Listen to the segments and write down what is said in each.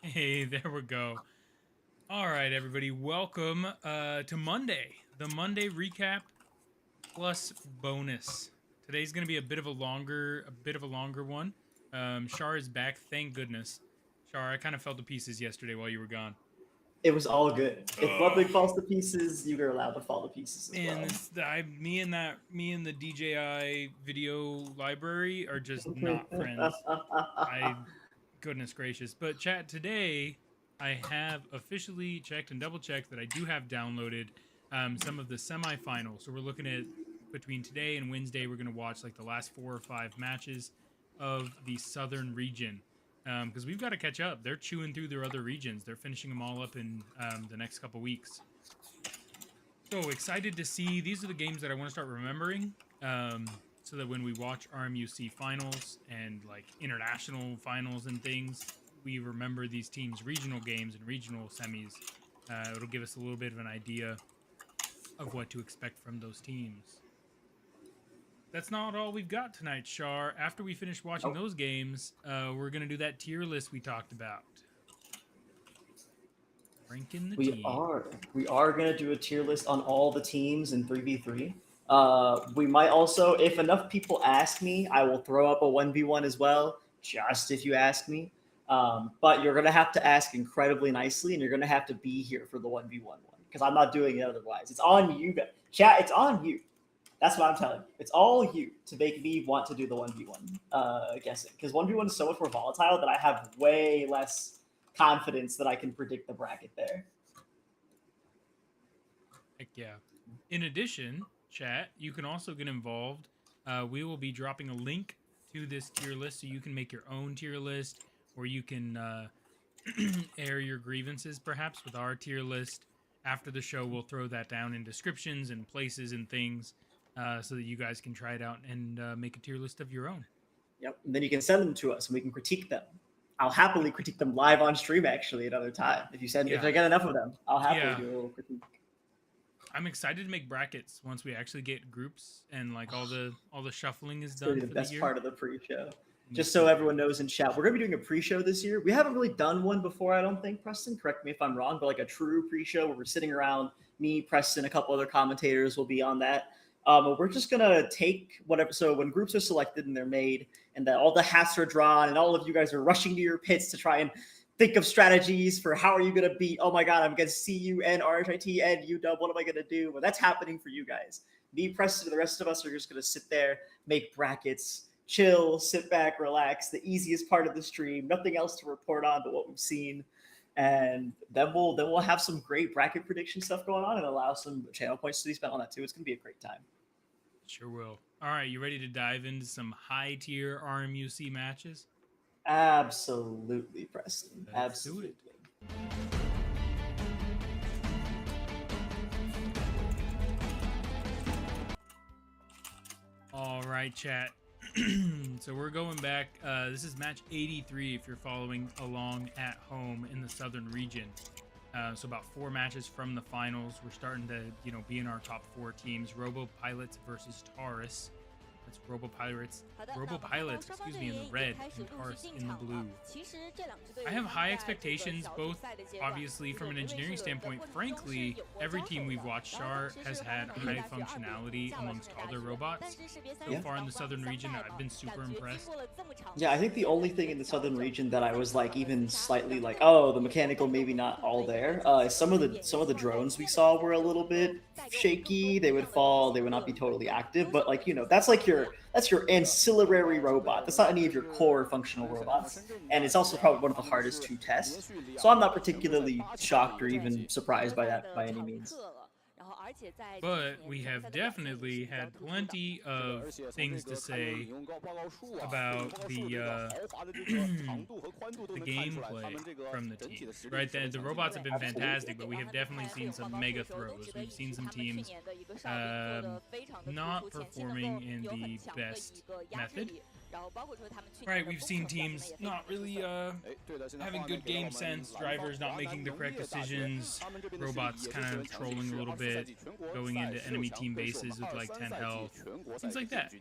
Hey, there we go. All right, everybody, welcome to Monday, the Monday recap plus bonus. Today's going to be a bit of a longer one. Shaur is back, thank goodness. Shaur, I kind of fell to pieces yesterday while you were gone. It was all good. If one Ugh. thing falls to pieces, you're allowed to fall to pieces as Man, well. me and the DJI video library are just not friends. I Goodness gracious. But chat, today I have officially checked and double checked that I do have downloaded some of the semifinals. So we're looking at between today and Wednesday, we're going to watch like the last 4 or 5 matches of the Southern region. Because we've got to catch up. They're chewing through their other regions. They're finishing them all up in the next couple weeks. So excited to see. These are the games that I want to start remembering. So that when we watch RMUC finals and like international finals and things, we remember these teams' regional games and regional semis. It'll give us a little bit of an idea of what to expect from those teams. That's not all we've got tonight, Shaur. After we finish watching those games, we're going to do that tier list we talked about. Ranking the We team. are gonna do a tier list on all the teams in 3v3. We might also, if enough people ask me, I will throw up a 1v1 as well, just if you ask me. But you're gonna have to ask incredibly nicely, and you're gonna have to be here for the 1v1 one because I'm not doing it otherwise. It's on you, chat. It's on you. That's what I'm telling you. It's all you to make me want to do the 1v1 guessing because 1v1 is so much more volatile that I have way less confidence that I can predict the bracket there. Heck yeah. In addition, chat, you can also get involved. We will be dropping a link to this tier list so you can make your own tier list, or you can air your grievances perhaps with our tier list. After the show, we'll throw that down in descriptions and places and things so that you guys can try it out and make a tier list of your own. Yep. And then you can send them to us and we can critique them. I'll happily critique them live on stream actually another time. If I get enough of them, I'll happily do a little critique. I'm excited to make brackets once we actually get groups and like all the shuffling is It's done. gonna be the best year. part of the pre-show. Just so everyone knows in chat, we're gonna be doing a pre-show this year. We haven't really done one before, I don't think, Preston. Correct me if I'm wrong, but like a true pre-show where we're sitting around, me, Preston, a couple other commentators will be on that. We're just gonna take whatever. So when groups are selected and they're made, and that all the hats are drawn, and all of you guys are rushing to your pits to try and think of strategies for how are you gonna beat. Oh my god, I'm against CU and RHIT and UW. What am I gonna do? Well, that's happening for you guys. Me, Preston, and the rest of us are just gonna sit there, make brackets, chill, sit back, relax. The easiest part of the stream. Nothing else to report on but what we've seen. And then we'll have some great bracket prediction stuff going on and allow some channel points to be spent on that too. It's gonna be a great time. Sure will. All right, you ready to dive into some high tier RMUC matches? Absolutely, Preston. Let's do it. All right, chat. So we're going back. This is match 83 if you're following along at home in the Southern region. So about 4 matches from the finals. We're starting to, be in our top 4 teams. Robo Pilots versus Taurus. That's Robo Pilots, in the red and Taurus in the blue. I have high expectations, both obviously from an engineering standpoint. Frankly, every team we've watched, Shaur, has had high functionality amongst all their robots. So far in the Southern region, I've been super impressed. Yeah, I think the only thing in the Southern region that I was like even slightly like, oh, the mechanical maybe not all there. Some of the drones we saw were a little bit shaky. They would fall. They would not be totally active. But like that's your ancillary robot. That's not any of your core functional robots, and it's also probably one of the hardest to test. So I'm not particularly shocked or even surprised by that by any means. But we have definitely had plenty of things to say about the gameplay from the teams, right? The robots have been fantastic, but we have definitely seen some mega throws. We've seen some teams not performing in the best method. Right, we've seen teams not really having good game sense, drivers not making the correct decisions, robots kind of trolling a little bit, going into enemy team bases with like 10 health, things like that.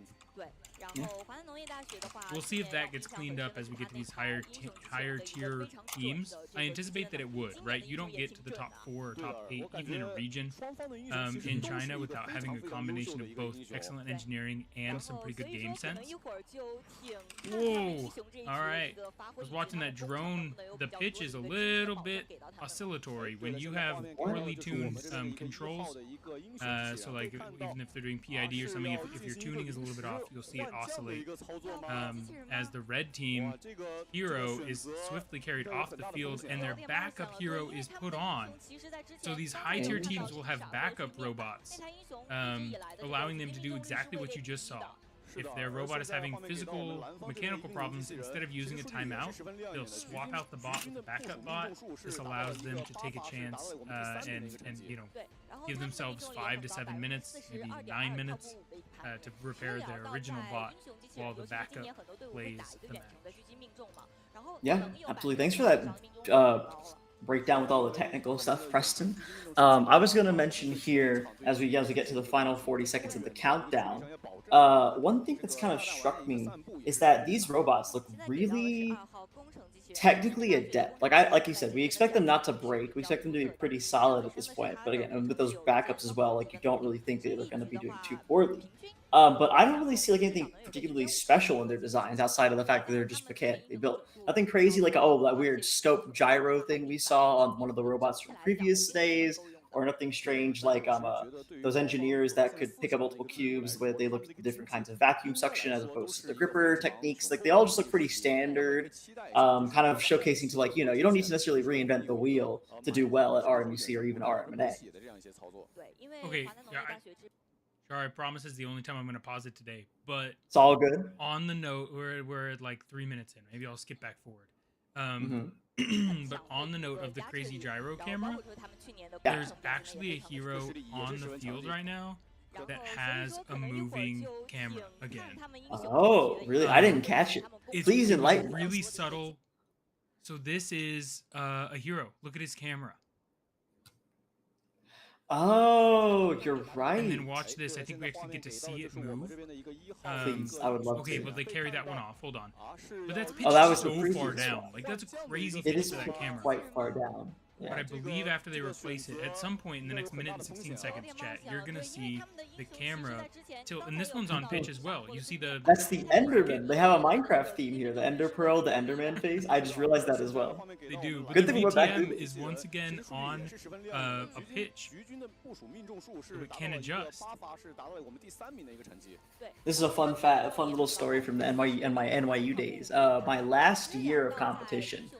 We'll see if that gets cleaned up as we get to these higher tier teams. I anticipate that it would, right? You don't get to the top 4 or top 8, even in a region in China, without having a combination of both excellent engineering and some pretty good game sense. Whoa! All right. I was watching that drone. The pitch is a little bit oscillatory when you have poorly tuned controls. So like even if they're doing PID or something, if your tuning is a little bit off, you'll see it oscillate. As the red team hero is swiftly carried off the field and their backup hero is put on. So these high tier teams will have backup robots, allowing them to do exactly what you just saw. If their robot is having physical, mechanical problems, instead of using a timeout, they'll swap out the bot with the backup bot. This allows them to take a chance and give themselves 5 to 7 minutes, maybe 9 minutes to repair their original bot while the backup plays the match. Yeah, absolutely. Thanks for that breakdown with all the technical stuff, Preston. I was going to mention here as we get to the final 40 seconds of the countdown. One thing that's kind of struck me is that these robots look really technically adept. Like you said, we expect them not to break. We expect them to be pretty solid at this point. But again, with those backups as well, like you don't really think that they're going to be doing too poorly. But I don't really see like anything particularly special in their designs outside of the fact that they're just mechanically built. Nothing crazy like that weird scope gyro thing we saw on one of the robots from previous days, or nothing strange like those engineers that could pick up multiple cubes where they looked at the different kinds of vacuum suction as opposed to the gripper techniques. Like they all just look pretty standard, kind of showcasing to you don't need to necessarily reinvent the wheel to do well at RMUC or even RMNA. Okay, Shaur, I promise it's the only time I'm going to pause it today, but it's all good. On the note, we're at like 3 minutes in. Maybe I'll skip back forward. But on the note of the crazy gyro camera, there's actually a hero on the field right now that has a moving camera again. Oh, really? I didn't catch it. Please enlighten us. Really subtle. So this is a hero. Look at his camera. Oh, you're right. And then watch this. I think we actually get to see it move. Please, I would love to. Okay, but they carry that one off. Hold on. But that's pitched so far down. Like that's a crazy pitch for that camera. Quite far down. Yeah. But I believe after they replace it, at some point in the next minute and 16 seconds, chat, you're gonna see the camera tilt, and this one's on pitch as well. You see the that's the Enderman. They have a Minecraft theme here, the Ender Pearl, the Enderman face. I just realized that as well. They do. But good thing VTM is once again on a pitch, so it can adjust. This is a fun little story from the NYU days. My last year of competition.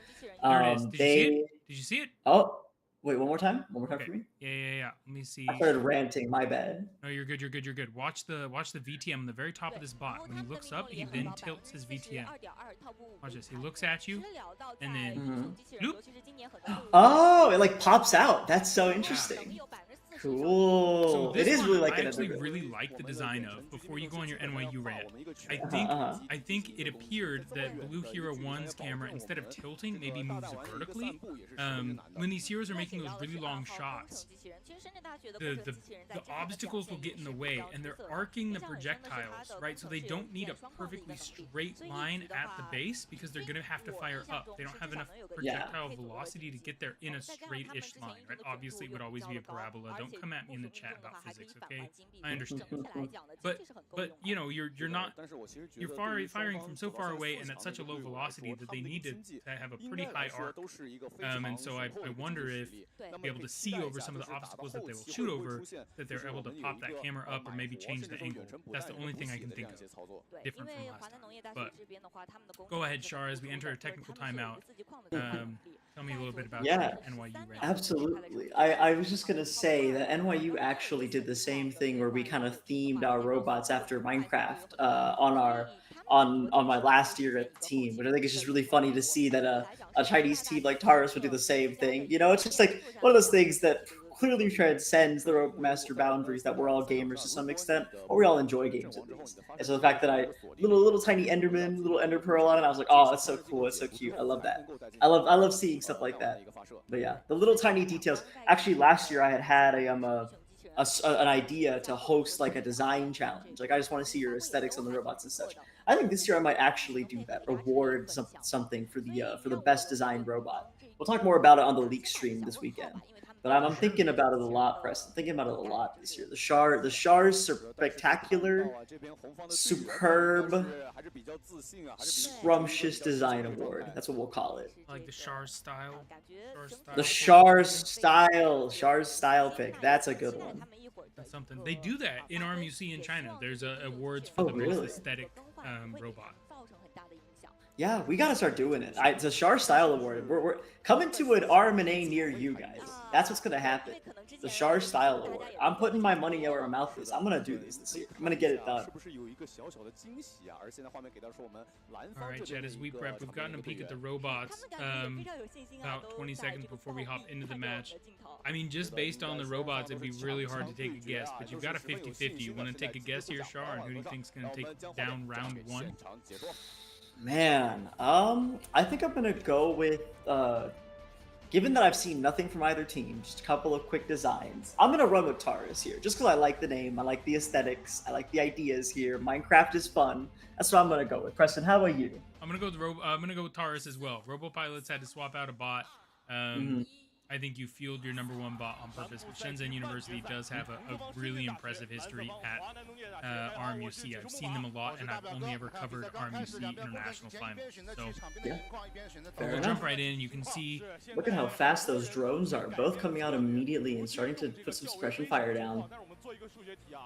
There it is. Did you see it? Oh, wait, one more time? One more time for me? Yeah. Let me see. I started ranting, my bad. No, you're good. Watch the VTM on the very top of this bot. When he looks up, he then tilts his VTM. Watch this. He looks at you, and then bloop. Oh, it like pops out. That's so interesting. Cool. So it is really like I actually really like the design of before you go on your NYU rant. I think it appeared that Blue Hero 1's camera, instead of tilting, maybe moves vertically. When these heroes are making those really long shots, the obstacles will get in the way, and they're arcing the projectiles, right? So they don't need a perfectly straight line at the base because they're gonna have to fire up. They don't have enough projectile velocity to get there in a straight-ish line, right? Obviously, it would always be a parabola. Don't come at me in the chat about physics, okay? I understand. But you're firing from so far away and at such a low velocity that they need to have a pretty high arc. And so I wonder if they'll be able to see over some of the obstacles that they will shoot over, that they're able to pop that camera up or maybe change the angle. That's the only thing I can think of different from last time. But go ahead, Shaur, as we enter a technical timeout. Tell me a little bit about NYU rant. Absolutely. I was just going to say that NYU actually did the same thing where we kind of themed our robots after Minecraft on my last year at the team, which I think is just really funny to see that a Chinese team like Taurus would do the same thing. You know, it's just like one of those things that clearly transcends the Roadmaster boundaries that we're all gamers to some extent, or we all enjoy games at least. And so the fact that little tiny Enderman, little Ender Pearl on it, I was like, oh, that's so cool, that's so cute. I love that. I love seeing stuff like that. But yeah, the little tiny details. Actually, last year I had a an idea to host like a design challenge. Like I just want to see your aesthetics on the robots and such. I think this year I might actually do that. Reward something for the best designed robot. We'll talk more about it on the leak stream this weekend. But I'm thinking about it a lot, Preston. Thinking about it a lot this year. The Shaur's spectacular, superb, scrumptious design award. That's what we'll call it. Like the Shaur style. The Shaur's style pick. That's a good one. That's something they do that in RMUC in China. There's awards for the most aesthetic robot. Yeah, we gotta start doing it. It's a Shaur Style Award. We're coming to an RMNA near you guys. That's what's gonna happen. The Shaur Style Award. I'm putting my money where my mouth is. I'm gonna do this year. I'm gonna get it done. All right, Jed, as we prep, we've gotten a peek at the robots about 20 seconds before we hop into the match. I mean, just based on the robots, it'd be really hard to take a guess, but you've got a 50-50. You want to take a guess here, Shaur, and who do you think's going to take down round one? Man, I think I'm gonna go with, given that I've seen nothing from either team, just a couple of quick designs. I'm gonna run with Taurus here, just because I like the name, I like the aesthetics, I like the ideas here. Minecraft is fun. That's what I'm gonna go with. Preston, how about you? I'm gonna go with Taurus as well. Robopilots had to swap out a bot. I think you fueled your #1 bot on purpose, but Shenzhen University does have a really impressive history at RMUC. I've seen them a lot, and I've only ever covered RMUC International Finals. So yeah, we'll jump right in. You can see. Look at how fast those drones are, both coming out immediately and starting to put some suppression fire down.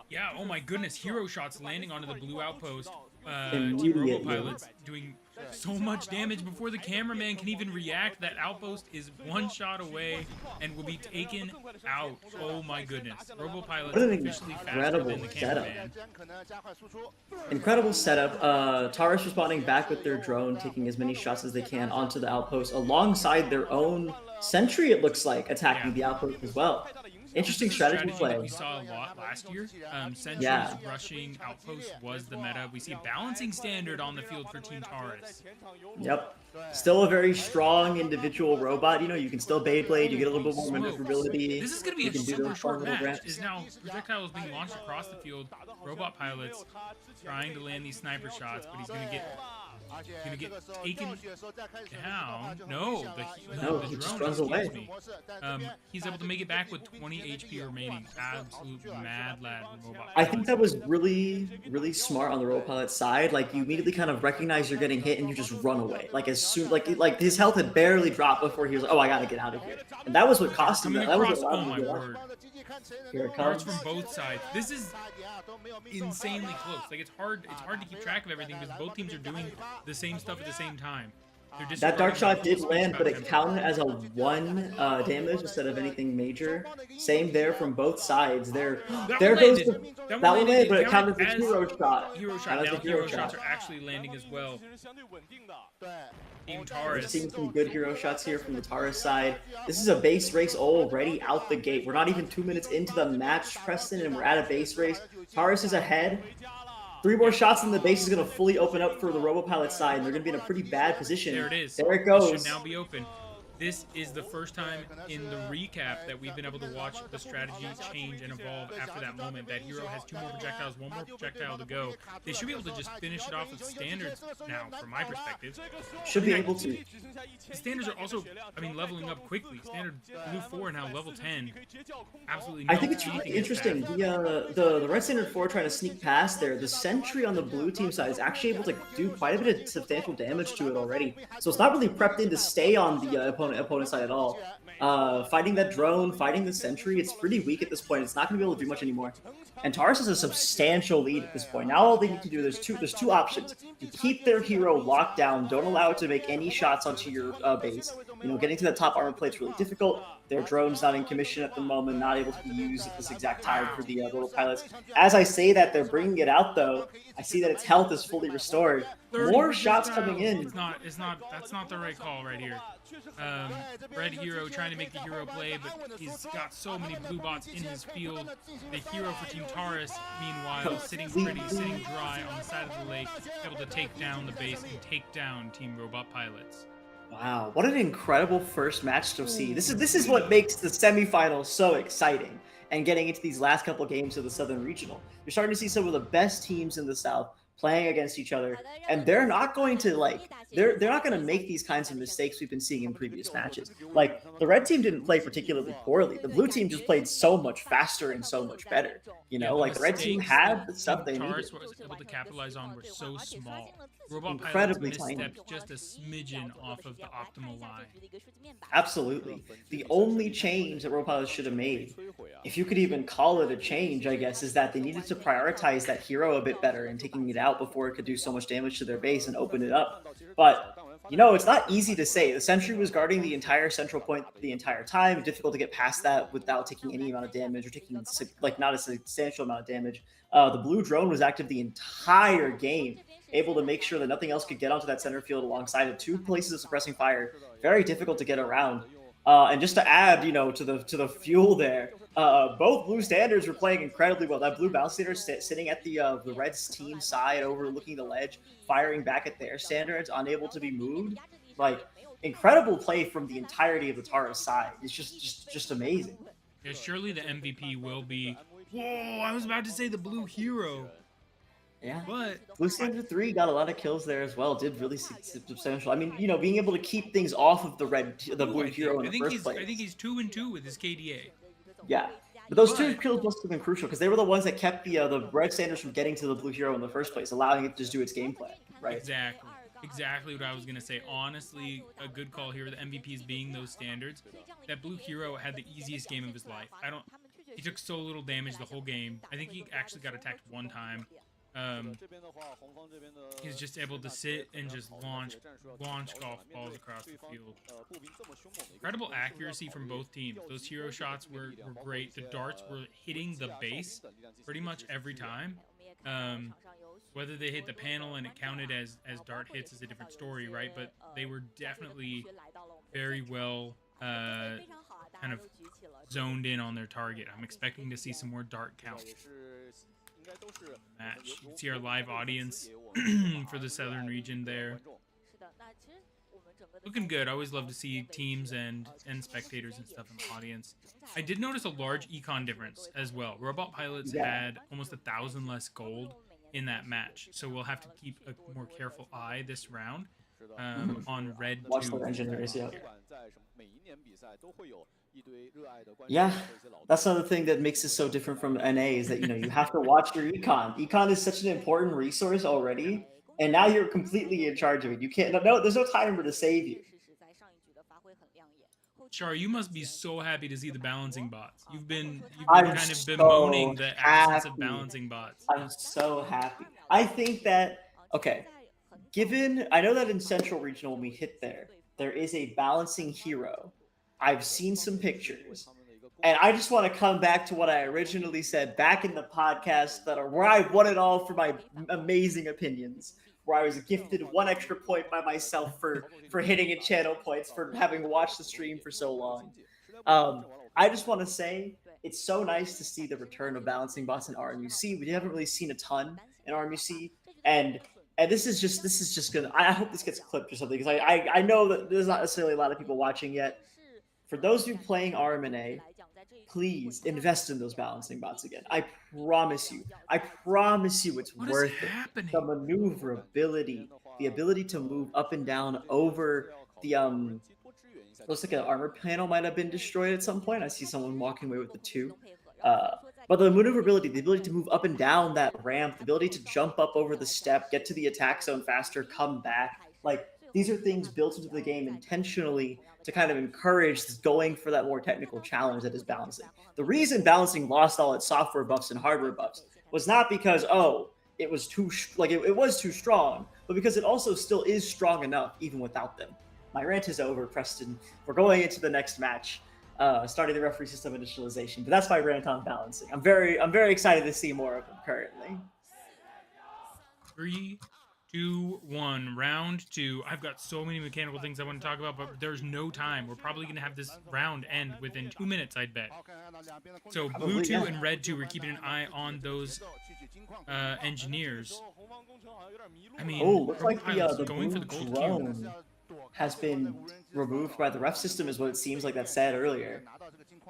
Yeah, oh my goodness, hero shots landing onto the blue outpost. Team Robopilots doing so much damage before the cameraman can even react. That outpost is one shot away and will be taken out. Oh my goodness. Robopilots officially faster than the cameraman. Incredible setup. Taurus responding back with their drone, taking as many shots as they can onto the outpost alongside their own sentry, it looks like, attacking the outpost as well. Interesting strategy play. That we saw a lot last year. Sentries rushing outposts was the meta. We see a balancing standard on the field for Team Taurus. Yep. Still a very strong individual robot. You know, you can still Beyblade. You get a little bit more maneuverability. This is going to be a super short match. Is now projectiles being launched across the field. Robot pilots trying to land these sniper shots, but he's going to get taken down. No, the he just drone runs away. He's able to make it back with 20 HP remaining. Absolute mad lad from Robot. I think that was really, really smart on the Robopilot side. Like, you immediately kind of recognize you're getting hit and you just run away. Like, as soon, like his health had barely dropped before he was like, oh, I gotta get out of here. And that was what cost him. That was what oh my word. Here it comes. From both sides. This is insanely close. Like, it's hard to keep track of everything because both teams are doing the same stuff at the same time. That dark shot did land, but it counted as a 1 damage instead of anything major. Same there from both sides. There goes that one landed, but it counted as a hero shot. Hero shot. Now hero shots are actually landing as well. Team Taurus. We're seeing some good hero shots here from the Taurus side. This is a base race already out the gate. We're not even 2 minutes into the match, Preston, and we're at a base race. Taurus is ahead. 3 more shots and the base is going to fully open up for the Robopilot side, and they're going to be in a pretty bad position. There it is. There it goes. It should now be open. This is the first time in the recap that we've been able to watch the strategy change and evolve after that moment. That hero has 2 more projectiles, 1 more projectile to go. They should be able to just finish it off with standards now, from my perspective. Should be able to. The standards are also, leveling up quickly. Standard blue 4 now level 10. Absolutely. I think it's really interesting. The red standard 4 trying to sneak past there. The sentry on the blue team side is actually able to do quite a bit of substantial damage to it already. So it's not really prepped in to stay on the opponent side at all. Fighting that drone, fighting the sentry, it's pretty weak at this point. It's not going to be able to do much anymore. And Taurus has a substantial lead at this point. Now all they need to do, there's two options. You keep their hero locked down, don't allow it to make any shots onto your base. You know, getting to the top armor plate's really difficult. Their drone's not in commission at the moment, not able to be used at this exact time for the little pilots. As I say that, they're bringing it out though. I see that its health is fully restored. More shots coming in. That's not the right call right here. Red hero trying to make the hero play, but he's got so many blue bots in his field. The hero for Team Taurus, meanwhile, sitting pretty, sitting dry on the side of the lake, able to take down the base and take down Team Robot Pilots. Wow, what an incredible first match to see. This is what makes the semifinals so exciting and getting into these last couple games of the Southern Regional. You're starting to see some of the best teams in the South playing against each other, and they're not going to they're not going to make these kinds of mistakes we've been seeing in previous matches. Like the red team didn't play particularly poorly. The blue team just played so much faster and so much better. You Yeah, know, the like the red team mistakes had that the stuff Team they needed. Tars was able to capitalize on were so small. Robot Pilots Incredibly tiny. misstepped just a smidgen off of the optimal line. Absolutely. The only change that Robotics should have made, if you could even call it a change, I guess, is that they needed to prioritize that hero a bit better and taking it out before it could do so much damage to their base and open it up. But you know, it's not easy to say. The sentry was guarding the entire central point the entire time. Difficult to get past that without taking any amount of damage or taking like not a substantial amount of damage. The blue drone was active the entire game, able to make sure that nothing else could get onto that center field alongside of two places of suppressing fire. Very difficult to get around. And just to add, you know, to the fuel there, both blue standards were playing incredibly well. That blue bounce standard sitting at the Reds team side, overlooking the ledge, firing back at their standards, unable to be moved. Like incredible play from the entirety of the Tara side. It's just amazing. Yeah, surely the MVP will be. Whoa! I was about to say the blue hero. Yeah, but Blue Standard 3 got a lot of kills there as well. Did really substantial. I mean, you know, being able to keep things off of the blue hero in the first place. I think he's 2-2 with his KDA. Yeah, but those two kills must have been crucial because they were the ones that kept the red standards from getting to the blue hero in the first place, allowing it to just do its game plan. Right. Exactly what I was gonna say. Honestly, a good call here. The MVPs being those standards. That blue hero had the easiest game of his life. He took so little damage the whole game. I think he actually got attacked one time. He's just able to sit and just launch golf balls across the field. Incredible accuracy from both teams. Those hero shots were great. The darts were hitting the base pretty much every time. Whether they hit the panel and it counted as dart hits is a different story, right? But they were definitely very well kind of zoned in on their target. I'm expecting to see some more dart count match. You can see our live audience for the Southern region there. Looking good. I always love to see teams and spectators and stuff in the audience. I did notice a large econ difference as well. Robot Pilots had almost 1,000 less gold in that match, so we'll have to keep a more careful eye this round on red. Watch the engineers, yeah. Yeah, that's another thing that makes it so different from NA is that, you know, you have to watch your econ. Econ is such an important resource already, and now you're completely in charge of it. You can't, there's no timer to save you. Shaur, you must be so happy to see the balancing bots. You've been kind of bemoaning the absence of balancing bots. I'm so happy. I think that, okay, I know that in Central Regional when we hit there is a balancing hero. I've seen some pictures. And I just want to come back to what I originally said back in the podcast where I won it all for my amazing opinions, where I was gifted 1 extra point by myself for hitting in channel points for having watched the stream for so long. I just want to say it's so nice to see the return of balancing bots in RMUC. We haven't really seen a ton in RMUC, and this is just gonna. I hope this gets clipped or something because I know that there's not necessarily a lot of people watching yet. For those of you playing RMNA, please invest in those balancing bots again. I promise you it's worth it. The maneuverability, the ability to move up and down over the looks like an armor panel might have been destroyed at some point. I see someone walking away with the 2. But the maneuverability, the ability to move up and down that ramp, the ability to jump up over the step, get to the attack zone faster, come back. Like, these are things built into the game intentionally to kind of encourage going for that more technical challenge that is balancing. The reason balancing lost all its software buffs and hardware buffs was not because, it was too strong, but because it also still is strong enough even without them. My rant is over, Preston. We're going into the next match, starting the referee system initialization. But that's my rant on balancing. I'm very excited to see more of them currently. 3, 2, 1, round 2. I've got so many mechanical things I want to talk about, but there's no time. We're probably going to have this round end within 2 minutes, I'd bet. So blue 2 and red 2, we're keeping an eye on those engineers. I mean, looks like the going for the gold cube. has been removed by the ref system, is what it seems like that said earlier,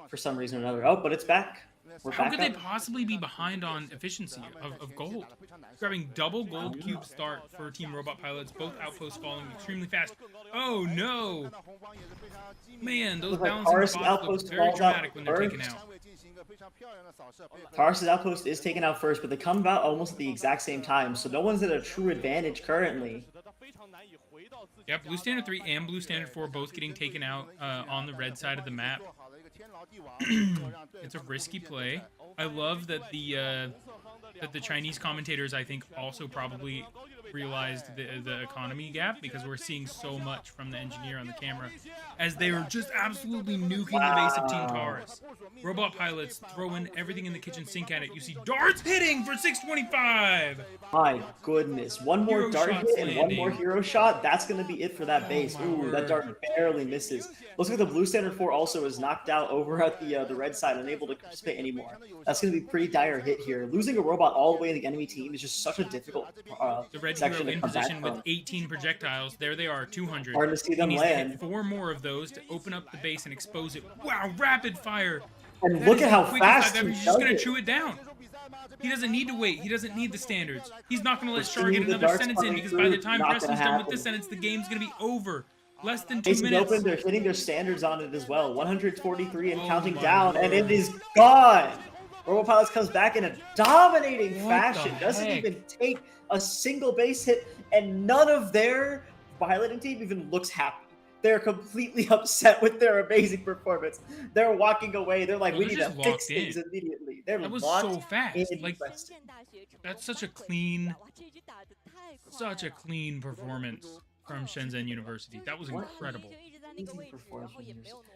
for some reason or another. Oh, but it's back. We're How back could up. they possibly be behind on efficiency of gold? Grabbing double gold cube start for Team Robot Pilots, both outposts falling extremely fast. Oh no! Man, those balancing spots look very dramatic when they're taken out. Taurus's outpost is taken out first, but they come out almost at the exact same time, so no one's at a true advantage currently. Yeah, Blue Standard 3 and Blue Standard 4 both getting taken out on the red side of the map. It's a risky play. I love that the Chinese commentators, I think, also probably realized the economy gap, because we're seeing so much from the engineer on the camera as they were just absolutely nuking the base of Team Taurus. Robot Pilots throwing everything in the kitchen sink at it. You see darts hitting for 625. My goodness. One more Hero dart shots hit and one landing. more hero shot. That's going to be it for that base. my Ooh, word. that dart barely misses. Looks like the Blue Standard 4 also is knocked out over at the red side, unable to participate anymore. That's going to be a pretty dire hit here. Losing a robot all the way in the enemy team is just such a difficult The red section hero to in come back position with from. 18 projectiles. There they are, 200. Hard to see He them needs to land. hit 4 more of those to open up the base and expose it. Wow, rapid fire. And That look is at the how quickest fast I've ever. he He's just does going to it. chew it down. He doesn't need to wait. He doesn't need the standards. He's not going to let We're Shaur get seeing the another darts sentence in, coming because by the through. time Not gonna Preston's done with this happen. sentence, the game's going to be over. Less than 2 Base is minutes. open. They're hitting their standards on it as well. 143 and Oh counting my down, and it word. is gone. Robopilots comes back in a dominating What fashion. the Doesn't heck? even take a single base hit, and none of their piloting team even looks happy. They're completely upset with their amazing performance. They're walking away. They're like, Well, we they're need to just fix locked things in. immediately. They're That was locked so fast. in. Like, that's such a clean performance from Shenzhen University. That was incredible.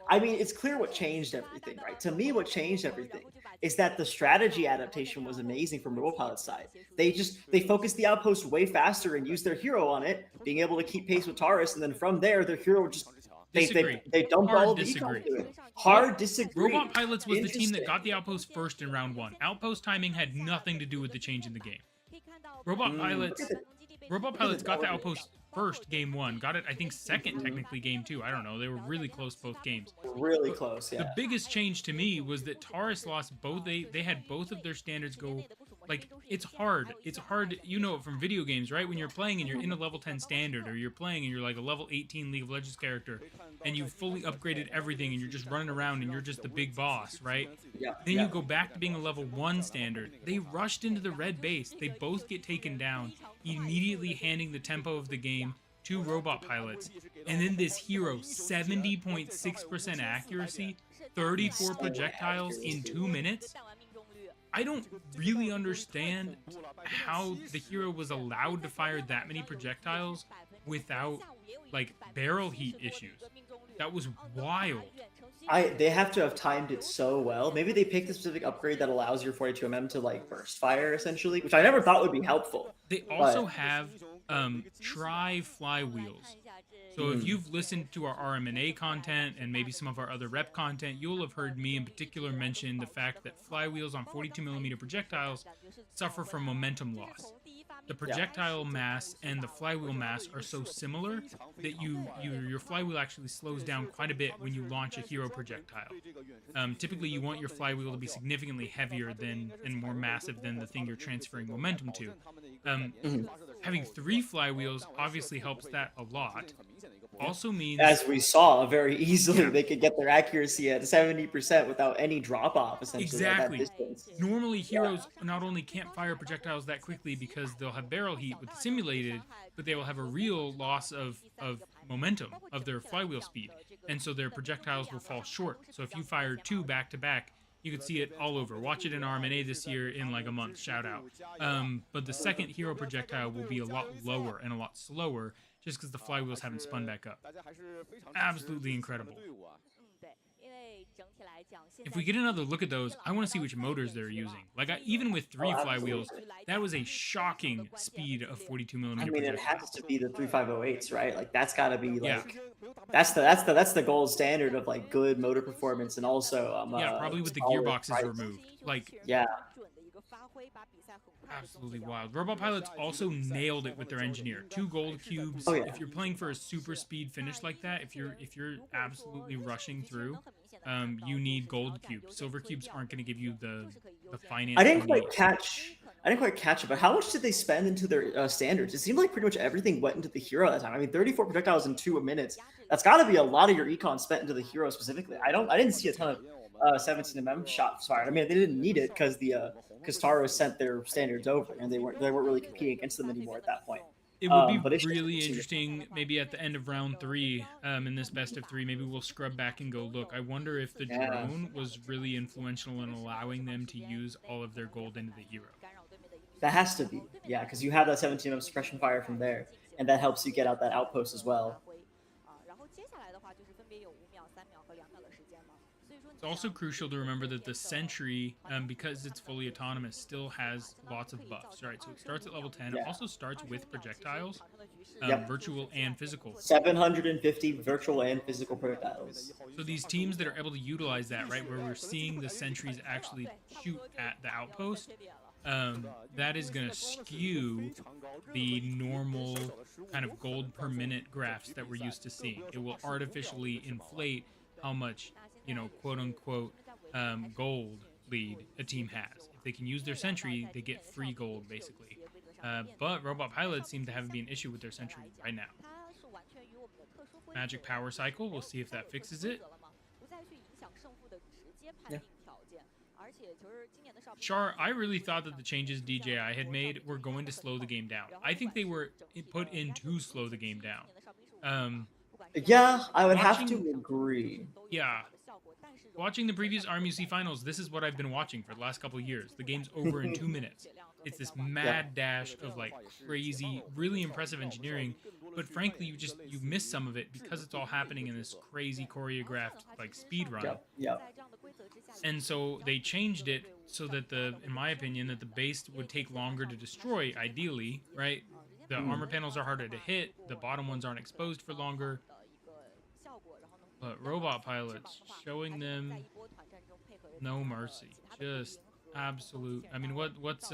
I mean, it's clear what changed everything, right? To me, what changed everything is that the strategy adaptation was amazing from Robopilot's side. They focused the outpost way faster and used their hero on it, being able to keep pace with Taurus, and then from there, their hero just Disagree. they dumped Hard all of the disagree. econ to it. Hard disagree. Robot Pilots was the team that Interesting. got the outpost first in round 1. Outpost timing had nothing to do with the change in the game. Robot Pilots got the outpost first game 1. Got it, I think, second technically game 2. I don't know. They were really close both games. Really close, yeah. The biggest change to me was that Taurus lost both. They had both of their standards go. Like, it's hard. It's hard. You know it from video games, right? When you're playing and you're in a level 10 standard, or you're playing and you're like a level 18 League of Legends character, and you've fully upgraded everything, and you're just running around and you're just the big boss, right? Yeah. Then yeah. you go back to being a level 1 standard. They rushed into the red base. They both get taken down, immediately handing the tempo of the game to Robot Pilots. And then this hero, 70.6% accuracy, 34 projectiles in 2 minutes. I don't really understand how the hero was allowed to fire that many projectiles without, like, barrel heat issues. That was wild. They have to have timed it so well. Maybe they picked a specific upgrade that allows your 42mm to like burst fire essentially, which I never thought would be helpful. They also have tri-flywheels. So if you've listened to our RMNA content and maybe some of our other rep content, you'll have heard me in particular mention the fact that flywheels on 42mm projectiles suffer from momentum loss. The projectile mass and the flywheel mass are so similar that your flywheel actually slows down quite a bit when you launch a hero projectile. Typically, you want your flywheel to be significantly heavier than and more massive than the thing you're transferring momentum to. Having 3 flywheels obviously helps that a lot. Also means, as we saw very easily, they could get their accuracy at 70% without any drop off essentially. exactly. At that distance. Normally, heroes not only can't fire projectiles that quickly because they'll have barrel heat with the simulated, but they will have a real loss of momentum, of their flywheel speed. And so their projectiles will fall short. So if you fire 2 back to back, you could see it all over. Watch it in RMNA this year in like a month. Shout out. But the second hero projectile will be a lot lower and a lot slower just because the flywheels haven't spun back up. Absolutely incredible. If we get another look at those, I want to see which motors they're using. Like, even with 3 flywheels, that was a shocking speed of 42mm. I mean, it has to be the 3508s, right? Like that's got to be like Yeah. that's the gold standard of like good motor performance, and also Yeah, probably with the solid gearboxes price. removed. Like, Yeah, Absolutely wild. Robot Pilots also nailed it with their engineer. 2 gold cubes. Oh, yeah. If you're playing for a super speed finish like that, if you're absolutely rushing through, you need gold cubes. Silver cubes aren't going to give you the finance. I didn't quite catch it, but how much did they spend into their standards? It seemed like pretty much everything went into the hero that time. I mean, 34 projectiles in 2 minutes. That's got to be a lot of your econ spent into the hero specifically. I didn't see a ton of 17mm shots fired. I mean, they didn't need it because Taro sent their standards over, and they weren't really competing against them anymore at that point. It would be really interesting, maybe at the end of round 3, in this best of 3, maybe we'll scrub back and go look. I wonder if the drone was really influential in allowing them to use all of their gold into the hero. That has to be, yeah, because you have that 17mm suppression fire from there, and that helps you get out that outpost as well. It's also crucial to remember that the Sentry, because it's fully autonomous, still has lots of buffs, right? So it starts at level 10. It also starts with projectiles, virtual and physical. 750 virtual and physical projectiles. So these teams that are able to utilize that, right, where we're seeing the Sentries actually shoot at the outpost, that is going to skew the normal kind of gold per minute graphs that we're used to seeing. It will artificially inflate how much, quote unquote, gold lead a team has. If they can use their Sentry, they get free gold basically. But Robot Pilots seem to have an issue with their Sentry right now. Magic Power Cycle, we'll see if that fixes it. Yeah. Shaur, I really thought that the changes DJI had made were going to slow the game down. I think they were put in to slow the game down. Yeah, I would have to agree. Yeah. Watching the previous RMUC finals, this is what I've been watching for the last couple of years. The game's over in 2 minutes. It's this mad dash of like crazy, really impressive engineering, but frankly, you miss some of it because it's all happening in this crazy choreographed like speed run. Yeah. And so they changed it so that in my opinion, that the base would take longer to destroy, ideally, right? The armor panels are harder to hit, the bottom ones aren't exposed for longer. But Robot Pilots, showing them no mercy. Just absolute. I mean, what's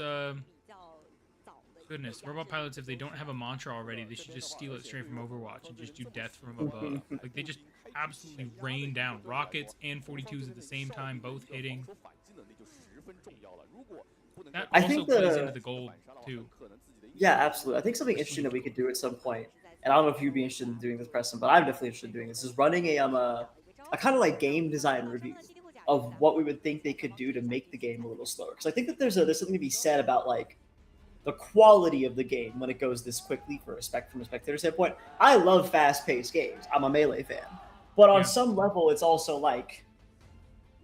goodness, Robot Pilots, if they don't have a mantra already, they should just steal it straight from Overwatch and just do death from above. Like, they just absolutely rain down rockets and 42s at the same time, both hitting. That also plays into the gold, too. Yeah, absolutely. I think something interesting that we could do at some point, and I don't know if you'd be interested in doing this, Preston, but I'm definitely interested in doing this, is running a kind of like game design review of what we would think they could do to make the game a little slower. Because I think that there's something to be said about like the quality of the game when it goes this quickly from a spectator standpoint. I love fast-paced games. I'm a Melee fan. But on some level, it's also like,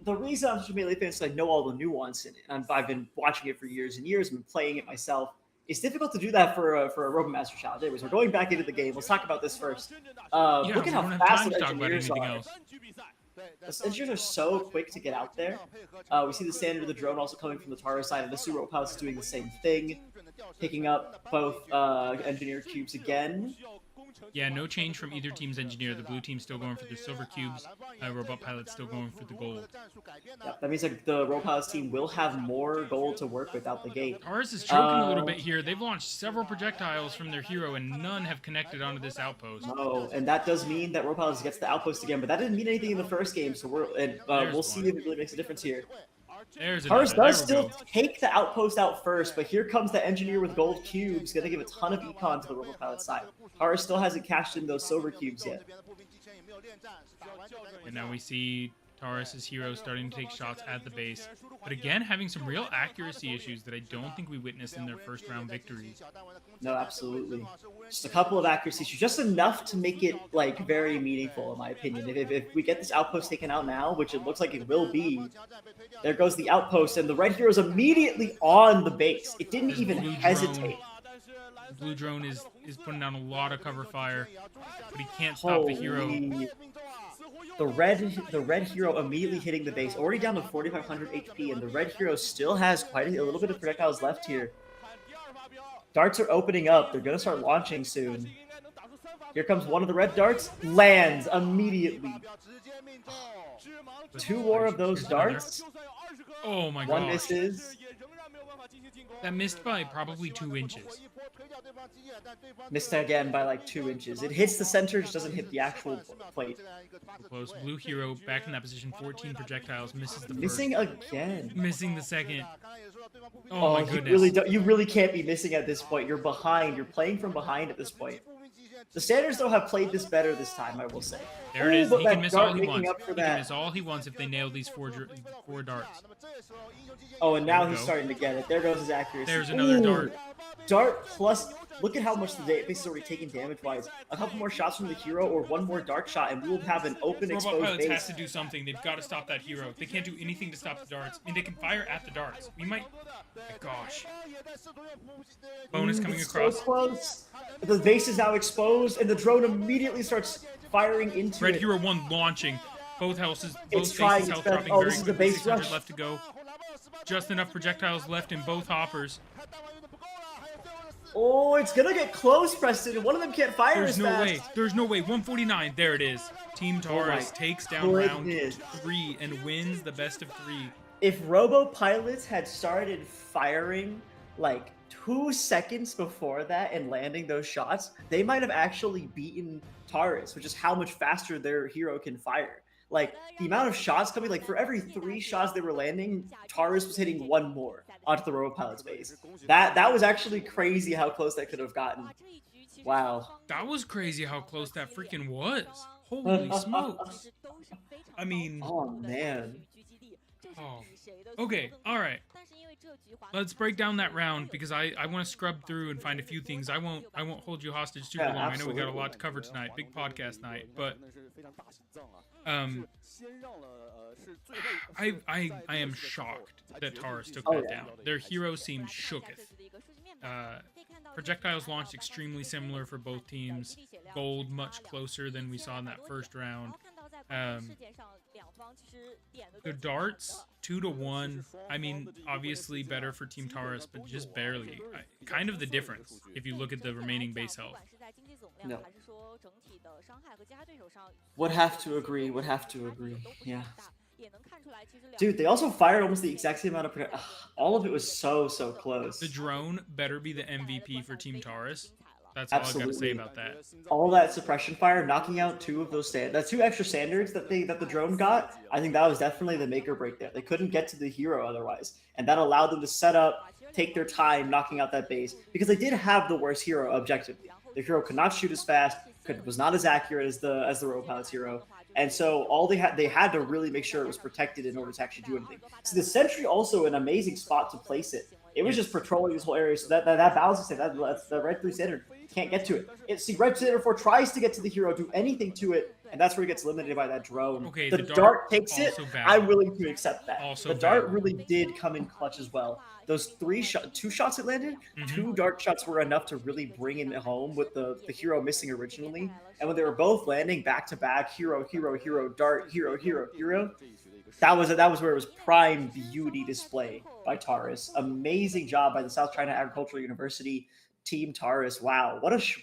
the reason I'm such a Melee fan is I know all the nuance in it. And I've been watching it for years and years and playing it myself. It's difficult to do that for a Robomaster challenge. Anyways, we're going back into the game. Let's talk about this first. Look at how fast the engineers are. The engineers are so quick to get out there. We see the standard of the drone also coming from the Taro side, and the Super Pilots is doing the same thing, picking up both engineer cubes again. Yeah, no change from either team's engineer. The blue team's still going for the silver cubes. Robot Pilot's still going for the gold. Yeah, that means like the Robot Pilots team will have more gold to work with out the gate. Taurus is choking a little bit here. They've launched several projectiles from their hero, and none have connected onto this outpost. No, and that does mean that Robot Pilots gets the outpost again, but that didn't mean anything in the first game, so we'll see if it really makes a difference here. Taurus does still take the outpost out first, but here comes the engineer with gold cubes, going to give a ton of econ to the Robot Pilot side. Taurus still hasn't cashed in those silver cubes yet. And now we see Taurus's hero starting to take shots at the base, but again having some real accuracy issues that I don't think we witnessed in their first round victories. No, absolutely. Just a couple of accuracy issues, just enough to make it like very meaningful in my opinion. If we get this outpost taken out now, which it looks like it will be, there goes the outpost, and the red hero is immediately on the base. It didn't even hesitate. The blue drone is putting down a lot of cover fire, but he can't stop the hero. The red hero immediately hitting the base, already down to 4,500 HP, and the red hero still has quite a little bit of projectiles left here. Darts are opening up. They're going to start launching soon. Here comes one of the red darts. Lands immediately. 2 more of those darts. Oh my god. One misses. That missed by probably 2 inches. Missed again by like 2 inches. It hits the center, just doesn't hit the actual plate. Close. Blue hero back in that position. 14 projectiles. Misses the Missing first. again. Missing the second. Oh my goodness. You really can't be missing at this point. You're behind. You're playing from behind at this point. The Standards, though, have played this better this time, I will say. There it is. He can miss all he wants. He can miss all he wants if they nail these four darts. Oh, and now he's starting to get it. There goes his accuracy. There's another dart. Dart plus, look at how much the base is already taking damage-wise. A couple more shots from the hero or one more dart shot, and we will have an open, exposed Robot base. Pilots has to do something. They've got to stop that hero. They can't do anything to stop the darts. I mean, they can fire at the darts. We might... Gosh. Bonus coming across. So close. The base is now exposed, and the drone immediately starts firing into Red it. Hero 1 launching. Both bases It's health trying. dropping Oh, very this is the quickly. base 600 rush. left to go. Just enough projectiles left in both hoppers. Oh, it's gonna get close, Preston. One of them can't fire There's as no fast. way. There's no way. 149. There it is. Team Taurus takes down round 3 and wins the best of 3. If Robo Pilots had started firing like 2 seconds before that and landing those shots, they might have actually beaten Taurus, which is how much faster their hero can fire. Like, the amount of shots coming, like, for every 3 shots they were landing, Taurus was hitting 1 more onto the Robo Pilot's base. That was actually crazy how close that could have gotten. Wow. That was crazy how close that freaking was. Holy smokes. I mean... Oh, man. Oh. Okay, alright. Let's break down that round because I want to scrub through and find a few things. I won't hold you hostage super long. Absolutely. I know we got a lot to cover tonight. Big podcast night, but I am shocked that Taurus took that down. Their hero seemed shooketh. Projectiles launched extremely similar for both teams. Gold much closer than we saw in that first round. The darts 2-1. I mean, obviously better for Team Taurus, but just barely. Kind of the difference if you look at the remaining base health. No. Would have to agree. Yeah. Dude, they also fired almost the exact same amount of projectiles. All of it was so close. The drone better be the MVP for Team Taurus. That's all I gotta say about that. All that suppression fire, knocking out 2 of those the 2 extra standards that the drone got. I think that was definitely the make or break there. They couldn't get to the hero otherwise, and that allowed them to set up, take their time, knocking out that base because they did have the worst hero objectively. The hero could not shoot as fast, was not as accurate as the Robo Pilot's hero, and so all they had to really make sure it was protected in order to actually do anything. So the sentry also an amazing spot to place it. It was just patrolling this whole area, so that balancing that's the red 3 standard can't get to it. See, red standard 4 tries to get to the hero, do anything to it, and that's where he gets eliminated by that drone. Okay, the dart takes it. valid. I'm willing to accept that. Also the dart valid. really did come in clutch as well. Those 2 shots it landed, 2 dart shots were enough to really bring it home with the hero missing originally. And when they were both landing back to back, hero, dart, hero. That was where it was prime beauty display by Taurus. Amazing job by the South China Agricultural University Team Taurus. Wow, what a shot!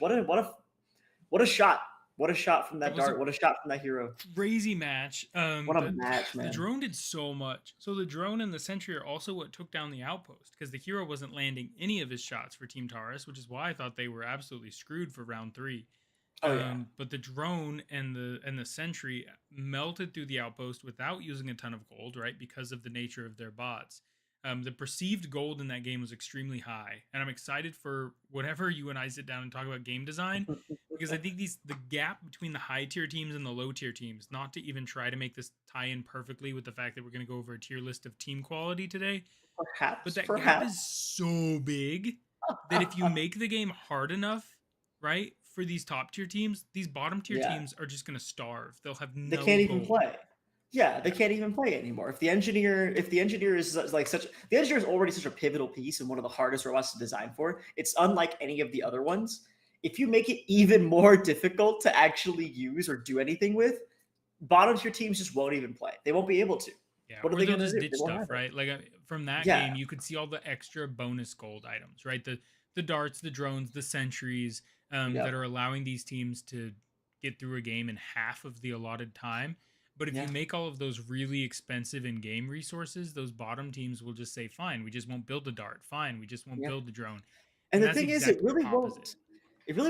What a shot from that dart! What a shot from that hero! Crazy match. What a match, man! The drone did so much. So the drone and the sentry are also what took down the outpost because the hero wasn't landing any of his shots for Team Taurus, which is why I thought they were absolutely screwed for round 3. Oh, yeah. But the drone and the sentry melted through the outpost without using a ton of gold, right? Because of the nature of their bots. The perceived gold in that game was extremely high, and I'm excited for whatever you and I sit down and talk about game design, because I think the gap between the high tier teams and the low tier teams, not to even try to make this tie in perfectly with the fact that we're going to go over a tier list of team quality today, but that gap is so big that if you make the game hard enough, right, for these top tier teams, these bottom tier teams are just going to starve. They'll have no. They can't even play. Yeah, they can't even play anymore. If the engineer is like the engineer is already such a pivotal piece and one of the hardest robots to design for. It's unlike any of the other ones. If you make it even more difficult to actually use or do anything with, bottom tier teams just won't even play. They won't be able to. Yeah, what are they going to do? Ditch stuff, right? Like from that game, you could see all the extra bonus gold items, right? The darts, the drones, the sentries that are allowing these teams to get through a game in half of the allotted time. But if you make all of those really expensive in-game resources, those bottom teams will just say, fine, we just won't build the dart. Fine, we just won't build the drone. And the thing is, it really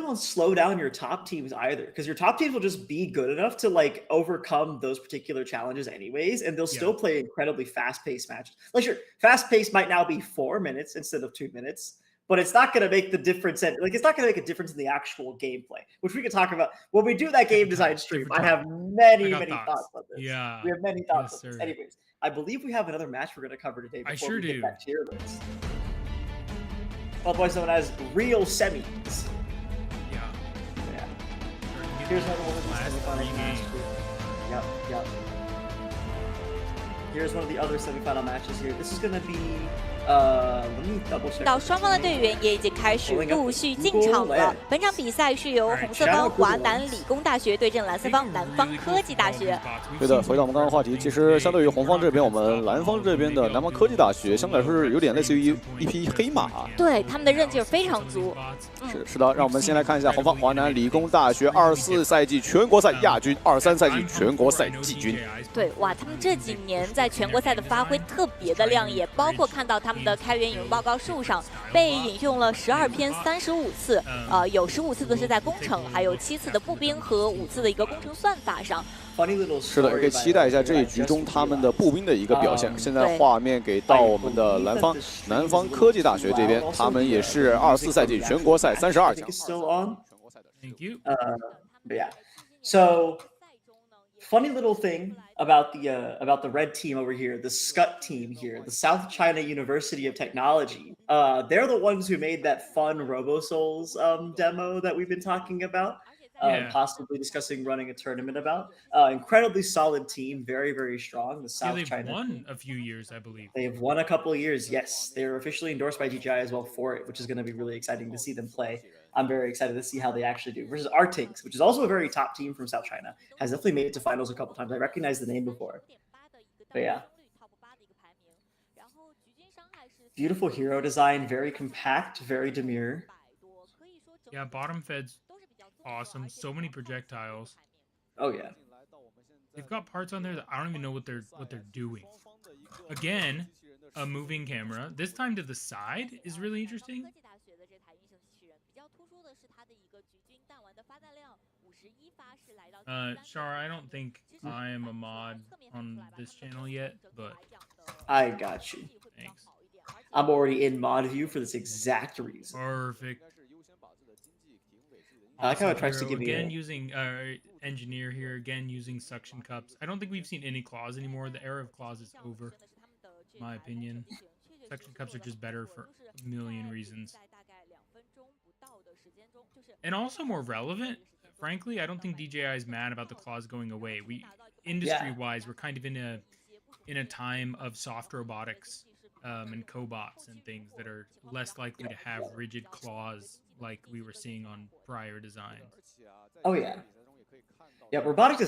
won't slow down your top teams either, because your top teams will just be good enough to like overcome those particular challenges anyways, and they'll still play incredibly fast-paced matches. Like, sure, fast-paced might now be 4 minutes instead of 2 minutes, but it's not going to make the difference. It's not going to make a difference in the actual gameplay, which we can talk about when we do that game design stream. I have many thoughts on this. Yeah, we have many thoughts on this. Anyways, I believe we have another match we're going to cover today. I sure do. That tier list. Otherwise known as real semis. Here's another one of the semifinal matches. Yep. Here's one of the other semifinal matches here. This is going to be let me double check. 到双方的队员也已经开始陆续进场了。本场比赛是由红色方华南理工大学对阵蓝色方南方科技大学。对的，回到我们刚刚的话题，其实相对于红方这边，我们蓝方这边的南方科技大学相对来说是有点类似于一匹黑马。对，他们的韧劲儿非常足。是的，让我们先来看一下红方华南理工大学24赛季全国赛亚军，23赛季全国赛季军。对，哇，他们这几年在全国赛的发挥特别的亮眼，包括看到他们的开源引用报告数上被引用了12篇35次，有15次的是在工程，还有7次的步兵和5次的一个工程算法上。是的，也可以期待一下这一局中他们的步兵的一个表现。现在画面给到我们的南方科技大学这边，他们也是24赛季全国赛32强。Thank you. Yeah. So, funny little thing about the red team over here, the SCUT team here, the South China University of Technology. They're the ones who made that fun RoboSouls demo that we've been talking about. Possibly discussing running a tournament about. Incredibly solid team, very, very strong. The South China. They've won a few years, I believe. They've won a couple of years, yes. They're officially endorsed by DJI as well for it, which is going to be really exciting to see them play. I'm very excited to see how they actually do. Versus RTinks, which is also a very top team from South China. Has definitely made it to finals a couple times. I recognize the name before. But yeah. Beautiful hero design, very compact, very demure. Yeah, bottom fed's awesome. So many projectiles. Oh yeah. They've got parts on there that I don't even know what they're doing. Again, a moving camera. This time to the side is really interesting. Shaur, I don't think I am a mod on this channel yet, but I got you. Thanks. I'm already in mod view for this exact reason. Perfect. I like how it tries to give me again using engineer here again using suction cups. I don't think we've seen any claws anymore. The era of claws is over, in my opinion. Suction cups are just better for a million reasons, and also more relevant. Frankly, I don't think DJI is mad about the claws going away. We industry-wise, we're kind of in a time of soft robotics and cobots and things that are less likely to have rigid claws like we were seeing on prior designs. Oh yeah. Yeah, robotics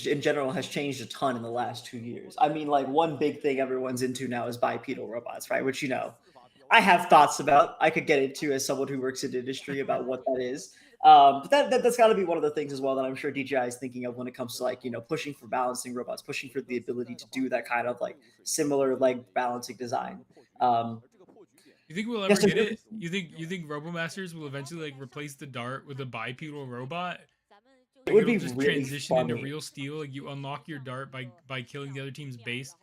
in general has changed a ton in the last 2 years. I mean, like, one big thing everyone's into now is bipedal robots, right? Which, I have thoughts about. I could get into as someone who works in industry about what that is. But that's got to be one of the things as well that I'm sure DJI is thinking of when it comes to, like, pushing for balancing robots, pushing for the ability to do that kind of like similar leg balancing design. You think we'll ever get it? You think RoboMasters will eventually like replace the dart with a bipedal robot? It would be just really transition funny. into real steel. Like, you unlock your dart by killing the other team's base.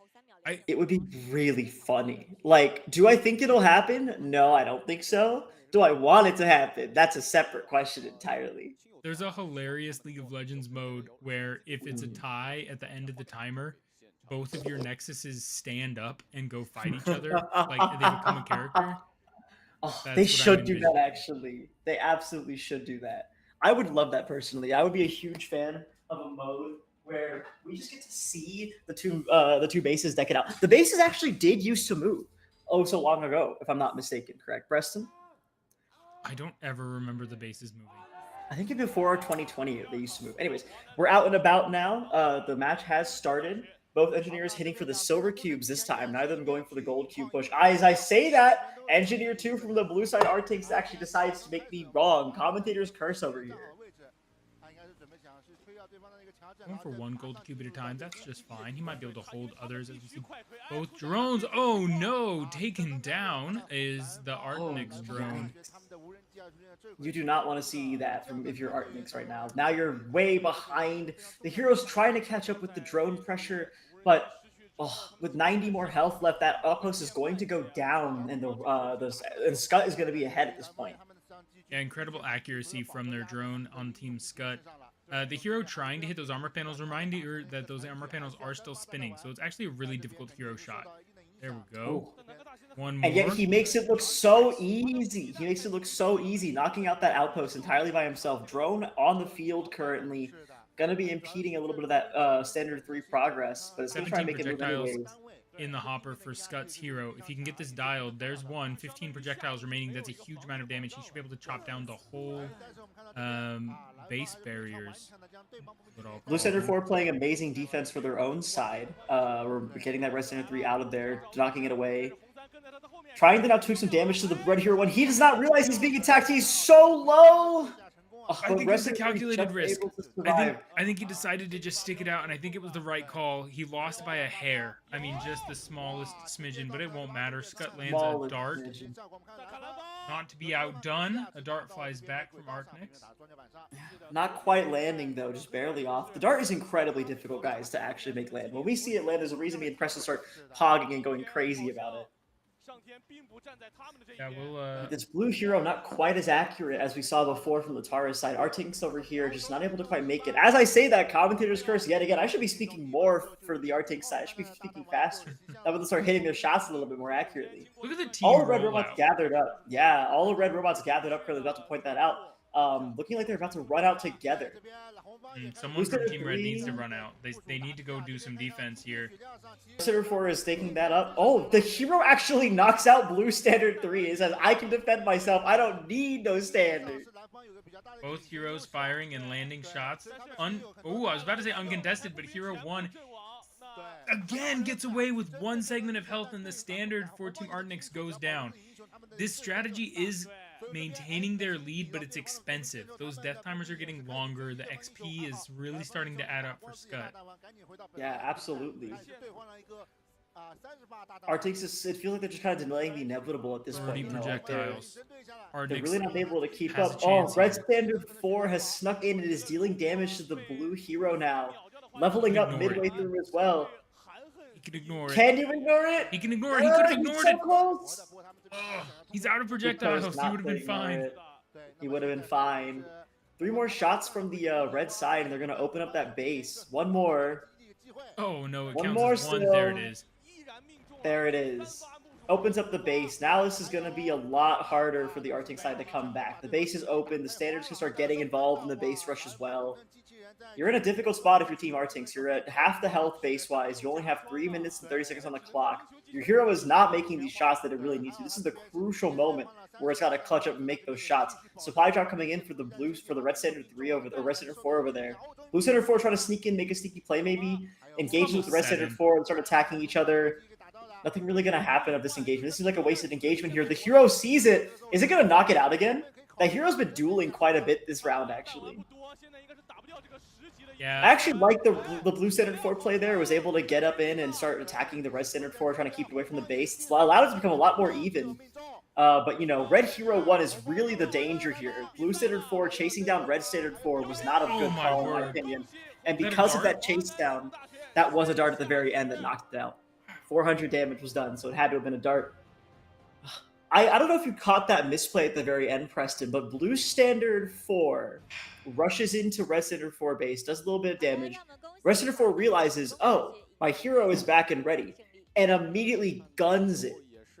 It would be really funny. Like, do I think it'll happen? No, I don't think so. Do I want it to happen? That's a separate question entirely. There's a hilarious League of Legends mode where if it's a tie at the end of the timer, both of your nexuses stand up and go fight each other. Like, they become a character. Oh, they should do that, actually. They absolutely should do that. I would love that personally. I would be a huge fan of a mode where we just get to see the two bases deck it out. The bases actually did used to move so long ago, if I'm not mistaken. Correct, Preston? I don't ever remember the bases moving. I think before 2020 they used to move. Anyways, we're out and about now. The match has started. Both engineers hitting for the silver cubes this time. Neither of them going for the gold cube push. As I say that, Engineer 2 from the blue side RTinks actually decides to make me wrong. Commentators curse over here. Going for one gold cube at a time, that's just fine. He might be able to hold others as we see both drones. Oh no, taken down is the RMUC drone. You do not want to see that from if you're RMUC right now. Now you're way behind. The hero's trying to catch up with the drone pressure, but with 90 more health left, that outpost is going to go down, and the Scud is going to be ahead at this point. Yeah, incredible accuracy from their drone on Team Scud. The hero trying to hit those armor panels, remind you that those armor panels are still spinning, so it's actually a really difficult hero shot. There we go. One more. And yet he makes it look so easy. He makes it look so easy, knocking out that outpost entirely by himself. Drone on the field currently. Going to be impeding a little bit of that standard 3 progress, but it's going to try and make it move anyways. In the hopper for Scut's hero. If he can get this dialed, there's 15 projectiles remaining. That's a huge amount of damage. He should be able to chop down the whole base barriers. Blue Center 4 playing amazing defense for their own side. We're getting that Red Center 3 out of there, knocking it away. Trying to now tweak some damage to the Red Hero 1. He does not realize he's being attacked. He's so low! I think it's a calculated risk. I think he decided to just stick it out, and I think it was the right call. He lost by a hair. I mean, just the smallest smidgen, but it won't matter. Scut lands a dart. Not to be outdone, a dart flies back from RMUC. Not quite landing, though, just barely off. The dart is incredibly difficult, guys, to actually make land. When we see it land, there's a reason me and Preston start pogging and going crazy about it. Yeah, this blue hero not quite as accurate as we saw before from the Tara side. Arctics over here just not able to quite make it. As I say that, commentators curse yet again. I should be speaking more for the Arctics side. I should be speaking faster. That would start hitting their shots a little bit more accurately. Look at the team. All the red robots gathered up. Yeah, all the red robots gathered up. Currently about to point that out. Looking like they're about to run out together. Someone from Team Red needs to run out. They need to go do some defense here. Center 4 is taking that up. Oh, the hero actually knocks out Blue Standard 3. It says, I can defend myself. I don't need no standard. Both heroes firing and landing shots. I was about to say uncontested, but Hero 1 again gets away with 1 segment of health, and the standard for Team RMUC goes down. This strategy is maintaining their lead, but it's expensive. Those death timers are getting longer. The XP is really starting to add up for Scud. Yeah, absolutely. Arctics, it feels like they're just kind of delaying the inevitable at this point. Projectiles. They're really not able to keep up. Oh, Red Standard 4 has snuck in and is dealing damage to the blue hero now. Leveling up midway through as well. He can ignore it. Can you ignore it? He can ignore it. He could have ignored it. Close. He's out of projectiles. He would have been fine. He would have been fine. 3 more shots from the red side, and they're going to open up that base. 1 more. Oh, no. It One counts more as 1. still. There it is. There it is. Opens up the base. Now this is going to be a lot harder for the Arctic side to come back. The base is open. The standards can start getting involved in the base rush as well. You're in a difficult spot if you're Team Arctics. You're at half the health base-wise. You only have 3 minutes and 30 seconds on the clock. Your hero is not making these shots that it really needs to. This is the crucial moment where it's got to clutch up and make those shots. Supply drop coming in for the blues for the Red Standard 3 over there, Red Standard 4 over there. Blue Standard 4 trying to sneak in, make a sneaky play maybe. Engaging with the Red Standard 4 and start attacking each other. Nothing really going to happen of this engagement. This seems like a wasted engagement here. The hero sees it. Is it going to knock it out again? That hero's been dueling quite a bit this round, actually. Yeah. I actually like the Blue Standard 4 play there. It was able to get up in and start attacking the Red Standard 4, trying to keep it away from the base. It's allowed it to become a lot more even. But, you know, Red Hero 1 is really the danger here. Blue Standard 4 chasing down Red Standard 4 was not a good call, in my opinion. And because of that chase down, that was a dart at the very end that knocked it out. 400 damage was done, so it had to have been a dart. I don't know if you caught that misplay at the very end, Preston, but Blue Standard 4 rushes into Red Standard 4 base, does a little bit of damage. Red Standard 4 realizes, oh, my hero is back and ready, and immediately guns it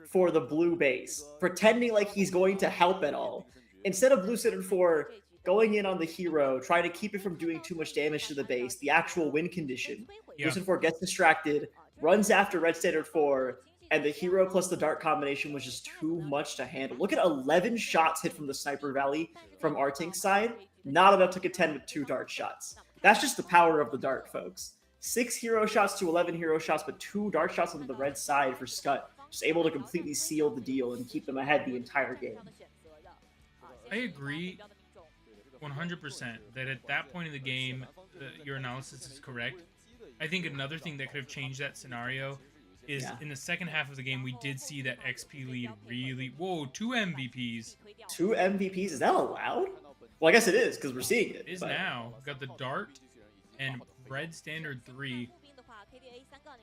for the blue base, pretending like he's going to help at all. Instead of Blue Standard 4 going in on the hero, trying to keep it from doing too much damage to the base, the actual win condition, Blue Standard 4 gets distracted, runs after Red Standard 4, and the hero plus the dart combination was just too much to handle. Look at 11 shots hit from the Sniper Valley from Artink's side. Not enough to contend with 2 dart shots. That's just the power of the dart, folks. 6 hero shots to 11 hero shots, but 2 dart shots on the red side for Scut. Just able to completely seal the deal and keep them ahead the entire game. I agree. 100% that at that point in the game, your analysis is correct. I think another thing that could have changed that scenario is in the second half of the game, we did see that XP lead really... Whoa, 2 MVPs. 2 MVPs? Is that allowed? Well, I guess it is, because we're seeing it. It is now. We've got the Dart and Red Standard 3.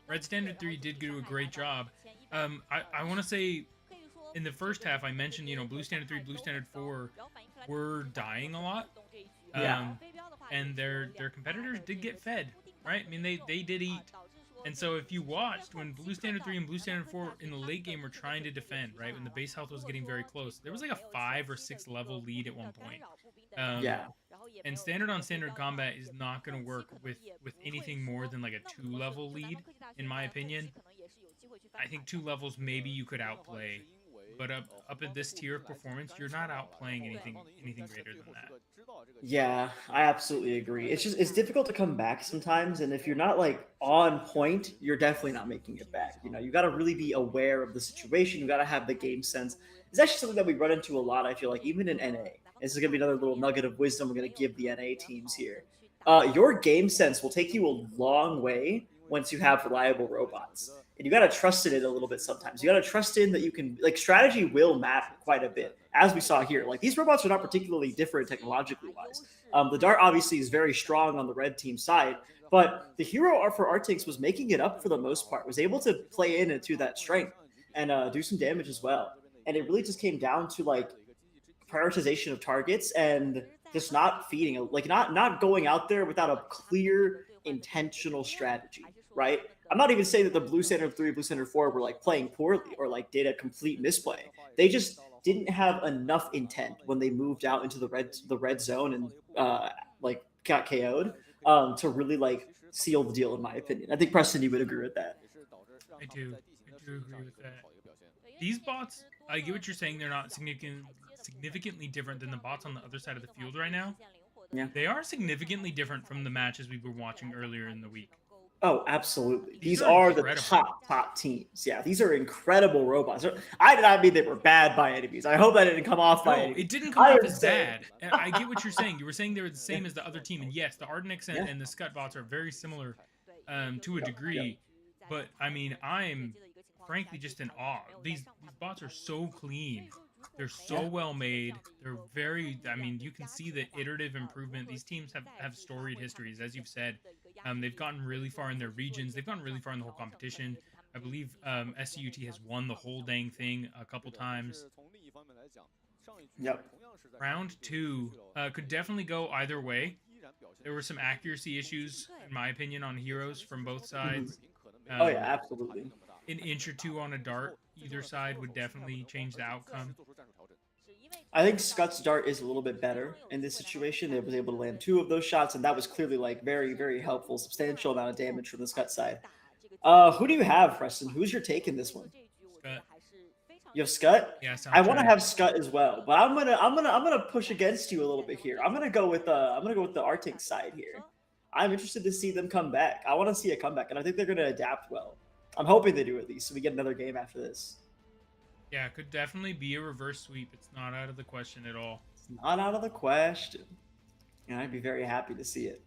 Red Standard 3 did do a great job. I want to say, in the first half, I mentioned, you know, Blue Standard 3, Blue Standard 4 were dying a lot. And their competitors did get fed, right? I mean, they did eat. And so if you watched, when Blue Standard 3 and Blue Standard 4 in the late game were trying to defend, right, when the base health was getting very close, there was like a 5 or 6 level lead at one point. And standard on standard combat is not going to work with anything more than like a 2 level lead, in my opinion. I think 2 levels maybe you could outplay, but up at this tier of performance, you're not outplaying anything greater than that. Yeah, I absolutely agree. It's difficult to come back sometimes, and if you're not like on point, you're definitely not making it back. You know, you got to really be aware of the situation. You got to have the game sense. It's actually something that we run into a lot, I feel like, even in NA. This is going to be another little nugget of wisdom we're going to give the NA teams here. Your game sense will take you a long way once you have reliable robots. And you got to trust in it a little bit sometimes. You got to trust in that you can, like, strategy will matter quite a bit, as we saw here. Like, these robots are not particularly different technologically wise. The Dart obviously is very strong on the red team side, but the hero for Arctics was making it up for the most part, was able to play into that strength and do some damage as well. And it really just came down to, like, prioritization of targets and just not feeding, like not going out there without a clear intentional strategy, right? I'm not even saying that the Blue Standard 3, Blue Standard 4 were like playing poorly or like did a complete misplay. They just didn't have enough intent when they moved out into the red zone and like got KO'd to really like seal the deal, in my opinion. I think Preston, you would agree with that. I do agree with that. These bots, I get what you're saying. They're not significantly different than the bots on the other side of the field right now. Yeah, they are significantly different from the matches we were watching earlier in the week. Oh, absolutely. These are the top teams. Yeah, these are incredible robots. I did not mean they were bad by any means. I hope that didn't come off by any means. It didn't come off as bad. I get what you're saying. You were saying they were the same as the other team. And yes, the Ardnix and the Scut bots are very similar to a degree. But, I mean, I'm frankly just in awe. These bots are so clean. They're so well made. They're very, I mean, you can see the iterative improvement. These teams have storied histories, as you've said. They've gotten really far in their regions. They've gotten really far in the whole competition. I believe SCUT has won the whole dang thing a couple times. Yep. Round 2 could definitely go either way. There were some accuracy issues, in my opinion, on heroes from both sides. Oh, yeah, absolutely. An inch or two on a Dart, either side would definitely change the outcome. I think Scott's Dart is a little bit better in this situation. It was able to land 2 of those shots, and that was clearly like very, very helpful. Substantial amount of damage from the Scott side. Who do you have, Preston? Who's your take in this one? Scut. You have Scut? Yeah, I want to have Scut as well, but I'm gonna push against you a little bit here. I'm gonna go with the Arctic side here. I'm interested to see them come back. I want to see a comeback, and I think they're gonna adapt well. I'm hoping they do at least, so we get another game after this. Yeah, it could definitely be a reverse sweep. It's not out of the question at all. It's not out of the question. And I'd be very happy to see it.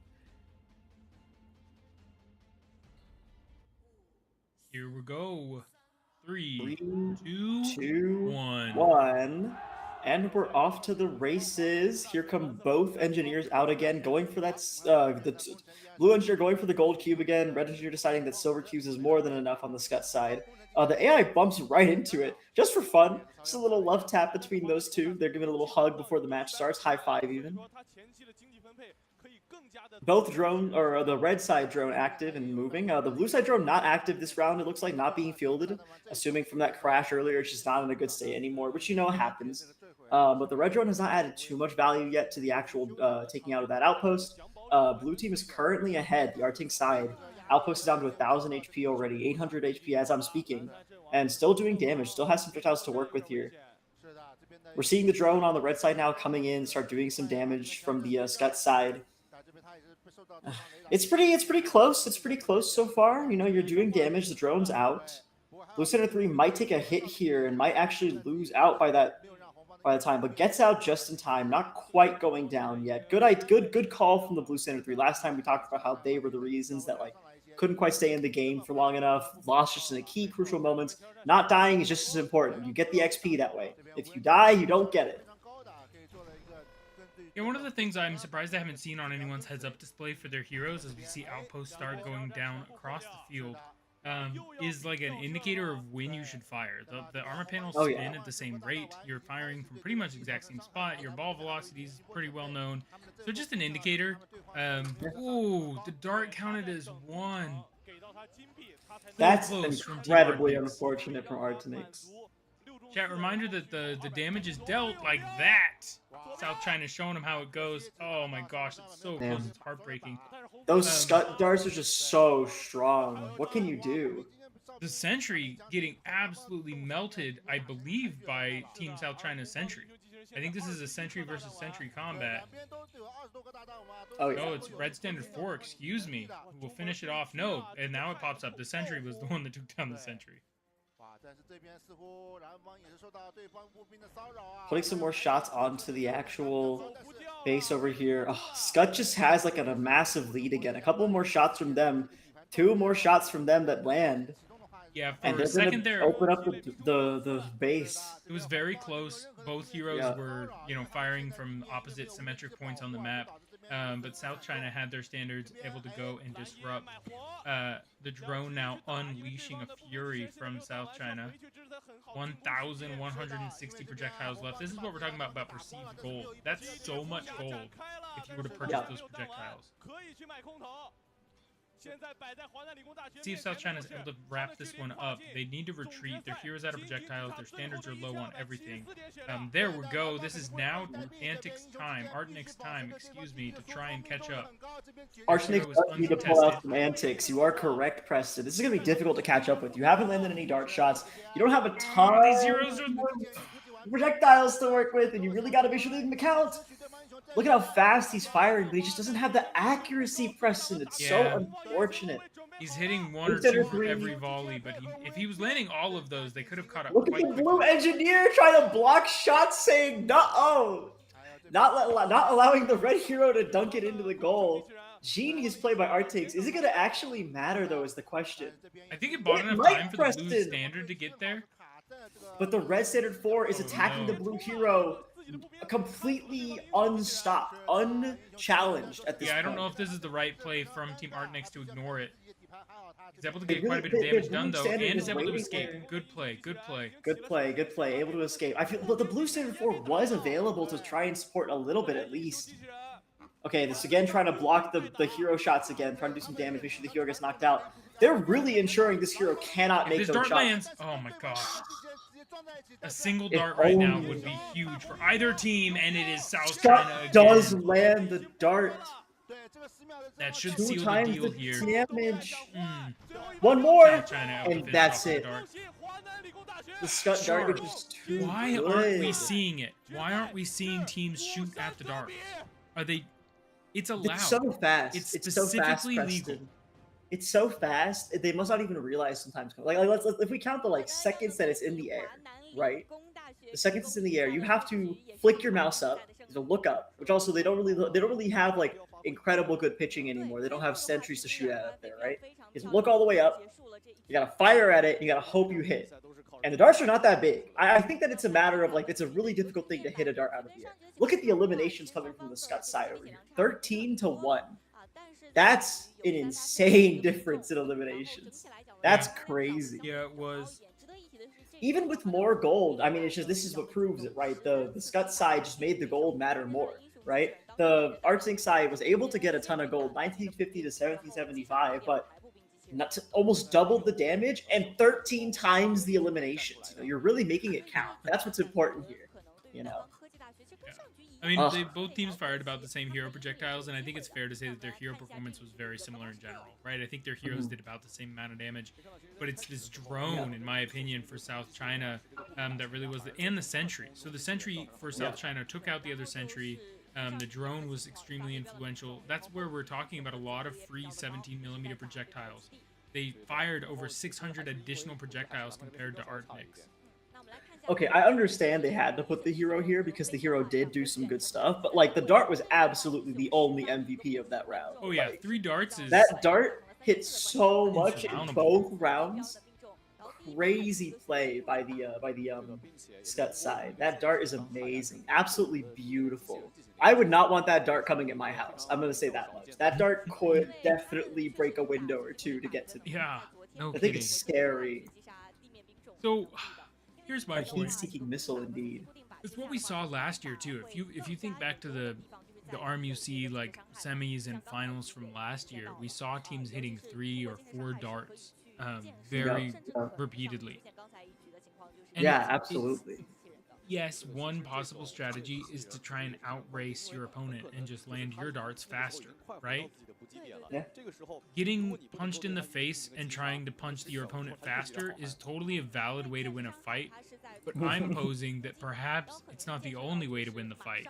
Here we go. 3, 2, 1. 1. And we're off to the races. Here come both engineers out again, going for that. The blue engineer going for the gold cube again. Red engineer deciding that silver cubes is more than enough on the Scut side. The AI bumps right into it, just for fun. Just a little love tap between those two. They're giving a little hug before the match starts. High five even. Both drone, or the red side drone active and moving. The blue side drone not active this round. It looks like not being fielded. Assuming from that crash earlier, it's just not in a good state anymore, which you know happens. But the red drone has not added too much value yet to the actual taking out of that outpost. Blue team is currently ahead. The Arctic side. Outpost is down to 1,000 HP already, 800 HP as I'm speaking, and still doing damage. Still has some projectiles to work with here. We're seeing the drone on the red side now coming in, start doing some damage from the Scut side. It's pretty close. It's pretty close so far. You know, you're doing damage. The drone's out. Blue Center 3 might take a hit here and might actually lose out by that. by the time, but gets out just in time, not quite going down yet. Good call from the Blue Standard 3. Last time we talked about how they were the reasons that like couldn't quite stay in the game for long enough, lost just in the key crucial moments. Not dying is just as important. You get the XP that way. If you die, you don't get it. Yeah, one of the things I'm surprised I haven't seen on anyone's heads-up display for their heroes as we see Outpost start going down across the field is like an indicator of when you should fire. The armor panels spin at the same rate. You're firing from pretty much the exact same spot. Your ball velocity is pretty well known. So just an indicator. Ooh, the dart counted as 1. That's incredibly unfortunate from RMUC. Chat, reminder that the damage is dealt like that. South China's showing them how it goes. Oh my gosh, it's so close. It's heartbreaking. Those Scut darts are just so strong. What can you do? The Sentry getting absolutely melted, I believe, by Team South China's Sentry. I think this is a Sentry versus Sentry combat. Oh, yeah. Oh, it's Red Standard 4, excuse me. We'll finish it off. No, and now it pops up. The Sentry was the one that took down the Sentry. Putting some more shots onto the actual base over here. Oh, Scut just has like a massive lead again. A couple more shots from them. 2 more shots from them that land. Yeah, for and a second there, open up the base. It was very close. Both heroes were, firing from opposite symmetric points on the map. But South China had their standards able to go and disrupt. The drone now unleashing a fury from South China. 1,160 projectiles left. This is what we're talking about perceived gold. That's so much gold if you were to purchase those projectiles. See if South China is able to wrap this one up. They need to retreat. Their heroes out of projectiles. Their standards are low on everything. There we go. This is now Antic's time. Artnic's time, excuse me, to try and catch up. Artnic does need to pull out some Antics. You are correct, Preston. This is going to be difficult to catch up with. You haven't landed any dart shots. You don't have a ton of projectiles to work with, and you really got to make sure they can count. Look at how fast he's firing, but he just doesn't have the accuracy, Preston. It's so unfortunate. He's hitting 1 or 2 for every volley, but if he was landing all of those, they could have caught up. Look at the blue engineer trying to block shots, saying no, not allowing the red hero to dunk it into the goal. Genius play by Artix. Is it going to actually matter, though, is the question. I think it bought enough time for the blue standard to get there. But the red standard 4 is attacking the blue hero completely unstopped, unchallenged at this point. I don't know if this is the right play from Team Artnex to ignore it. He's able to get quite a bit of damage done, though, and is able to escape. Good play, good play. Good play, good play. Able to escape. I feel the blue standard 4 was available to try and support a little bit at least. Okay, this again trying to block the hero shots again, trying to do some damage, make sure the hero gets knocked out. They're really ensuring this hero cannot make those shots. Dart lands, oh my gosh. A single dart right now would be huge for either team, and it is South China again. Does land the dart. That should seal the deal here. Damage. One more, and that's it. The Scut dart is just too good. Why aren't we seeing it? Why aren't we seeing teams shoot at the dart? Are they? It's allowed. It's so fast. It's specifically legal. It's so fast. They must not even realize sometimes. Like let's if we count the seconds that it's in the air, right? The seconds it's in the air, you have to flick your mouse up to look up. Which also they don't really have incredible good pitching anymore. They don't have sentries to shoot at up there, right? You just look all the way up. You gotta fire at it. You gotta hope you hit. And the darts are not that big. I think that it's a matter of it's a really difficult thing to hit a dart out of the air. Look at the eliminations coming from the Scut side over here. 13-1. That's an insane difference in eliminations. That's crazy. Yeah, it was. Even with more gold, I mean, it's just this is what proves it, right? The Scut side just made the gold matter more, right? The Artsync side was able to get a ton of gold, 1950 to 1775, but almost doubled the damage and 13 times the eliminations. You're really making it count. That's what's important here, I mean, both teams fired about the same hero projectiles, and I think it's fair to say that their hero performance was very similar in general, right? I think their heroes did about the same amount of damage, but it's this drone, in my opinion, for South China that really was and the Sentry. So the Sentry for South China took out the other Sentry. The drone was extremely influential. That's where we're talking about a lot of free 17mm projectiles. They fired over 600 additional projectiles compared to Artnix. okay, I understand they had to put the hero here because the hero did do some good stuff, but like the dart was absolutely the only MVP of that round. Oh yeah, like, 3 darts is that dart hit so much in insurmountable. both rounds. Crazy play by the Scott side. That dart is amazing, absolutely beautiful. I would not want that dart coming in my house. I'm gonna say that much. That dart could definitely break a window or two to get to me. Yeah, no I kidding. think it's scary. So here's my A point. heat-seeking missile, indeed. It's what we saw last year too. If you think back to the RMUC like semis and finals from last year, we saw teams hitting 3 or 4 darts very repeatedly. And yeah, absolutely. Yes, one possible strategy is to try and outrace your opponent and just land your darts faster, right? Yeah. Getting punched in the face and trying to punch your opponent faster is totally a valid way to win a fight, but I'm posing that perhaps it's not the only way to win the fight.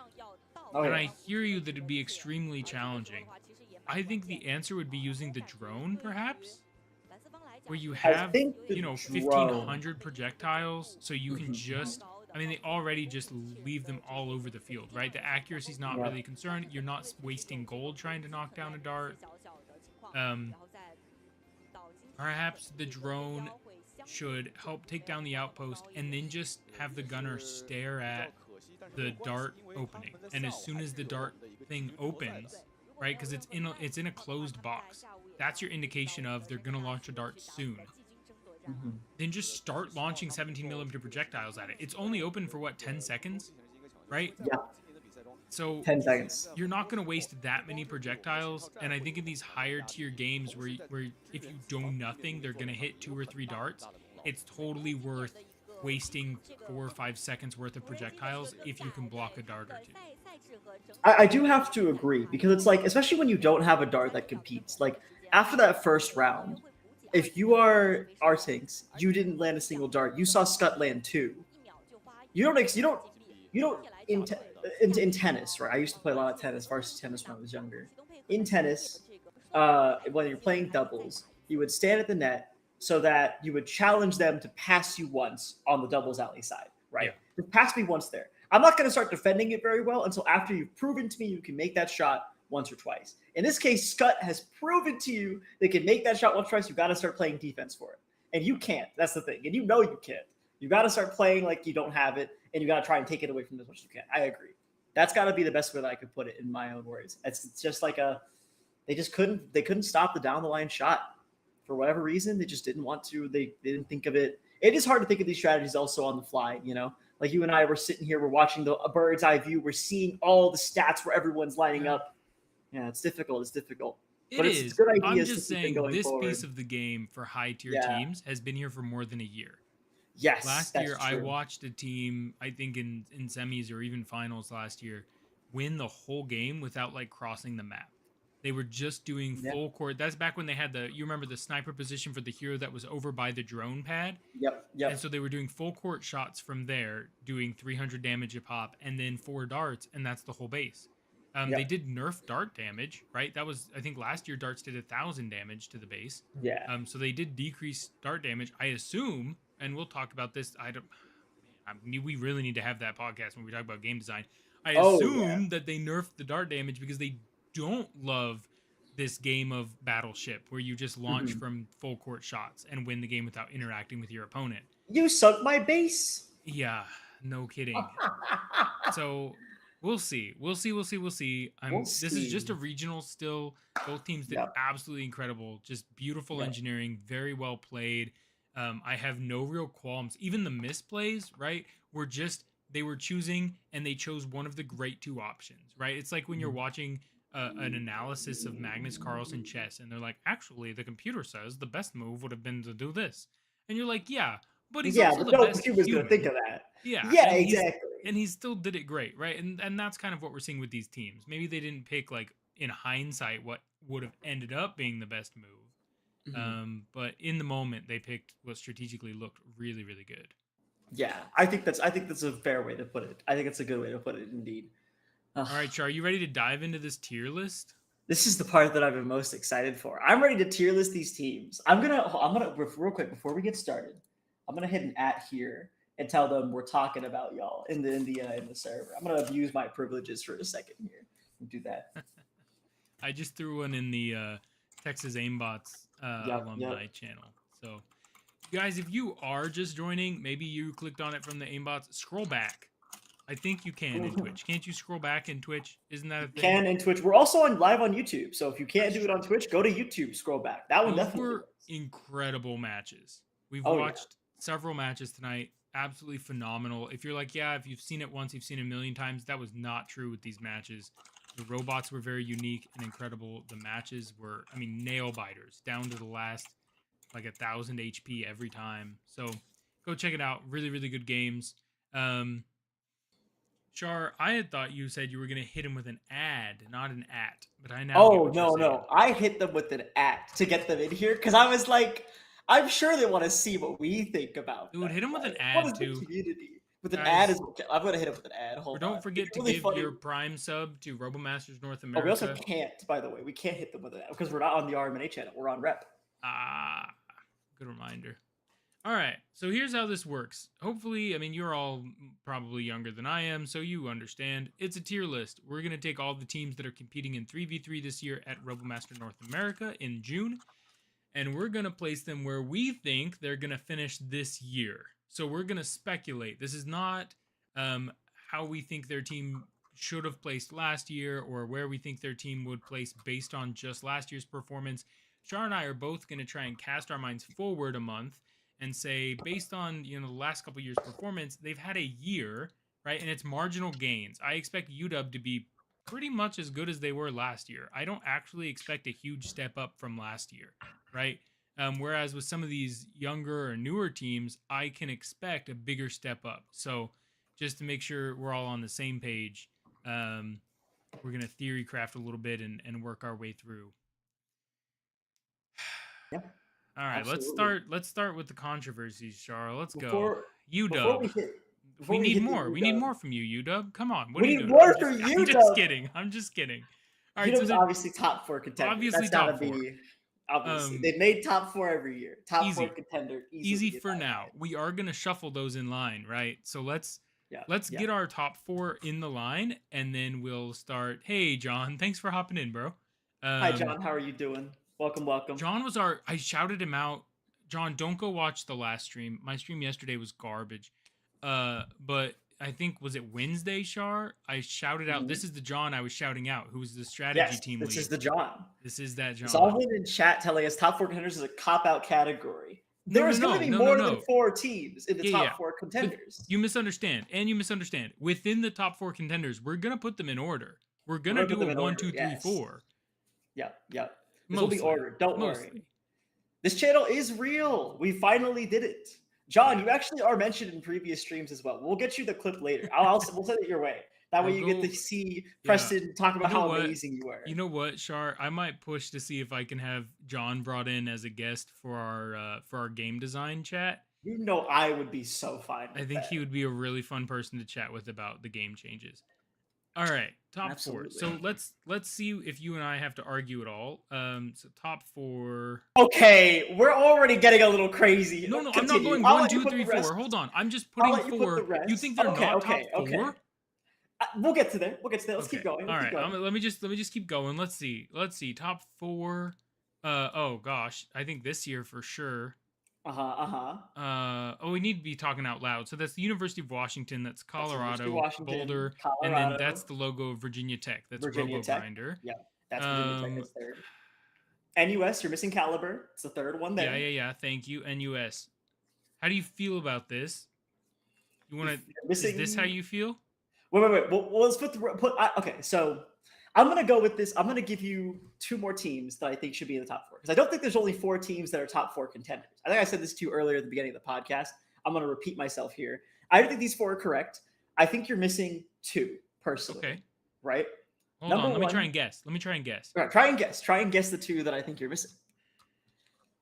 And I hear you that it'd be extremely challenging. I think the answer would be using the drone, perhaps? Where you have, you know, 1,500 projectiles, so you can just... I mean, they already just leave them all over the field, right? The accuracy's not really a concern. You're not wasting gold trying to knock down a dart. Perhaps the drone should help take down the outpost and then just have the gunner stare at the dart opening. And as soon as the dart thing opens, right, because it's in a closed box, that's your indication of they're going to launch a dart soon. Then just start launching 17mm projectiles at it. It's only open for what, 10 seconds, right? Yeah. So 10 seconds. You're not going to waste that many projectiles, and I think in these higher tier games where if you do nothing, they're going to hit 2 or 3 darts. It's totally worth wasting 4 or 5 seconds worth of projectiles if you can block a dart or 2. I do have to agree, because it's like, especially when you don't have a dart that competes. Like after that first round, if you are Artinx, you didn't land a single dart. You saw Scott land 2. You don't in tennis, right? I used to play a lot of tennis, varsity tennis when I was younger. In tennis, when you're playing doubles, you would stand at the net so that you would challenge them to pass you once on the doubles alley side, right? Yeah. Just pass me once there. I'm not going to start defending it very well until after you've proven to me you can make that shot once or twice. In this case, Scott has proven to you they can make that shot once or twice. You got to start playing defense for it. And you can't. That's the thing. And you know you can't. You got to start playing like you don't have it, and you got to try and take it away from them as much as you can. I agree. That's got to be the best way that I could put it in my own words. It's just like they couldn't stop the down the line shot for whatever reason. They just didn't want to. They didn't think of it. It is hard to think of these strategies also on the fly, you know? Like you and I were sitting here, we're watching a bird's eye view. We're seeing all the stats where everyone's lining up. Yeah, it's difficult. It's difficult. But it's good ideas. I'm just saying this forward. piece of the game for high tier teams has been here for more than a year. Yes. Last year, I watched a team, I think in semis or even finals last year, win the whole game without like crossing the map. They were just doing full court. That's back when they had you remember the sniper position for the hero that was over by the drone pad? Yep. And so they were doing full court shots from there, doing 300 damage a pop, and then 4 darts, and that's the whole base. They did nerf dart damage, right? That was, I think last year darts did 1,000 damage to the base. Yeah. So they did decrease dart damage. I assume, and we'll talk about this. We really need to have that podcast when we talk about game design. I assume that they nerfed the dart damage because they don't love this game of Battleship where you just launch from full court shots and win the game without interacting with your opponent. You sunk my base. Yeah, no kidding. So we'll see. This is just a regional still. Both teams did absolutely incredible. Just beautiful engineering, very well played. I have no real qualms. Even the misplays, right, they were choosing and they chose one of the great 2 options, right? It's like when you're watching an analysis of Magnus Carlsen chess and they're like, actually, the computer says the best move would have been to do this. And you're like, yeah, but he's also the best human. He was going to think of that. Yeah, exactly. And he still did it great, right? And that's kind of what we're seeing with these teams. Maybe they didn't pick, like, in hindsight, what would have ended up being the best move. But in the moment, they picked what strategically looked really, really good. Yeah, I think that's a fair way to put it. I think it's a good way to put it, indeed. All right, Char, are you ready to dive into this tier list? This is the part that I've been most excited for. I'm ready to tier list these teams. I'm gonna real quick before we get started. I'm gonna hit an @ here and tell them we're talking about y'all in the server. I'm gonna abuse my privileges for a second here and do that. I just threw one in the Texas Aimbots alumni channel. So, guys, if you are just joining, maybe you clicked on it from the Aimbots, scroll back. I think you can in Twitch. Can't you scroll back in Twitch? Isn't that a thing? Can in Twitch. We're also live on YouTube. So if you can't do it on Twitch, go to YouTube, scroll back. That one definitely were works. Incredible matches. We've watched several matches tonight. Absolutely phenomenal. If you're like, yeah, if you've seen it once, you've seen it a million times. That was not true with these matches. The robots were very unique and incredible. The matches were, I mean, nail biters down to the last, like 1,000 HP every time. So go check it out. Really, really good games. Shaur, I had thought you said you were going to hit him with an ad, not an at, but I now Oh, no. I hit them with an at to get them in here because I was like, I'm sure they want to see what we think about Dude, hit him with an ad, what is too. The community? With an ad is okay. I'm going to hit him with an ad. Hold on. Don't forget to give your Prime sub to Robomasters North America. Oh, we also can't, by the way. We can't hit them with an ad because we're not on the RMNA channel. We're on Rep. Ah, good reminder. All right, so here's how this works. Hopefully, I mean, you're all probably younger than I am, so you understand. It's a tier list. We're going to take all the teams that are competing in 3v3 this year at Robomaster North America in June, and we're going to place them where we think they're going to finish this year. So we're going to speculate. This is not how we think their team should have placed last year or where we think their team would place based on just last year's performance. Shaur and I are both going to try and cast our minds forward a month and say, based on the last couple years' performance, they've had a year, right? And it's marginal gains. I expect UW to be pretty much as good as they were last year. I don't actually expect a huge step up from last year, right? Whereas with some of these younger or newer teams, I can expect a bigger step up. So just to make sure we're all on the same page, we're going to theory craft a little bit and work our way through. Yeah. All right, absolutely. let's start with the controversies, Shaur. Let's go. UW. We need more. We need more from you, UW. Come on. What are you doing? More from UW. I'm just kidding. All right, UW's obviously top 4 contender. Obviously top 4. Obviously, they've made top 4 every year. Top 4 contender. Easy for now. We are gonna shuffle those in line, right? So let's get our top 4 in the line, and then we'll start. Hey, John, thanks for hopping in, bro. Hi, John. How are you doing? Welcome. John was I shouted him out. John, don't go watch the last stream. My stream yesterday was garbage. But I think, was it Wednesday, Shaur? I shouted out, this is the John I was shouting out, who was the strategy team lead. This is the John. This is that John. Someone in chat telling us top 4 contenders is a cop-out category. There's going to be more than 4 teams in the top 4 contenders. But you misunderstand, Within the top 4 contenders, we're going to put them in order. We're going to do a 1, 2, 3, 4. Yep. This will be ordered. Don't worry. This channel is real. We finally did it. John, you actually are mentioned in previous streams as well. We'll get you the clip later. We'll send it your way. That way you get to see Preston talk about how amazing you were. You know what, Shaur? I might push to see if I can have John brought in as a guest for our game design chat. You know I would be so fine with I think he would be a really fun person to chat with about the game changes. All right, top 4. So let's see if you and I have to argue at all. So top 4. Okay, we're already getting a little crazy. No, I'm not going 1, 2, 3, 4. Hold on, I'm just putting 4. You think they're not top 4? We'll get to there. Let's keep going. All right, let me just keep going. Let's see. Top 4. Oh gosh, I think this year for sure. We need to be talking out loud. So that's the University of Washington. That's Colorado, Boulder, Colorado. And then that's the logo of Virginia Tech. That's Virginia Tech. Yeah, that's Virginia Tech. That's third. NUS, you're missing Caliber. It's the third one there. Yeah. Thank you, NUS. How do you feel about this? You want to? Is this how you feel? Wait. Well, let's okay, so I'm going to go with this. I'm going to give you 2 more teams that I think should be in the top 4. Because I don't think there's only 4 teams that are top 4 contenders. I think I said this to you earlier at the beginning of the podcast. I'm going to repeat myself here. I don't think these 4 are correct. I think you're missing 2, personally. Okay. Right? Hold on. Let me try and guess. All right, try and guess the 2 that I think you're missing.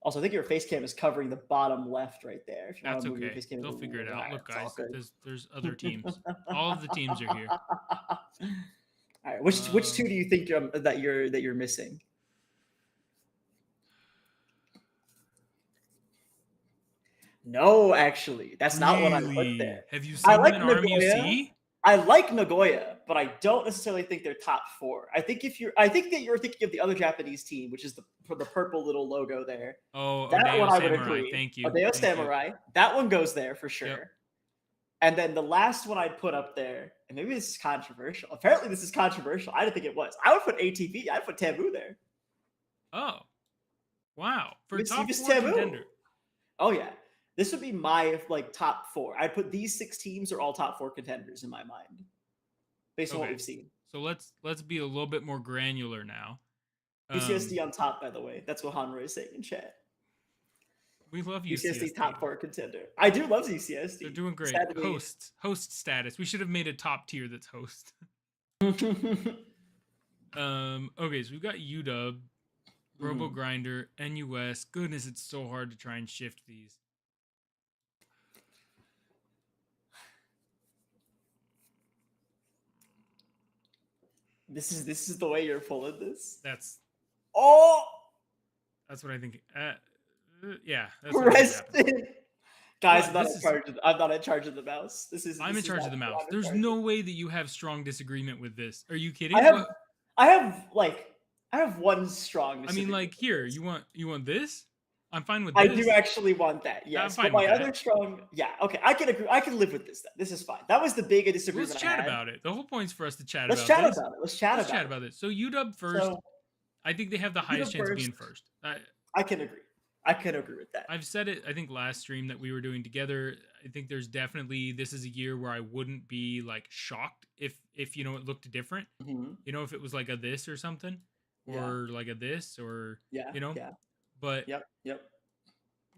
Also, I think your face cam is covering the bottom left right there. If you That's want to move okay. your face cam, They'll figure it out. Look, guys, there's other teams. All of the teams are here. All right, which 2 do you think that you're missing? No, actually, that's not what I put Really? there. Have you I seen like them in Nagoya. RMUC? I like Nagoya, but I don't necessarily think they're top 4. I think that you're thinking of the other Japanese team, which is for the purple little logo there. Oh, That Odeo one I would Samurai. agree. Thank you. Odeo Thank Samurai. That one goes there for sure. Yep. And then the last one I'd put up there, and maybe this is controversial. Apparently, this is controversial. I didn't think it was. I would put ATV. I'd put Taboo there. Oh, wow! For It's top 4 Taboo. contender. Oh yeah, this would be my top 4. I'd put these 6 teams are all top 4 contenders in my mind, based on what we've seen. So let's be a little bit more granular now. UCSD on top, by the way. That's what Hanroy is saying in chat. We love UCSD. UCSD top 4 contender. I do love UCSD. They're doing great. Sadly. Host status. We should have made a top tier that's host. Okay, so we've got UW, Robo Grinder, NUS. Goodness, it's so hard to try and shift these. This is the way you're pulling this. That's what I think. Yeah, that's Preston. Guys, well, I'm not in charge of the mouse. I'm in charge of the mouse. There's no way that you have strong disagreement with this. Are you kidding? I have one strong disagreement. I mean, like, here, you want this? I'm fine with this. I do actually want that. Yes, I'm fine but my with other strong, okay, I can agree. I can live with this. Then this is fine. That was the big disagreement. Let's chat about it. The whole point's for us to chat about this. Let's chat about it. So UW first. So, I think they have the highest chance of being first. I can agree. I can agree with that. I've said it, I think, last stream that we were doing together. I think there's definitely, this is a year where I wouldn't be like shocked if you know, it looked different. You know, if it was like a this or something, or like a this, or you know. But yep.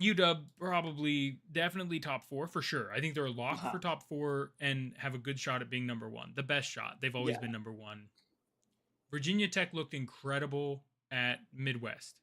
UW probably definitely top 4 for sure. I think they're a lock for top 4 and have a good shot at being number 1. The best shot. They've always been number 1. Virginia Tech looked incredible at Midwest.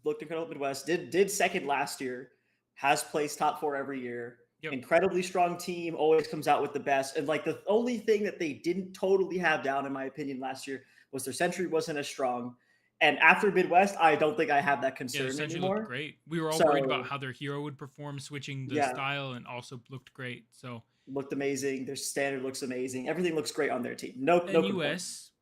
Looked incredible at Midwest. Did second last year. Has placed top 4 every year. Yep. Incredibly strong team. Always comes out with the best. And like the only thing that they didn't totally have down, in my opinion, last year was their century wasn't as strong. And after Midwest, I don't think I have that concern anymore. Looked great. We were all worried about how their hero would perform, switching the style, and also looked great. So looked amazing. Their standard looks amazing. Everything looks great on their team. No NUS.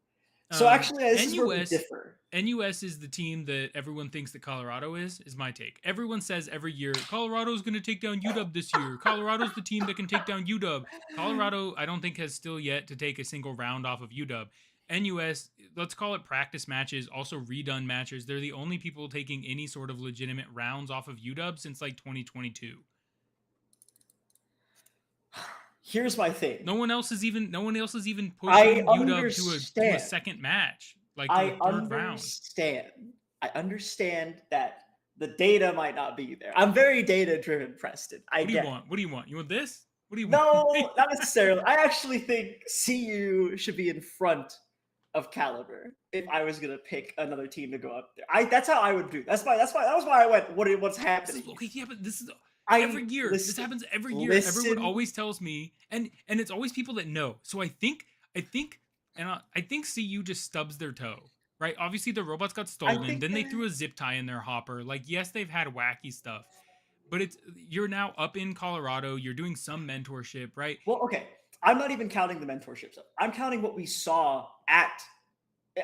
So actually, this is where we differ. NUS is the team that everyone thinks that Colorado is my take. Everyone says every year, Colorado's going to take down UW this year. Colorado's the team that can take down UW. Colorado, I don't think, has still yet to take a single round off of UW. NUS, let's call it practice matches, also redone matches. They're the only people taking any sort of legitimate rounds off of UW since like 2022. Here's my thing. No one else is even pushing UW to a second match, like to a third round. I understand that the data might not be there. I'm very data driven, Preston. What do you want? What do you want? You want this? What do you want? No, not necessarily. I actually think CU should be in front of Caliber if I was gonna pick another team to go up there. That's how I would do. That was why I went. What's happening? Okay, yeah, but this is every year. This happens every year. Everyone always tells me, and it's always people that know. So I think CU just stubs their toe, right? Obviously the robots got stolen. Then they threw a zip tie in their hopper. Like, yes, they've had wacky stuff, but you're now up in Colorado. You're doing some mentorship, right? Well, okay. I'm not even counting the mentorship stuff. I'm counting what we saw at.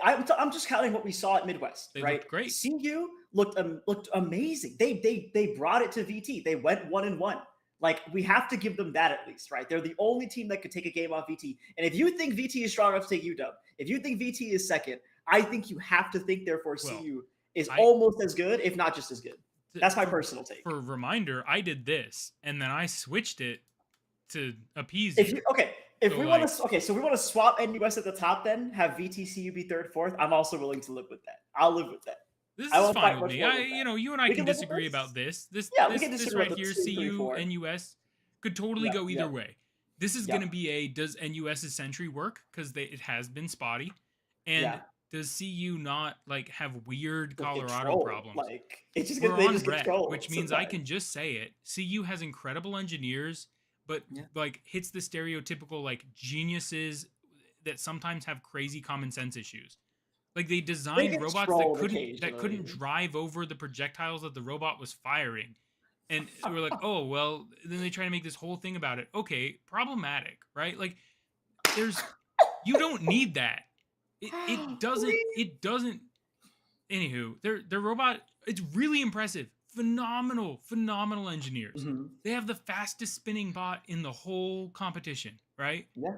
I'm just counting what we saw at Midwest. They right? Looked great. CU looked amazing. They brought it to VT. They went 1-1. Like, we have to give them that at least, right? They're the only team that could take a game off VT. And if you think VT is strong enough to take UW, if you think VT is second, I think you have to think therefore CU is almost as good, if not just as good. That's my personal take. For a reminder, I did this, and then I switched it to appease you. So we want to swap NUS at the top, then have VTCU be 3rd, 4th. I'm also willing to live with that. I'll live with that. This is fine with me. You and I can disagree about this. This right here, CU, NUS, could totally go either way. This is going to be does NUS's Sentry work? Because it has been spotty. And does CU not like have weird Colorado problems? Like, it's just we're on red, control, which means I can just say it. CU has incredible engineers, but like hits the stereotypical like geniuses that sometimes have crazy common sense issues. Like, they designed robots that couldn't drive over the projectiles that the robot was firing. And we're like, oh, well, then they try to make this whole thing about it. Okay, problematic, right? Like, you don't need that. It doesn't. Anywho, their robot, it's really impressive. Phenomenal engineers. Mm-hmm. They have the fastest spinning bot in the whole competition, right? Yeah.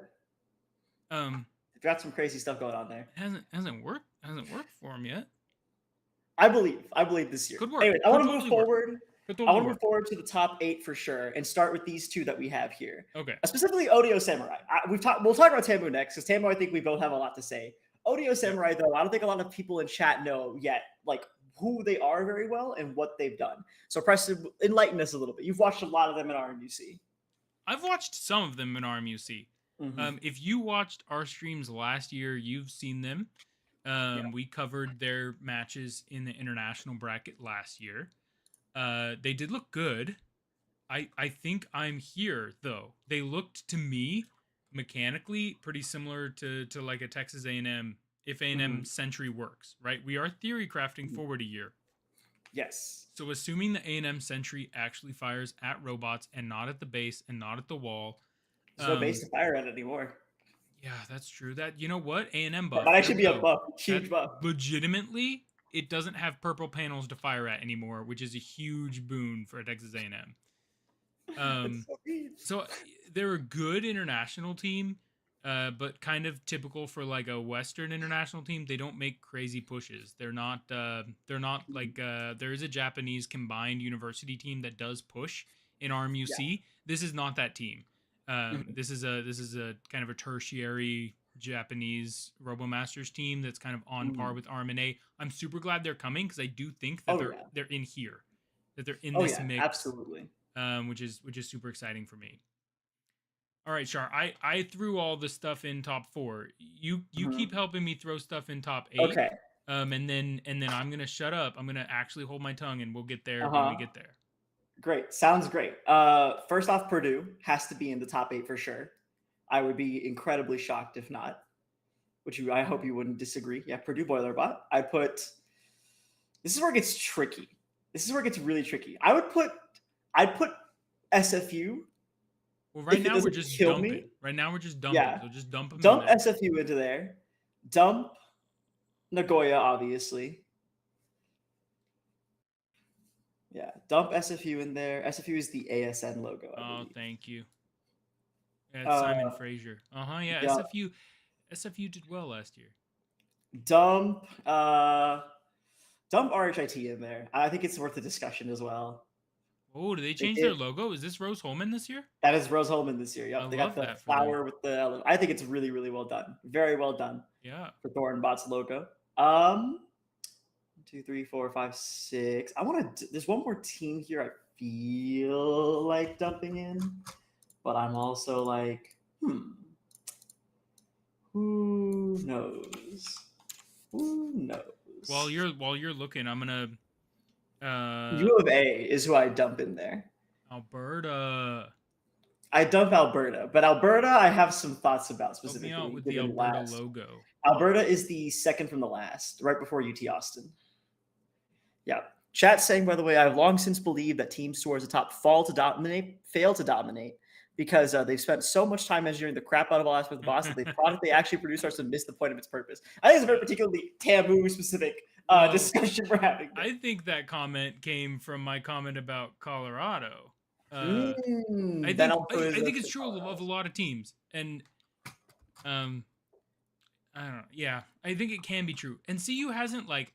They've got some crazy stuff going on there. Hasn't worked for them yet. I believe this year. Could work. Anyway, I want to move forward. I want to move forward to the top 8 for sure, and start with these 2 that we have here. Okay. Specifically, Odio Samurai. We'll talk about Tamu next, because Tamu, I think we both have a lot to say. Odio Samurai, though, I don't think a lot of people in chat know yet, like, who they are very well and what they've done. So, Preston, enlighten us a little bit. You've watched a lot of them in RMUC. I've watched some of them in RMUC. Mm-hmm. If you watched our streams last year, you've seen them. We covered their matches in the international bracket last year. They did look good. I think I'm here, though. They looked to me mechanically pretty similar to like a Texas A&M, if A&M Sentry works, right? We are theory crafting forward a year. Yes. So assuming the A&M Sentry actually fires at robots and not at the base and not at the wall. There's no base to fire at anymore. Yeah, that's true. That, you know what? A&M buff. That might actually be a buff. Huge buff. Legitimately, it doesn't have purple panels to fire at anymore, which is a huge boon for Texas A&M. So they're a good international team, but kind of typical for like a Western international team. They don't make crazy pushes. They're not like there is a Japanese combined university team that does push in RMUC. Yeah. This is not that team. This is a kind of a tertiary Japanese RoboMasters team that's kind of on par with RMNA. I'm super glad they're coming, because I do think that they're in here, that they're in this mix. Absolutely. Which is super exciting for me. All right, Shaur, I threw all the stuff in top 4. You keep helping me throw stuff in top 8. Okay. And then I'm gonna shut up. I'm gonna actually hold my tongue, and we'll get there when we get there. Great. Sounds great. First off, Purdue has to be in the top 8 for sure. I would be incredibly shocked if not. I hope you wouldn't disagree. Yeah, Purdue Boilerbot. This is where it gets tricky. This is where it gets really tricky. I'd put SFU. Well, right now we're just dumping. Right now we're just dumping. Yeah. So just dump them. Dump SFU into there. Dump Nagoya, obviously. Yeah, dump SFU in there. SFU is the ASN logo. Oh, thank you. Yeah, it's Simon Fraser. Yeah, yeah. SFU did well last year. Dump RHIT in there. I think it's worth a discussion as well. Oh, did they change their logo? Is this Rose Holman this year? That is Rose Holman this year. Yep. They got the flower with the. I think it's really, really well done. Very well done. Yeah. For Thorinbot's logo. 1, 2, 3, 4, 5, 6. There's one more team here I feel like dumping in, but I'm also like, who knows? Who knows? While you're looking, I'm gonna. U of A is who I dump in there. Alberta. I dump Alberta, but Alberta I have some thoughts about specifically. Help me out with the Alberta logo. Alberta is the second from the last, right before UT Austin. Yeah. Chat saying, by the way, I've long since believed that teams towards the top fail to dominate because they've spent so much time engineering the crap out of all aspects of the boss that the product they actually produce starts to miss the point of its purpose. I think it's a very particularly Tamu specific discussion we're having. I think that comment came from my comment about Colorado. I think it's true of a lot of teams, and I don't know. Yeah, I think it can be true. And CU hasn't like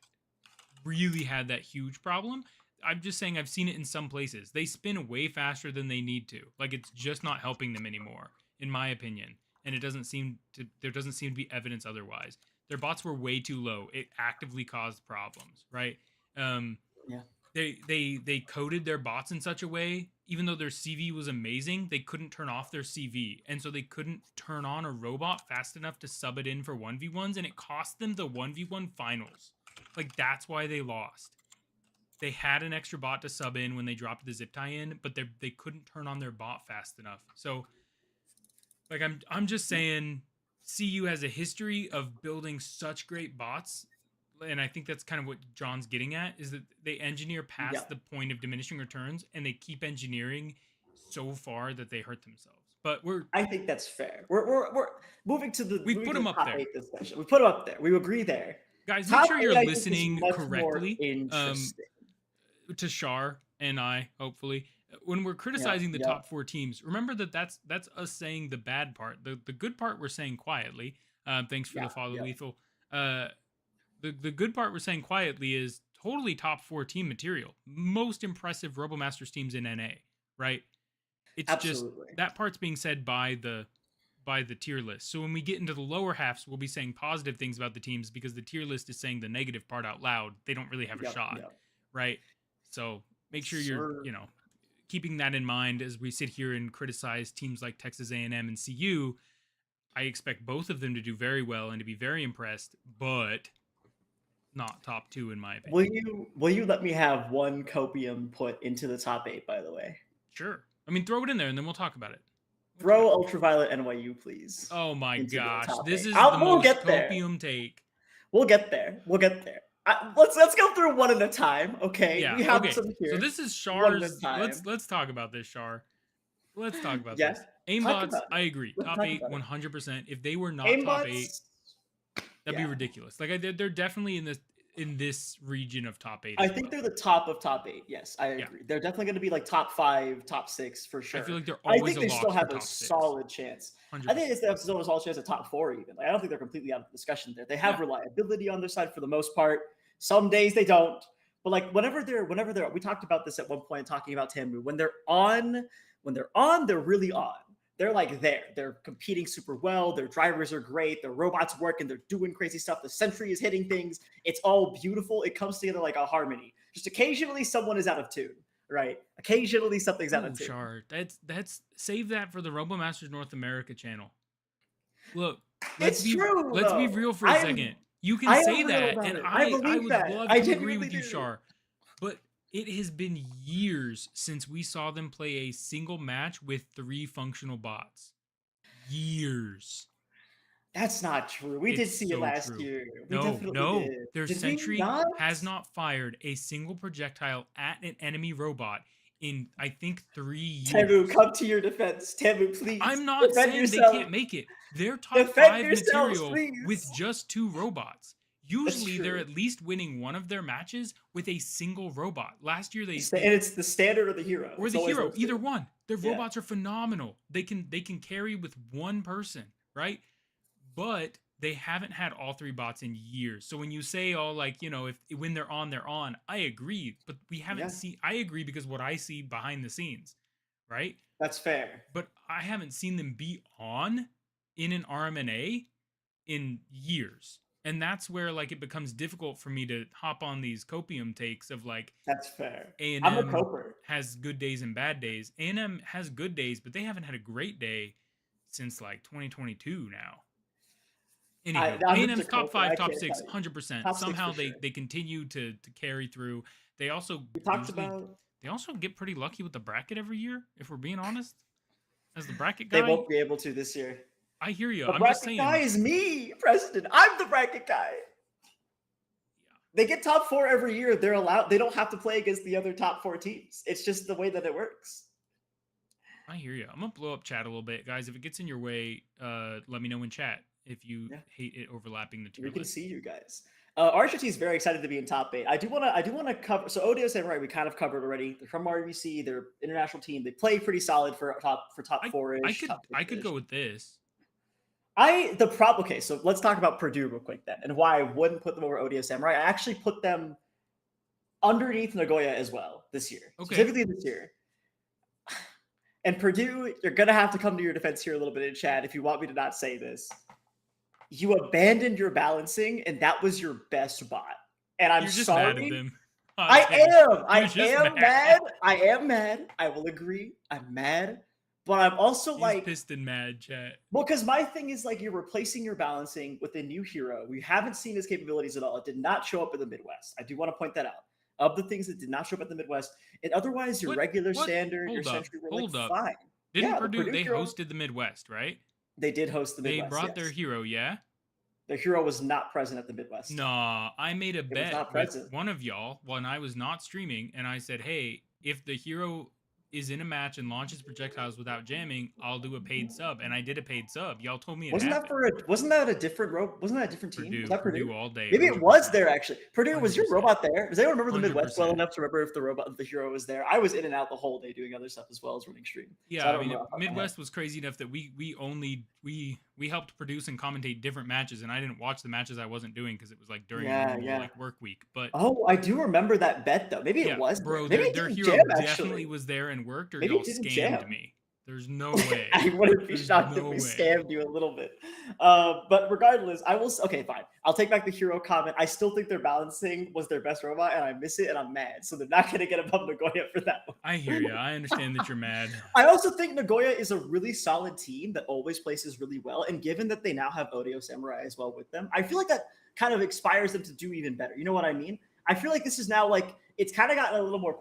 really had that huge problem. I'm just saying I've seen it in some places. They spin way faster than they need to. Like, it's just not helping them anymore, in my opinion. And there doesn't seem to be evidence otherwise. Their bots were way too low. It actively caused problems, right? Yeah. They coded their bots in such a way, even though their CV was amazing, they couldn't turn off their CV. And so they couldn't turn on a robot fast enough to sub it in for 1v1s, and it cost them the 1v1 finals. Like, that's why they lost. They had an extra bot to sub in when they dropped the zip tie in, but they couldn't turn on their bot fast enough. So, like, I'm just saying, CU has a history of building such great bots, and I think that's kind of what John's getting at, is that they engineer past the point of diminishing returns, and they keep engineering so far that they hurt themselves. But I think that's fair. We're moving to the we put them up there. Discussion. We put them up there. We agree there. Guys, make sure you're listening correctly to Shaur and I, hopefully. When we're criticizing the top 4 teams, remember that that's us saying the bad part. The good part we're saying quietly. Thanks for the follow, Lethal. The good part we're saying quietly is totally top 4 team material. Most impressive RoboMasters teams in NA, right? It's just that part's being said by the tier list. So when we get into the lower halves, we'll be saying positive things about the teams because the tier list is saying the negative part out loud. They don't really have a shot, right? So make sure you're, keeping that in mind as we sit here and criticize teams like Texas A&M and CU. I expect both of them to do very well and to be very impressed, but not top 2 in my opinion. Will you let me have one copium put into the top 8, by the way? Sure. I mean, throw it in there and then we'll talk about it. Throw Ultraviolet NYU, please. Oh my gosh. This is the most copium take. We'll get there. Let's go through one at a time, okay? Yeah, we have some here. So this is Shaur's. Let's talk about this, Shaur. Let's talk about this. Aimbots, I agree. Top 8, 100%. If they were not top 8, that'd be ridiculous. Like they're definitely in this region of top 8. I think they're the top of top 8. Yes, I agree. They're definitely going to be like top 5, top 6 for sure. I feel like they're always. I think they still have a solid chance. 100%. I think they have still a solid chance at top 4 even. Like, I don't think they're completely out of the discussion there. They have reliability on their side for the most part. Some days they don't, but like whenever they're, we talked about this at one point talking about Tamu. When they're on, they're really on. They're like there. They're competing super well. Their drivers are great. Their robots work and they're doing crazy stuff. The Sentry is hitting things. It's all beautiful. It comes together like a harmony. Just occasionally someone is out of tune, right? Occasionally something's out of tune. Shaur, that's save that for the RoboMasters North America channel. Look, let's be real for a second. You can say that, and I would love to agree with you, Shaur. But it has been years since we saw them play a single match with 3 functional bots. Years. That's not true. We did see it last year. No. Their Sentry has not fired a single projectile at an enemy robot in, I think, 3 years. Tamu, come to your defense. Tamu, please. I'm not saying they can't make it. They're top 5 material with just 2 robots. Usually, they're at least winning one of their matches with a single robot. Last year, and it's the standard or the hero. Or the hero, either one. Their robots are phenomenal. They can carry with one person, right? But they haven't had all 3 bots in years. So when you say, when they're on, I agree. But we haven't seen. I agree because what I see behind the scenes, right? That's fair. But I haven't seen them be on in an RMNA in years. And that's where it becomes difficult for me to hop on these copium takes of that's fair. A&M I'm a coper. Has good days and bad days. A&M has good days, but they haven't had a great day since 2022 now. Anyway, A&M's top 5, top 6, 100%. Somehow they continue to carry through. They also they also get pretty lucky with the bracket every year, if we're being honest. As the bracket guy, they won't be able to this year. I hear you. I'm just saying. The bracket guy is me, Preston. I'm the bracket guy. Yeah. They get top 4 every year. They're allowed. They don't have to play against the other top 4 teams. It's just the way that it works. I hear you. I'm gonna blow up chat a little bit, guys. If it gets in your way, let me know in chat. If you hate it overlapping the tier list. We can see you guys. RHT is very excited to be in top 8. I do want to cover. So Odio said we kind of covered already. They're from RMUC. They're international team. They play pretty solid for top 4-ish. I could go with this. Okay, so let's talk about Purdue real quick then, and why I wouldn't put them over Odio Samurai. I actually put them underneath Nagoya as well this year, specifically this year. And Purdue, you're gonna have to come to your defense here a little bit in chat if you want me to not say this. You abandoned your balancing, and that was your best bot. And I'm sorry. Mad at them. I am mad. I am mad. I will agree. I'm mad. But I'm also pissed and mad, chat. Well, because my thing is you're replacing your balancing with a new hero. We haven't seen his capabilities at all. It did not show up in the Midwest. I do want to point that out. Of the things that did not show up in the Midwest, and otherwise your regular standard, your Sentry were fine. Didn't Purdue? They hosted the Midwest, right? They did host the Midwest. They brought their hero, yeah. The hero was not present at the Midwest. No, I made a bet with present. one of y'all when I was not streaming, and I said, hey, if the hero is in a match and launches projectiles without jamming, I'll do a paid sub. And I did a paid sub. Y'all told me it wasn't happened. wasn't that a different Wasn't that a different team? Purdue, was that Purdue all day. Maybe 100%. It was there actually. Purdue, was your 100%. robot there? Does anyone remember the Midwest 100%. well enough to remember if the hero was there? I was in and out the whole day doing other stuff as well as running stream. Yeah, so I mean, Midwest was crazy enough that we helped produce and commentate different matches, and I didn't watch the matches I wasn't doing because it was like during like work week. But I do remember that bet though. Maybe it was, bro. Maybe their hero definitely was there and worked, or y'all scammed me. There's no way. I wouldn't be shocked if we scammed you a little bit. But regardless, okay, fine. I'll take back the hero comment. I still think their balancing was their best robot, and I miss it, and I'm mad. So they're not going to get above Nagoya for that one. I hear you. I understand that you're mad. I also think Nagoya is a really solid team that always places really well. And given that they now have Odio Samurai as well with them, I feel like that kind of inspires them to do even better. You know what I mean? I feel like this is now like, it's kind of gotten a little more,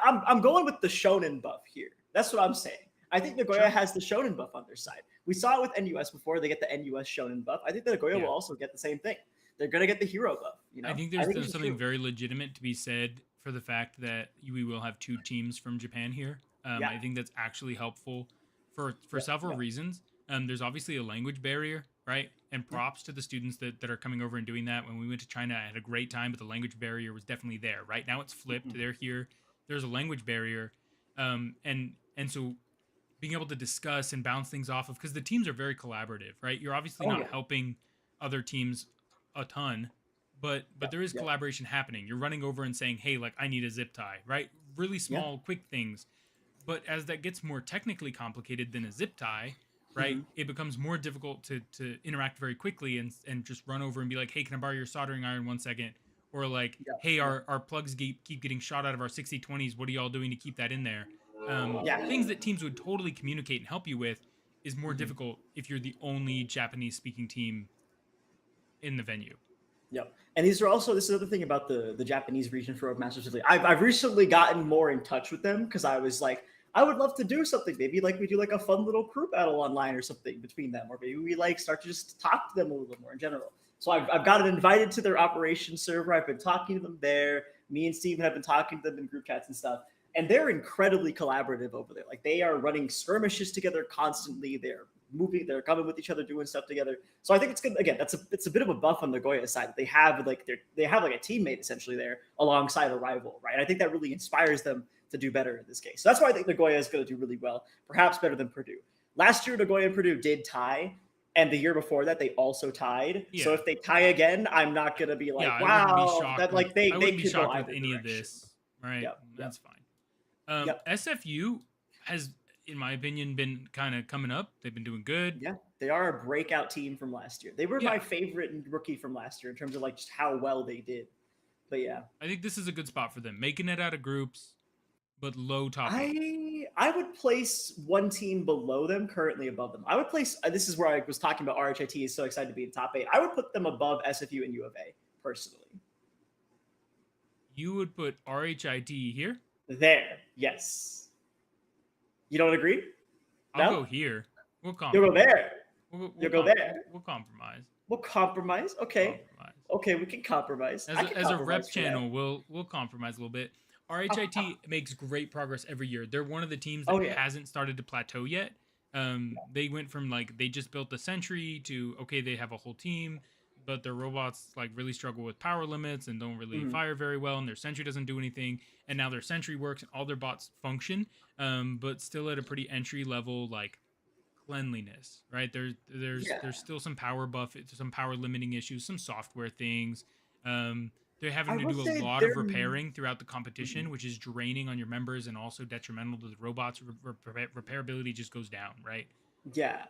I'm going with the Shonen buff here. That's what I'm saying. I think Nagoya has the Shonen buff on their side. We saw it with NUS before. They get the NUS Shonen buff. I think that Nagoya will also get the same thing. They're going to get the hero buff. You know? I think there's something very legitimate to be said for the fact that we will have 2 teams from Japan here. I think that's actually helpful for several reasons. There's obviously a language barrier, right? And props to the students that are coming over and doing that. When we went to China, I had a great time, but the language barrier was definitely there. Right now it's flipped. They're here. There's a language barrier. And so being able to discuss and bounce things off of, because the teams are very collaborative, right? You're obviously not helping other teams a ton, but there is collaboration happening. You're running over and saying, hey, like, I need a zip tie, right? Really small, quick things. But as that gets more technically complicated than a zip tie, right, it becomes more difficult to interact very quickly and just run over and be like, hey, can I borrow your soldering iron 1 second? Or like, hey, our plugs keep getting shot out of our 6020s. What are y'all doing to keep that in there? Things that teams would totally communicate and help you with is more difficult if you're the only Japanese-speaking team in the venue. Yep. And this is the other thing about the Japanese region for Roadmasters League. I've recently gotten more in touch with them because I was like, I would love to do something. Maybe like we do like a fun little crew battle online or something between them, or maybe we like start to just talk to them a little bit more in general. So I've gotten invited to their operations server. I've been talking to them there. Me and Steven have been talking to them in group chats and stuff. And they're incredibly collaborative over there. Like they are running skirmishes together constantly. They're moving, they're coming with each other, doing stuff together. So I think it's good. Again, it's a bit of a buff on Nagoya side. They have like a teammate essentially there alongside a rival, right? I think that really inspires them to do better in this case. So that's why I think Nagoya is going to do really well, perhaps better than Purdue. Last year, Nagoya and Purdue did tie, and the year before that, they also tied. Yeah. So if they tie again, I'm not going to be like, wow, that like they could be shocked with any of this, right? That's fine. SFU has, in my opinion, been kind of coming up. They've been doing good. Yeah, they are a breakout team from last year. They were my favorite rookie from last year in terms of like just how well they did. But yeah, I think this is a good spot for them, making it out of groups, but low top. I would place one team below them, currently above them. I would place. This is where I was talking about. RHIT is so excited to be in top 8. I would put them above SFU and U of A personally. You would put RHIT here? There, yes. You don't agree? I'll go here. We'll compromise. You'll go there. You'll go there. We'll compromise. We'll compromise. Okay. Okay, we can compromise. As a rep channel, we'll compromise a little bit. RHIT makes great progress every year. They're one of the teams that hasn't started to plateau yet. They went from like they just built the Sentry to they have a whole team, but their robots like really struggle with power limits and don't really fire very well, and their Sentry doesn't do anything. And now their Sentry works and all their bots function, but still at a pretty entry level like cleanliness, right? There's still some power buff, some power limiting issues, some software things. They're having to do a lot of repairing throughout the competition, which is draining on your members and also detrimental to the robots. Repairability just goes down, right? Yeah.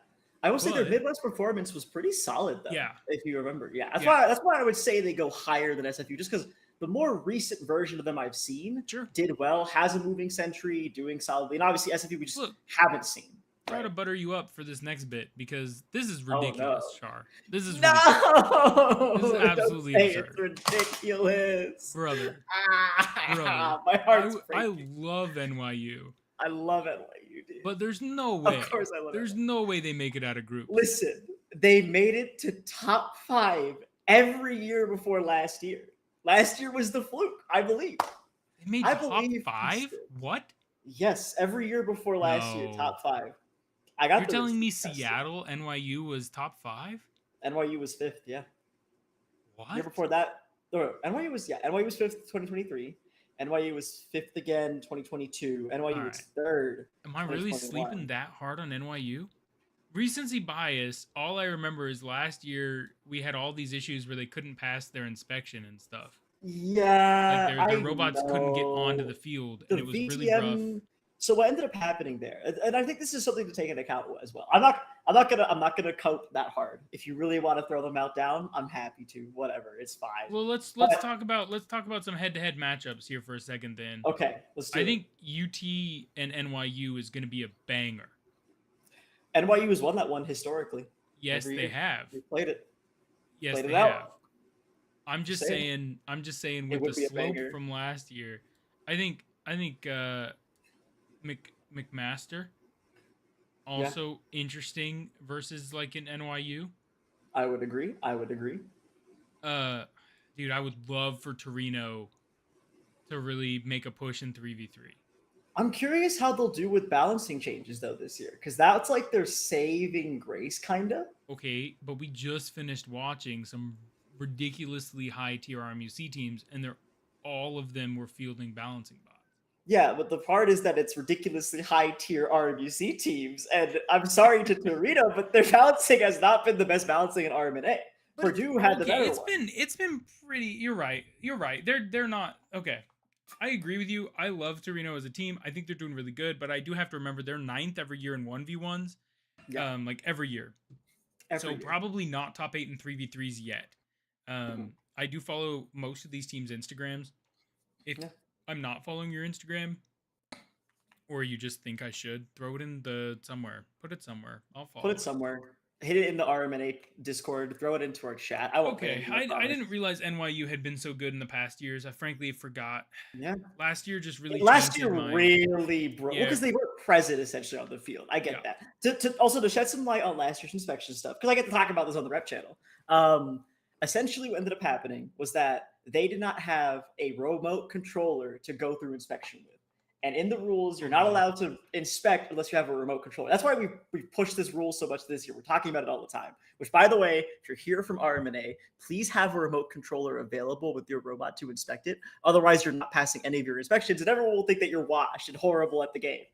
I will say their Midwest performance was pretty solid, though. Yeah. If you remember. Yeah. That's why I would say they go higher than SFU, just because the more recent version of them I've seen did well, has a moving Sentry, doing solidly. And obviously SFU we just haven't seen. Try to butter you up for this next bit because this is ridiculous, Shaur. This is ridiculous. This is absolutely absurd. It's ridiculous, brother. My heart's breaking. I love NYU. I love NYU, dude. But there's no way. Of course, I love. There's no way they make it out of groups. Listen, they made it to top 5 every year before last year. Last year was the fluke, I believe. They made top 5? What? Yes, every year before last year, top 5. You're telling me Seattle, NYU was top 5? NYU was 5th, yeah. What? Year before that, NYU was 5th, 2023. NYU was 5th again, 2022. NYU was 3rd. Am I really sleeping that hard on NYU? Recency bias, all I remember is last year we had all these issues where they couldn't pass their inspection and stuff. Yeah, like their robots couldn't get onto the field, and it was really rough. So what ended up happening there, and I think this is something to take into account as well. I'm not gonna cope that hard. If you really want to throw them out down, I'm happy to. Whatever, it's fine. Well, let's talk about some head-to-head matchups here for a second. Then okay, let's do it. I think UT and NYU is going to be a banger. NYU has won that one historically. Yes, they have. They played it. Yes, they have. I'm just saying with the slope from last year, I think McMaster also interesting versus like an NYU. I would agree. Dude, I would love for Torino to really make a push in 3v3. I'm curious how they'll do with balancing changes though this year, because that's like their saving grace, kind of. Okay, but we just finished watching some ridiculously high tier RMUC teams, and all of them were fielding balancing bots. Yeah, but the part is that it's ridiculously high tier RMUC teams, and I'm sorry to Torino, but their balancing has not been the best balancing in RMNA. Purdue had the better one. It's been pretty. You're right. They're not okay. I agree with you. I love Torino as a team. I think they're doing really good, but I do have to remember they're 9th every year in 1v1s. Yeah. Like every year. Probably not top 8 in 3v3s yet. I do follow most of these teams' Instagrams. If I'm not following your Instagram, or you just think I should, throw it in somewhere. Put it somewhere. I'll follow. Put it somewhere. Hit it in the RMNA Discord. Throw it into our chat. I didn't realize NYU had been so good in the past years. I frankly forgot. Yeah. Last year really broke because they weren't present essentially on the field. I get that. To shed some light on last year's inspection stuff, because I get to talk about this on the rep channel. Essentially what ended up happening was that they did not have a remote controller to go through inspection with. And in the rules, you're not allowed to inspect unless you have a remote controller. That's why we pushed this rule so much this year. We're talking about it all the time. Which, by the way, if you're here from RMNA, please have a remote controller available with your robot to inspect it. Otherwise, you're not passing any of your inspections, and everyone will think that you're washed and horrible at the game.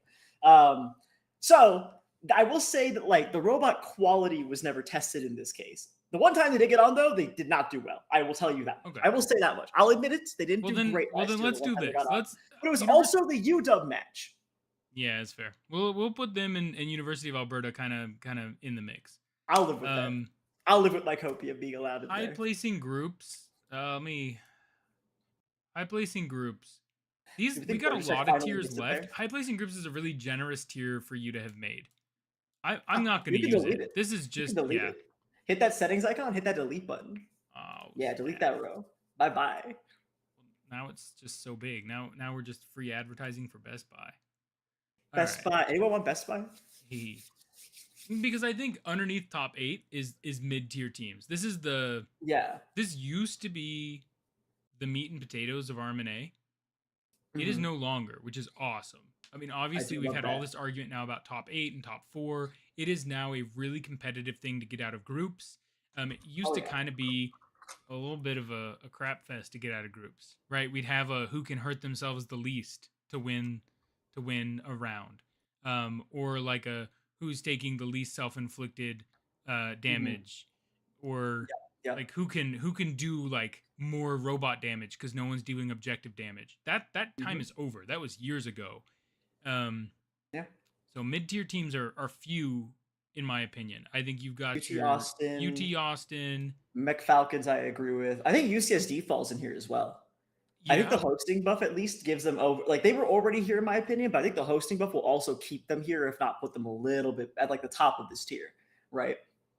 So I will say that like the robot quality was never tested in this case. The one time they did get on, though, they did not do well. I will tell you that. Okay. I will say that much. I'll admit it. They didn't do great. Well, then let's do this. But it was also the UW match. Yeah, it's fair. We'll put them in University of Alberta kind of in the mix. I'll live with that. I'll live with Lycopia being allowed in there. High placing groups. High placing groups. We got a lot of tiers left. High placing groups is a really generous tier for you to have made. I'm not going to use it. This is just it. Hit that settings icon, hit that delete button. Oh, yeah, delete that row. Bye-bye. Now it's just so big. Now we're just free advertising for Best Buy. Best Buy. Anyone want Best Buy? Because I think underneath top 8 is mid-tier teams. This is This used to be the meat and potatoes of RMNA. It is no longer, which is awesome. I mean, obviously, we've had all this argument now about top 8 and top 4. It is now a really competitive thing to get out of groups. It used to kind of be a little bit of a crap fest to get out of groups, right? We'd have a who can hurt themselves the least to win a round, or like a who's taking the least self-inflicted damage, or like who can do like more robot damage because no one's doing objective damage. That time is over. That was years ago. So mid-tier teams are few, in my opinion. I think you've got UT Austin, McFalcons. I agree with. I think UCSD falls in here as well. Yeah. I think the hosting buff at least gives them over. Like they were already here, in my opinion, but I think the hosting buff will also keep them here, if not put them a little bit at like the top of this tier, right?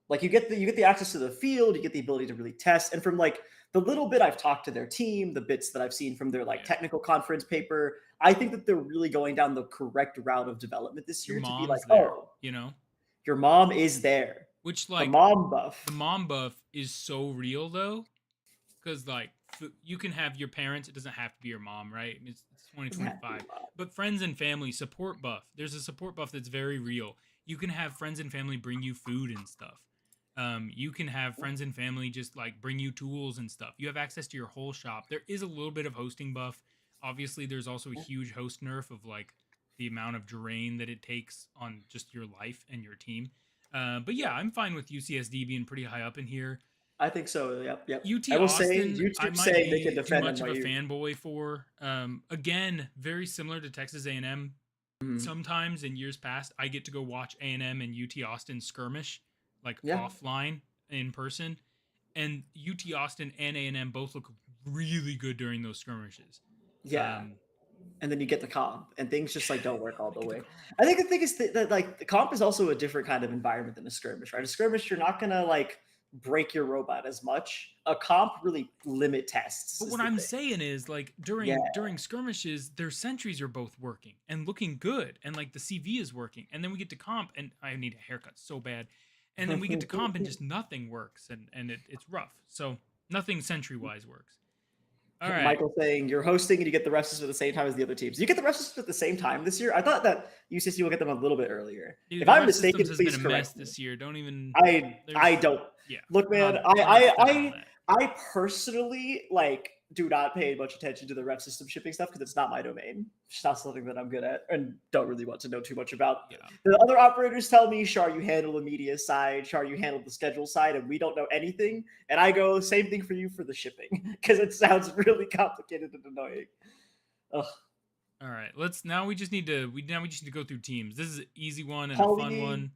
Like you get the access to the field, you get the ability to really test, and from like the little bit I've talked to their team, the bits that I've seen from their like technical conference paper, I think that they're really going down the correct route of development this year to be like, there, your mom is there. Which like the mom buff. The mom buff is so real though, because like you can have your parents. It doesn't have to be your mom, right? It's 2025. But friends and family support buff. There's a support buff that's very real. You can have friends and family bring you food and stuff. You can have friends and family just like bring you tools and stuff. You have access to your whole shop. There is a little bit of hosting buff. Obviously, there's also a huge host nerf of like the amount of drain that it takes on just your life and your team. But yeah, I'm fine with UCSD being pretty high up in here. I think so. Yep. UT I will Austin, say YouTube I might saying they be can defend too much of a NYU. fanboy for. Again, very similar to Texas A&M. Sometimes in years past, I get to go watch A&M and UT Austin skirmish, like offline in person, and UT Austin and A&M both look really good during those skirmishes. Yeah. And then you get the comp, and things just like don't work all the way. I think the thing is that like the comp is also a different kind of environment than a skirmish, right? A skirmish, you're not gonna like break your robot as much. A comp really limit tests. But what I'm saying is like during skirmishes, their sentries are both working and looking good, and like the CV is working, and then we get to comp, and I need a haircut so bad, and then we get to comp, and just nothing works, and it's rough. So nothing sentry wise works. All right. Michael saying you're hosting and you get the rest at the same time as the other teams. You get the rest at the same time this year. I thought that UCSD will get them a little bit earlier. Dude, if I'm mistaken, please been a correct mess this year. Don't even. I don't. Yeah. Look, man. I personally like do not pay much attention to the ref system shipping stuff because it's not my domain. It's not something that I'm good at and don't really want to know too much about. Yeah. The other operators tell me, Shaur, you handle the media side, Shaur, you handle the schedule side, and we don't know anything. And I go, same thing for you for the shipping because it sounds really complicated and annoying. Ugh. All right, now we just need to go through teams. This is an easy one and a fun one.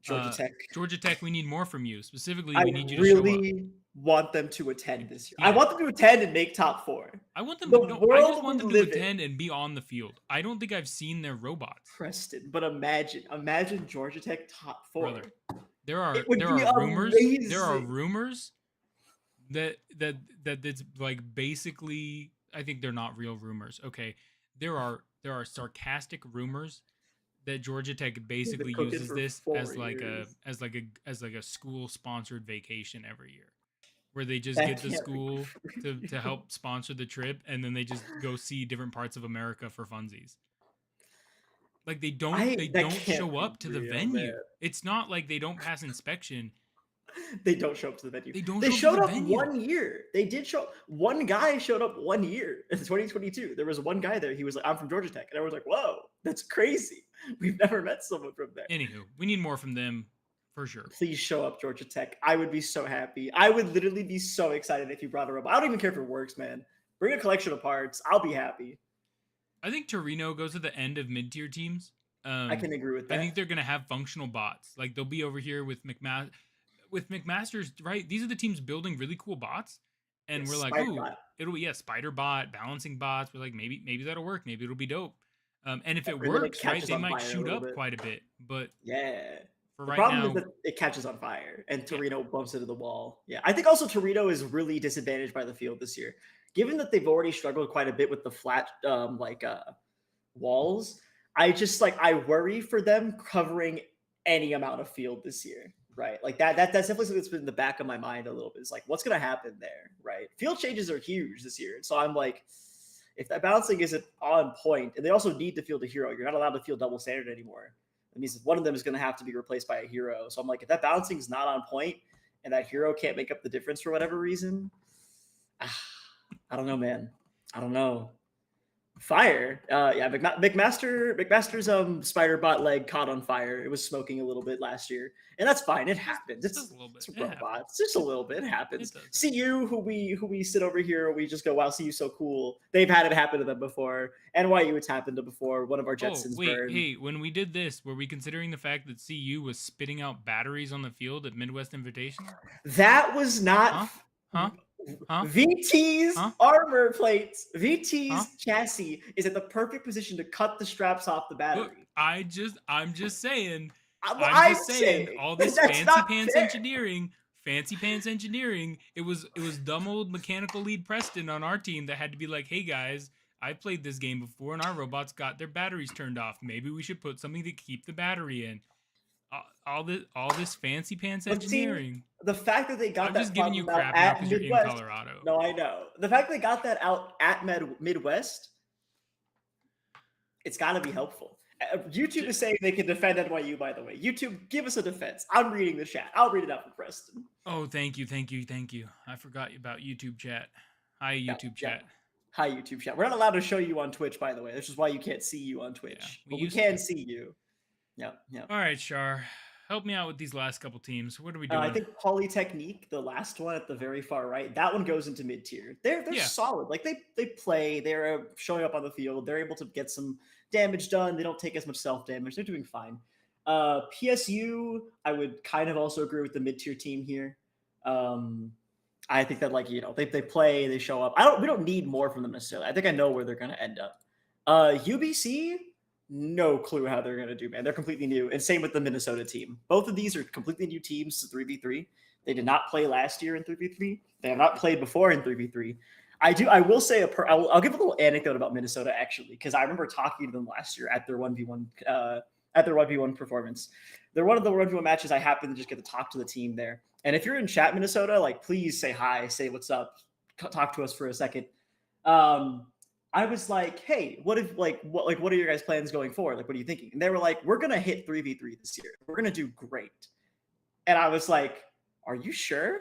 Georgia Tech. Georgia Tech, we need more from you. Specifically, we need you to show up. Want them to attend this year. Yeah. I want them to attend and make top 4. I want them I just want them to attend and be on the field. I don't think I've seen their robots. Preston, but imagine Georgia Tech top 4. Brother, there are rumors. There are rumors that it's like basically, I think they're not real rumors. Okay. There are sarcastic rumors that Georgia Tech basically uses this as like a school sponsored vacation every year, where they just get the school to help sponsor the trip, and then they just go see different parts of America for funsies. Like they don't show up to the venue. Man. It's not like they don't pass inspection. They don't show up to the venue. They showed up 1 year. They did show. One guy showed up 1 year in 2022. There was one guy there. He was like, "I'm from Georgia Tech," and I was like, "Whoa, that's crazy. We've never met someone from there." Anywho, we need more from them for sure. Please show up, Georgia Tech. I would be so happy. I would literally be so excited if you brought a robot. I don't even care if it works, man. Bring a collection of parts. I'll be happy. I think Torino goes at the end of mid-tier teams. I can agree with that. I think they're gonna have functional bots. Like they'll be over here with McMaster's, right? These are the teams building really cool bots, and we're like, ooh, it'll be spider bot, balancing bots. We're like, maybe that'll work. Maybe it'll be dope. And if it works, right, they might shoot up quite a bit. But yeah, for the right problem now, is that it catches on fire, and Torino bumps into the wall. Yeah, I think also Torino is really disadvantaged by the field this year, given that they've already struggled quite a bit with the flat walls. I worry for them covering any amount of field this year. Right. Like that's definitely something that's been in the back of my mind a little bit. It's like, what's going to happen there? Right. Field changes are huge this year. And so I'm like, if that balancing isn't on point, and they also need to field a hero, you're not allowed to field double standard anymore. That means one of them is going to have to be replaced by a hero. So I'm like, if that balancing is not on point and that hero can't make up the difference for whatever reason, I don't know, man. I don't know. Fire. McMaster's spider bot leg caught on fire. It was smoking a little bit last year, and that's fine. It happens. It's a little bit. It's robots. Just a little bit. It happens. CU, who we sit over here, we just go, wow, CU's so cool. They've had it happen to them before. NYU, it's happened to before. One of our Jetsons burned. Hey, when we did this, were we considering the fact that CU was spitting out batteries on the field at Midwest Invitational? That was not. Huh? VT's armor plates, VT's chassis is at the perfect position to cut the straps off the battery. Look, I'm just saying. All this fancy pants engineering. It was dumb old mechanical lead Preston on our team that had to be like, hey guys, I played this game before and our robots got their batteries turned off. Maybe we should put something to keep the battery in. all this fancy pants But see, engineering. the fact that they got I'm that just giving you problem crap out now at because you're in Midwest. Colorado. No, I know. The fact they got that out at Midwest, it's got to be helpful. YouTube is saying they can defend NYU, by the way. YouTube, give us a defense. I'm reading the chat. I'll read it out for Preston. Oh, thank you. I forgot about YouTube chat. Hi, YouTube chat. Hi, YouTube chat. We're not allowed to show you on Twitch, by the way. This is why you can't see you on Twitch. But we can see you. Yeah. All right, Shaur. Help me out with these last couple teams. What are we doing? I think Polytechnique, the last one at the very far right, that one goes into mid-tier. They're solid. Like they play, they're showing up on the field. They're able to get some damage done. They don't take as much self-damage. They're doing fine. PSU, I would kind of also agree with the mid-tier team here. I think that they play, they show up. We don't need more from them necessarily. I think I know where they're going to end up. UBC, no clue how they're going to do, man. They're completely new. And same with the Minnesota team. Both of these are completely new teams to 3v3. They did not play last year in 3v3. They have not played before in 3v3. I will say I'll give a little anecdote about Minnesota actually, because I remember talking to them last year at their 1v1 performance. They're one of the 1v1 matches I happened to just get to talk to the team there. And if you're in chat, Minnesota, like please say hi, say what's up, talk to us for a second. I was like, hey, what are your guys' plans going forward? Like, what are you thinking? And they were like, we're going to hit 3v3 this year. We're going to do great. And I was like, are you sure?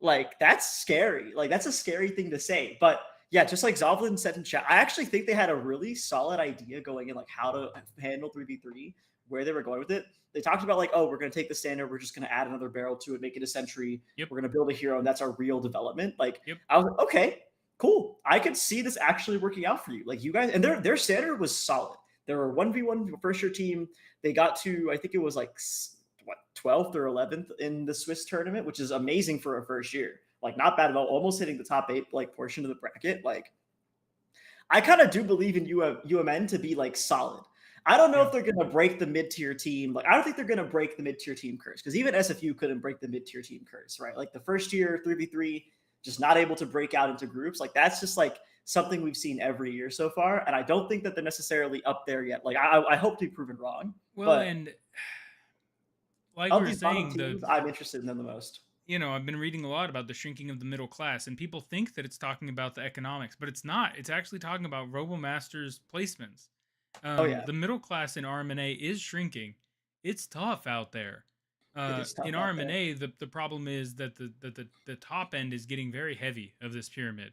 Like, that's scary. Like, that's a scary thing to say. But yeah, just like Zovlin said in chat, I actually think they had a really solid idea going in, like how to handle 3v3, where they were going with it. They talked about like, oh, we're going to take the standard. We're just going to add another barrel to it, make it a sentry. Yep. We're going to build a hero. And that's our real development. Like, I was like, okay, cool. I could see this actually working out for you. Like you guys, and their standard was solid. They were 1v1 first year team. They got to, I think it was like, 12th or 11th in the Swiss tournament, which is amazing for a first year. Like not bad at all, almost hitting the top 8 like portion of the bracket. Like I kind of do believe in UMN to be like solid. I don't know if they're going to break the mid-tier team. Like I don't think they're going to break the mid-tier team curse, because even SFU couldn't break the mid-tier team curse, right? Like the first year 3v3, just not able to break out into groups. Like that's just like something we've seen every year so far. And I don't think that they're necessarily up there yet. Like I hope to be proven wrong. Well, but and like we were saying, teams, I'm interested in them the most. You know, I've been reading a lot about the shrinking of the middle class, and people think that it's talking about the economics, but it's not. It's actually talking about RoboMaster's placements. The middle class in RMNA is shrinking. It's tough out there. In RMNA, the problem is that the top end is getting very heavy of this pyramid.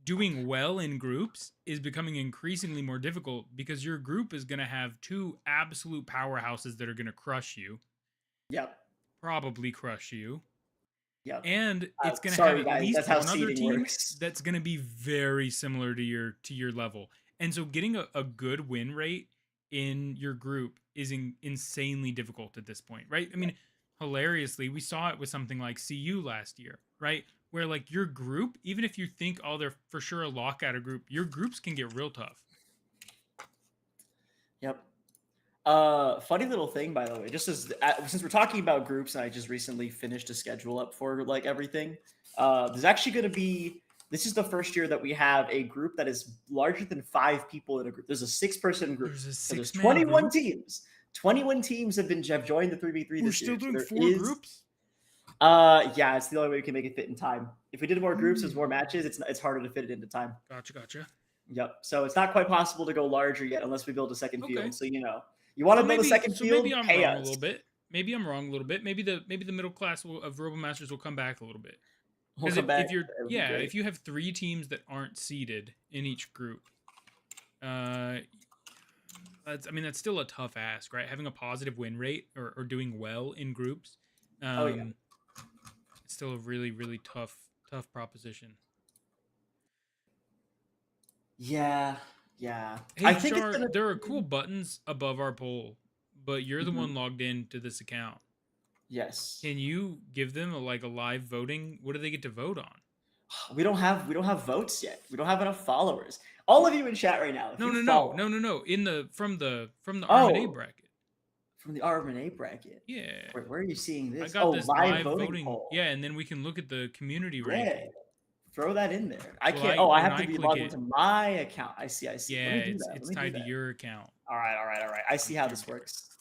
Doing well in groups is becoming increasingly more difficult because your group is going to have 2 absolute powerhouses that are going to crush you. Yep. Probably crush you. Yep. And it's going to have at least one other team that's going to be very similar to your level. And so getting a good win rate in your group is insanely difficult at this point, right? I mean, hilariously, we saw it with something like CU last year, right? Where like your group, even if you think, oh, they're for sure a lockout group, your groups can get real tough. Yep. Funny little thing, by the way, just since we're talking about groups, and I just recently finished a schedule up for like everything, there's actually going to be, this is the first year that we have a group that is larger than 5 people in a group. There's a 6-person group. There's 21 group. Teams. 21 teams have joined the 3v3 this year. We're still doing 4 groups? Yeah, it's the only way we can make it fit in time. If we did more groups, there's more matches, it's harder to fit it into time. Gotcha. Yep. So it's not quite possible to go larger yet unless we build a second field. So, you know, you want to build a second field, maybe I'm wrong a little bit. Maybe I'm wrong a little bit. Maybe the middle class of RoboMasters will come back a little bit. Because if you have 3 teams that aren't seeded in each group, that's still a tough ask, right? Having a positive win rate or doing well in groups, it's still a really, really tough proposition. Yeah. Hey, I think Shaur, there are cool buttons above our poll, but you're the one logged into this account. Yes. Can you give them a live voting? What do they get to vote on? We don't have votes yet. We don't have enough followers. All of you in chat right now. No. From the RMNA bracket. From the RMNA bracket. Yeah. Wait, where are you seeing this? I got this live voting poll. Yeah, and then we can look at the community ranking. Throw that in there. I can't. I have to be logged into my account. I see. Yeah, it's tied to your account. All right. I see how this works.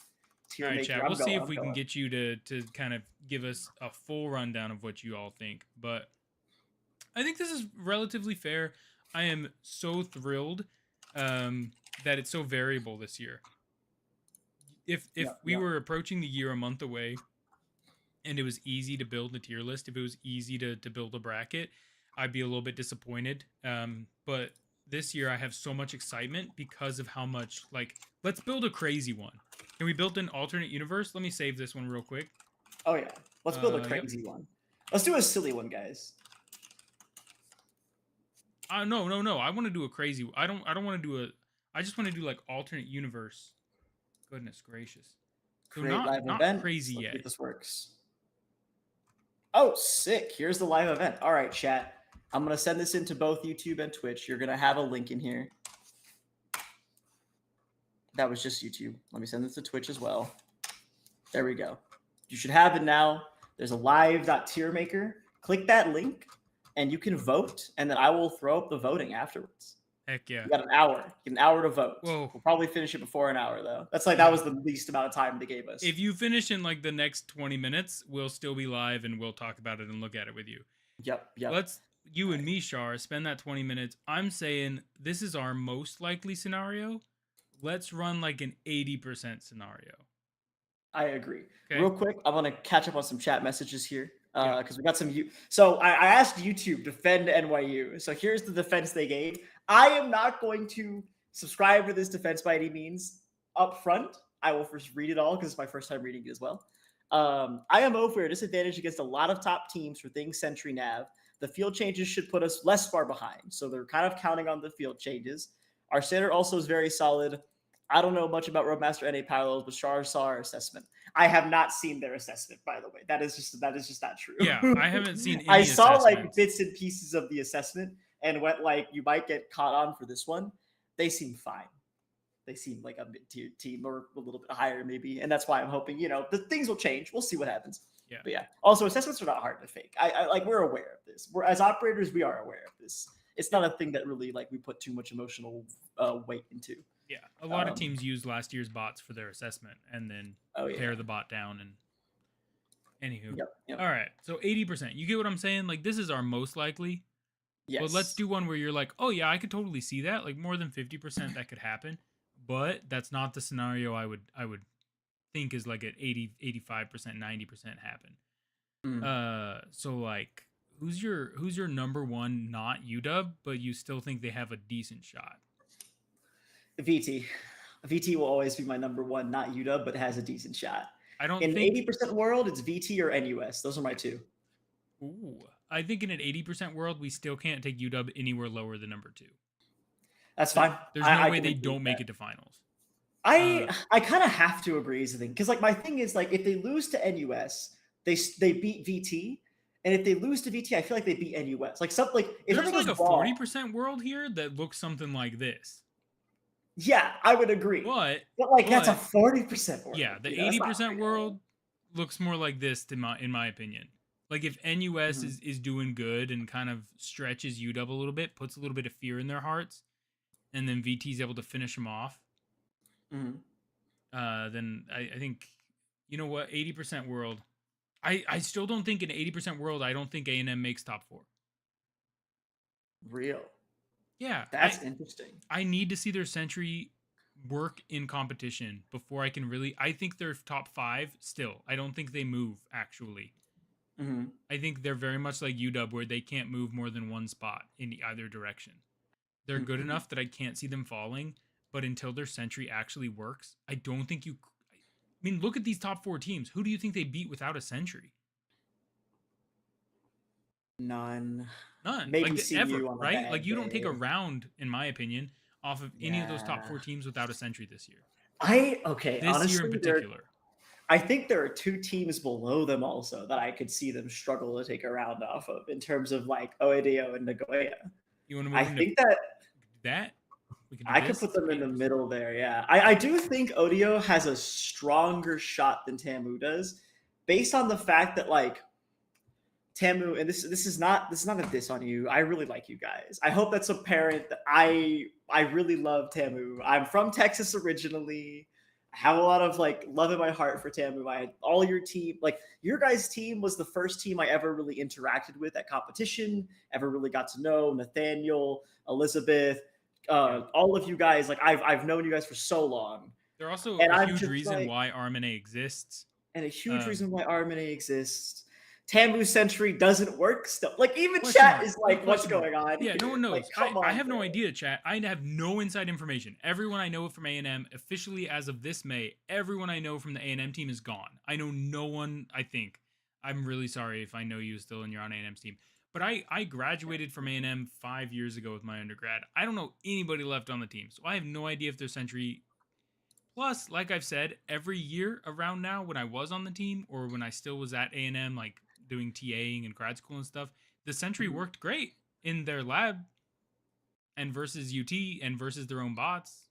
tier All right, maker. chat. We'll see if we can get you to kind of give us a full rundown of what you all think. But I think this is relatively fair. I am so thrilled that it's so variable this year. If we were approaching the year a month away and it was easy to build a tier list, if it was easy to build a bracket, I'd be a little bit disappointed. But this year I have so much excitement because of how much, like, let's build a crazy one. Can we build an alternate universe? Let me save this one real quick. Oh yeah, let's build a crazy one. Let's do a silly one, guys. No. I want to do a crazy. I don't want to do a. I just want to do like alternate universe. Goodness gracious. So Create not live event. Crazy Let's yet. see if this works. Oh, sick. Here's the live event. All right, chat. I'm going to send this into both YouTube and Twitch. You're going to have a link in here. That was just YouTube. Let me send this to Twitch as well. There we go. You should have it now. There's a live.tier maker. Click that link and you can vote, and then I will throw up the voting afterwards. Heck yeah. You got an hour. You get an hour to vote. Whoa. We'll probably finish it before an hour, though. That's like, that was the least amount of time they gave us. If you finish in like the next 20 minutes, we'll still be live and we'll talk about it and look at it with you. Yep. Let's, you and me, Shaur, spend that 20 minutes. I'm saying this is our most likely scenario. Let's run like an 80% scenario. I agree. Okay. Real quick, I want to catch up on some chat messages here because we got some. So I asked YouTube defend NYU. So here's the defense they gave. I am not going to subscribe to this defense by any means up front. I will first read it all because it's my first time reading it as well. IMO for a disadvantage against a lot of top teams for things Sentry Nav. The field changes should put us less far behind. So they're kind of counting on the field changes. Our standard also is very solid. I don't know much about Roadmaster NA parallels, but Shaur saw our assessment. I have not seen their assessment, by the way. That is just not true. Yeah, I haven't seen any I saw like assessments. bits and pieces of the assessment and went like, you might get caught on for this one. They seem fine. They seem like a mid-tier team or a little bit higher maybe. And that's why I'm hoping, the things will change. We'll see what happens. Yeah. But yeah. Also, assessments are not hard to fake. I like, we're aware of this. As operators, we are aware of this. It's not a thing that really like we put too much emotional weight into. Yeah, a lot of teams use last year's bots for their assessment and then pare the bot down. And anywho, Yep. All right, so 80%. You get what I'm saying? Like, this is our most likely. Yes. But let's do one where you're like, oh yeah, I could totally see that. Like more than 50% that could happen. But that's not the scenario I would think is like at 80, 85%, 90% happen. So like, who's your number one not UW, but you still think they have a decent shot? VT. VT will always be my number one, not UW, but has a decent shot. I don't in think... an 80% world, it's VT or NUS. Those are my two. Ooh. I think in an 80% world, we still can't take UW anywhere lower than number 2. That's fine. There's no way they don't make it to finals. I kind of have to agree is the thing. Because like my thing is like if they lose to NUS, they beat VT. And if they lose to VT, I feel like they beat NUS. Like something like if there's like a wrong, 40% world here that looks something like this. Yeah, I would agree. But that's a 40% world. Yeah, the 80% world looks more like this in my opinion. Like if NUS is doing good and kind of stretches UW a little bit, puts a little bit of fear in their hearts, and then VT is able to finish them off, then I think, you know what, 80% world. I still don't think in 80% world, I don't think A&M makes top 4. Real. Yeah. That's interesting. I need to see their Sentry work in competition before I can really... I think they're top 5 still. I don't think they move, actually. I think they're very much like UW, where they can't move more than one spot in either direction. They're good enough that I can't see them falling, but until their Sentry actually works, I don't think you... I mean, look at these top 4 teams. Who do you think they beat without a Sentry? None. Maybe like ever, right? Like you don't take a round, in my opinion, off of any of those top 4 teams without a Sentry this year. This honestly, year in particular. I think there are 2 teams below them also that I could see them struggle to take a round off of in terms of like Oedo and Nagoya. You want to move I think that I could put them in the middle there. Yeah, I do think Oedo has a stronger shot than Tamu does, based on the fact that like Tamu, and this is not a diss on you. I really like you guys. I hope that's apparent that I really love Tamu. I'm from Texas originally. have a lot of like love in my heart for Tamu. I had all your team, like your guys' team was the first team I ever really interacted with at competition, ever really got to know. Nathaniel, Elizabeth, all of you guys. Like I've known you guys for so long. They're also and a huge reason why RMNA exists. And a huge reason why RMNA exists. Tamu Century doesn't work still. Like even Question chat mark. is like, what's going on? Yeah, no one knows. Like, come on, I have no idea, chat. I have no inside information. Everyone I know from A&M, officially as of this May, everyone I know from the A&M team is gone. I know no one, I think. I'm really sorry if I know you still and you're on A&M's team. But I graduated from A&M 5 years ago with my undergrad. I don't know anybody left on the team. So I have no idea if their Century... Plus, like I've said, every year around now when I was on the team or when I still was at A&M, like doing TAing and grad school and stuff, the Century worked great in their lab and versus UT and versus their own bots.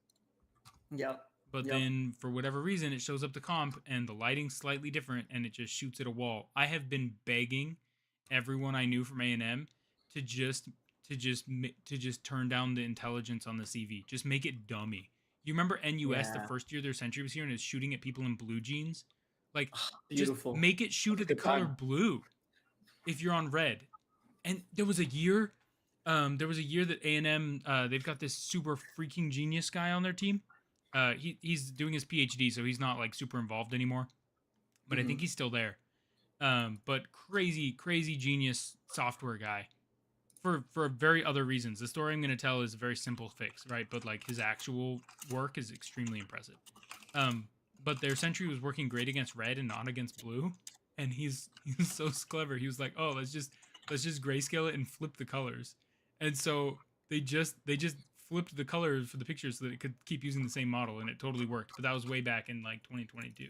Yep. But then for whatever reason, it shows up to comp and the lighting's slightly different and it just shoots at a wall. I have been begging everyone I knew from A&M to just turn down the intelligence on the CV. Just make it dummy. You remember NUS the first year their Century was here and is shooting at people in blue jeans? Like, beautiful. Just make it shoot at the color blue if you're on red. And there was a year that A&M, they've got this super freaking genius guy on their team. He's doing his PhD, so he's not like super involved anymore. But I think he's still there. But crazy genius software guy. For very other reasons. The story I'm going to tell is a very simple fix, right? But like his actual work is extremely impressive. But their Century was working great against red and not against blue, and he's so clever. He was like, "Oh, let's just grayscale it and flip the colors." And so they just flipped the colors for the pictures so that it could keep using the same model, and it totally worked. But that was way back in like 2022.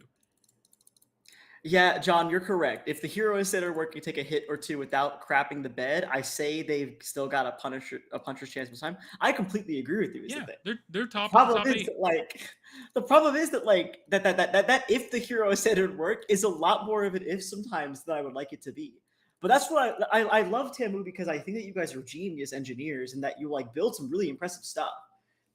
Yeah, John, you're correct. If the hero instead of work can take a hit or two without crapping the bed, I say they've still got a puncher's chance of time. I completely agree with you. Yeah, they're top. The problem is that if the hero said it would work is a lot more of an if sometimes than I would like it to be. But that's what I love Tamu because I think that you guys are genius engineers and that you like build some really impressive stuff.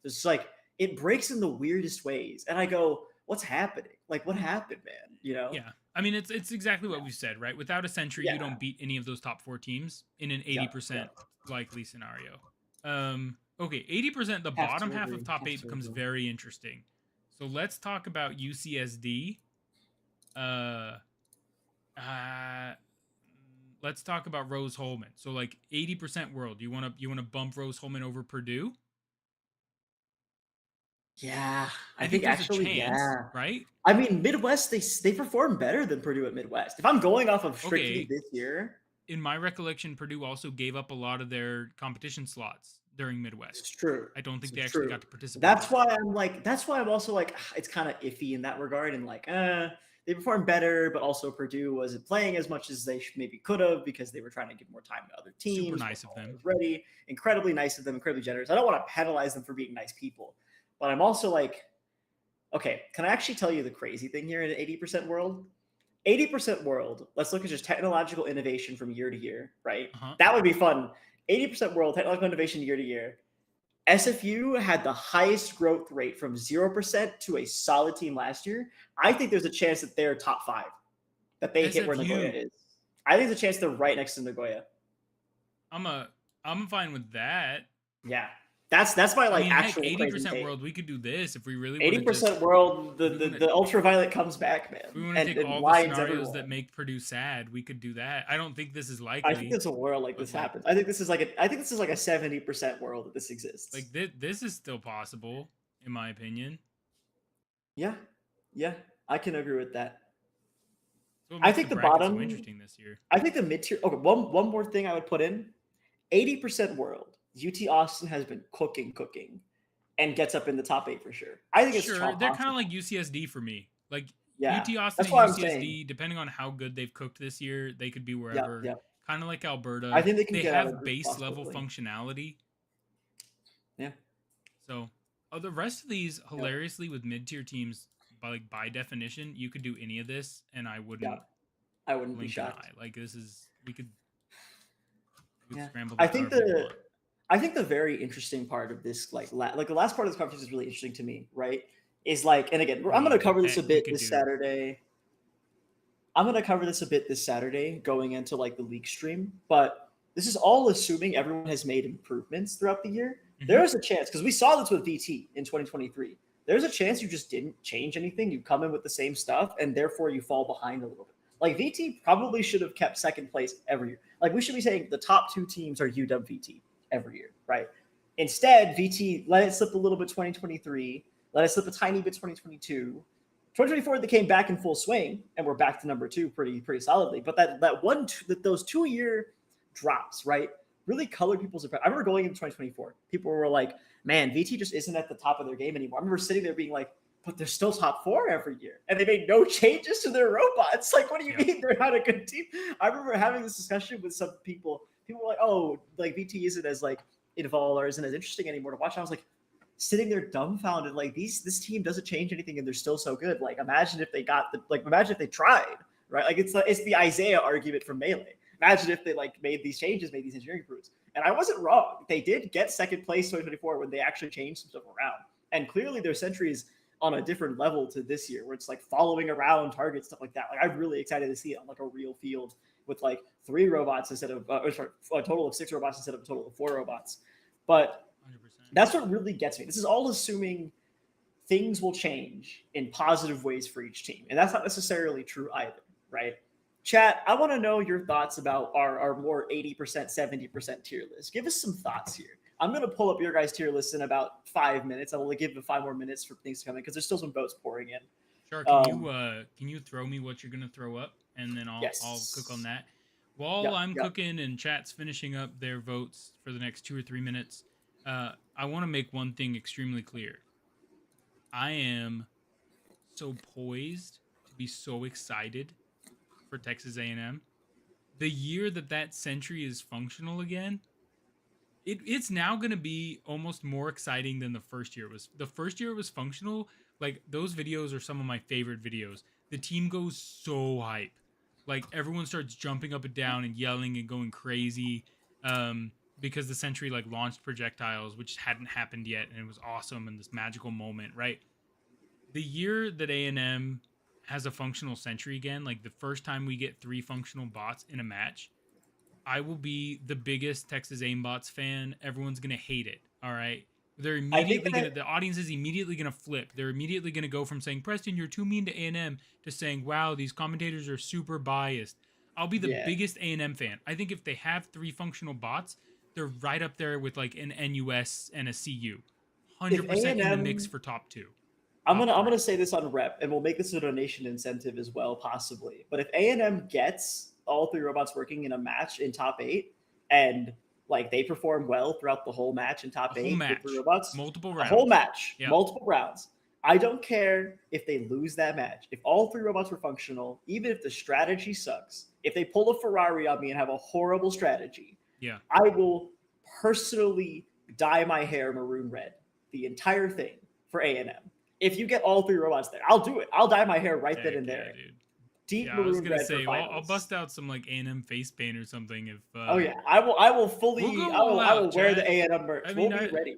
It's like it breaks in the weirdest ways, and I go, what's happening? Like, what happened, man? You know? Yeah. I mean, it's exactly what we said, right? Without a Century, you don't beat any of those top 4 teams in an 80% likely scenario. Okay, 80%, the bottom half of top 8 becomes very interesting. So let's talk about UCSD. Let's talk about Rose Holman. So like 80% world. You wanna bump Rose Holman over Purdue? Yeah, I think actually, chance, right? I mean, Midwest, they perform better than Purdue at Midwest. If I'm going off of strictly this year. In my recollection, Purdue also gave up a lot of their competition slots during Midwest. It's true. I don't think they actually got to participate. That's why I'm also like, it's kind of iffy in that regard. And like, they performed better, but also Purdue wasn't playing as much as they maybe could have because they were trying to give more time to other teams. Super nice of them. Ready, incredibly nice of them, incredibly generous. I don't want to penalize them for being nice people. But I'm also like, okay, can I actually tell you the crazy thing here in an 80% world? 80% world, let's look at just technological innovation from year to year, right? That would be fun. 80% world, technological innovation year to year. SFU had the highest growth rate from 0% to a solid team last year. I think there's a chance that they're top 5, that they hit where Nagoya is. I think there's a chance they're right next to Nagoya. I'm fine with that. Yeah. That's my like actual 80% world. We could do this if we really 80% world. The ultraviolet comes back, man. If we want to take all the scenarios that make Purdue sad, we could do that. I don't think this is likely. I think there's a world like this happens. I think this is like a 70% world that this exists. Like this is still possible, in my opinion. Yeah, I can agree with that. So I think the bottom so interesting this year. I think the mid tier. Okay, one more thing I would put in: 80% world. UT Austin has been cooking, and gets up in the top 8 for sure. I think it's sure. They're kind of like UCSD for me. Like UT Austin and UCSD, depending on how good they've cooked this year, they could be wherever. Kind of like Alberta. I think they have base level functionality. Yeah. So the rest of these, hilariously, with mid tier teams, by definition, you could do any of this, and I wouldn't. Yeah. I wouldn't be shocked. Like we could scramble. I think the very interesting part of this, like the last part of this conference is really interesting to me, right? is like, and again, I'm going to cover this a bit this Saturday. I'm going to cover this a bit this Saturday going into like the league stream, but this is all assuming everyone has made improvements throughout the year. There is a chance, because we saw this with VT in 2023. There's a chance you just didn't change anything. You come in with the same stuff, and therefore you fall behind a little bit. Like VT probably should have kept second place every year. Like we should be saying the top 2 teams are UW VT every year, right? Instead, VT let it slip a little bit 2023, let it slip a tiny bit 2022. 2024, they came back in full swing, and we're back to number 2 pretty solidly. But those 2-year drops, right, really colored people's opinion. I remember going into 2024, people were like, man, VT just isn't at the top of their game anymore. I remember sitting there being like, but they're still top 4 every year. And they made no changes to their robots. Like, what do you mean they're not a good team? I remember having this discussion with some people. People were like, oh, like VT isn't as like involved or isn't as interesting anymore to watch. And I was like, sitting there dumbfounded, like this team doesn't change anything and they're still so good. Like, imagine if they imagine if they tried, right? Like it's the Isaiah argument from Melee. Imagine if they like made these changes, made these engineering improvements. And I wasn't wrong. They did get second place 2024 when they actually changed some stuff around. And clearly their Sentry is on a different level to this year, where it's like following around targets, stuff like that. Like I'm really excited to see it on like a real field with like 3 robots instead of a total of 6 robots instead of a total of 4 robots. But 100%. That's what really gets me. This is all assuming things will change in positive ways for each team. And that's not necessarily true either, right? Chat, I want to know your thoughts about our more 80%, 70% tier list. Give us some thoughts here. I'm going to pull up your guys' tier list in about 5 minutes. I will give it 5 more minutes for things to come in because there's still some votes pouring in. Sure. Can you throw me what you're going to throw up, and then I'll cook on that. While I'm cooking and chat's finishing up their votes for the next 2 or 3 minutes, I want to make one thing extremely clear. I am so poised to be so excited for Texas A&M. The year that Sentry is functional again, it's now going to be almost more exciting than the first year was. The first year it was functional. Like, those videos are some of my favorite videos. The team goes so hype. Like, everyone starts jumping up and down and yelling and going crazy because the Sentry, like, launched projectiles, which hadn't happened yet, and it was awesome and this magical moment, right? The year that A&M has a functional Sentry again, like the first time we get 3 functional bots in a match, I will be the biggest Texas Aimbots fan. Everyone's going to hate it, all right? They're immediately the audience is immediately going to flip. They're immediately going to go from saying, Preston, you're too mean to A&M, to saying, wow, these commentators are super biased. I'll be the biggest A&M fan. I think if they have 3 functional bots, they're right up there with like an NUS and a CU. 100% in the mix for top 2. I'm gonna say this on rep, and we'll make this a donation incentive as well, possibly. But if A&M gets all 3 robots working in a match in top 8, and like they perform well throughout the whole match in top 8 with 3 robots, multiple rounds, a whole match, multiple rounds. I don't care if they lose that match. If all 3 robots were functional, even if the strategy sucks, if they pull a Ferrari on me and have a horrible strategy, I will personally dye my hair maroon red, the entire thing for A&M. If you get all 3 robots there, I'll do it. I'll dye my hair right then and there. Dude. Deep maroon red. I was gonna say, I'll bust out some like A&M face paint or something. If I will fully. I will wear the A&M merch. I mean, we'll be ready.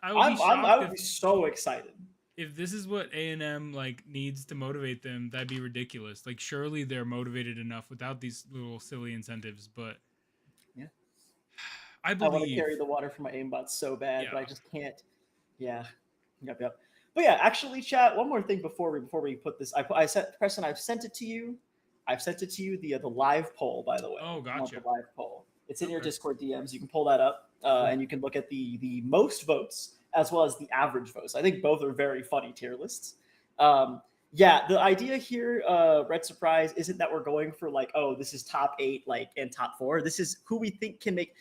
I would be so excited. If this is what A&M like needs to motivate them, that'd be ridiculous. Like, surely they're motivated enough without these little silly incentives. But yeah, I want to carry the water for my aimbots so bad, but I just can't. Yeah. Yep. But yeah, actually, chat. One more thing before we put this, I sent Preston. I've sent it to you. I've sent it to you the live poll, by the way. Oh, gotcha. The live poll. It's in your Discord DMs. You can pull that up, and you can look at the most votes as well as the average votes. I think both are very funny tier lists. The idea here, Red Surprise, isn't that we're going for like, oh, this is top 8, like, and top 4. This is who we think can make.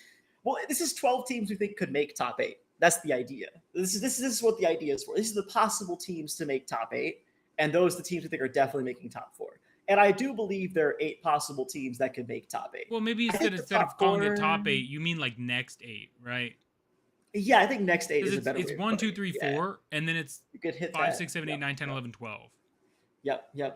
Well, this is 12 teams we think could make top 8. That's the idea. This is what the idea is for. This is the possible teams to make top 8, and those are the teams we think are definitely making top 4. And I do believe there are 8 possible teams that could make top 8. Well, maybe instead of calling it top 8, you mean like next 8, right? Yeah, I think next 8 is a better way. It's 1, 2, 3, 4, and then it's you could hit 5, 6, 7, 8, 9, 10, 11, 12. Yep. Yeah.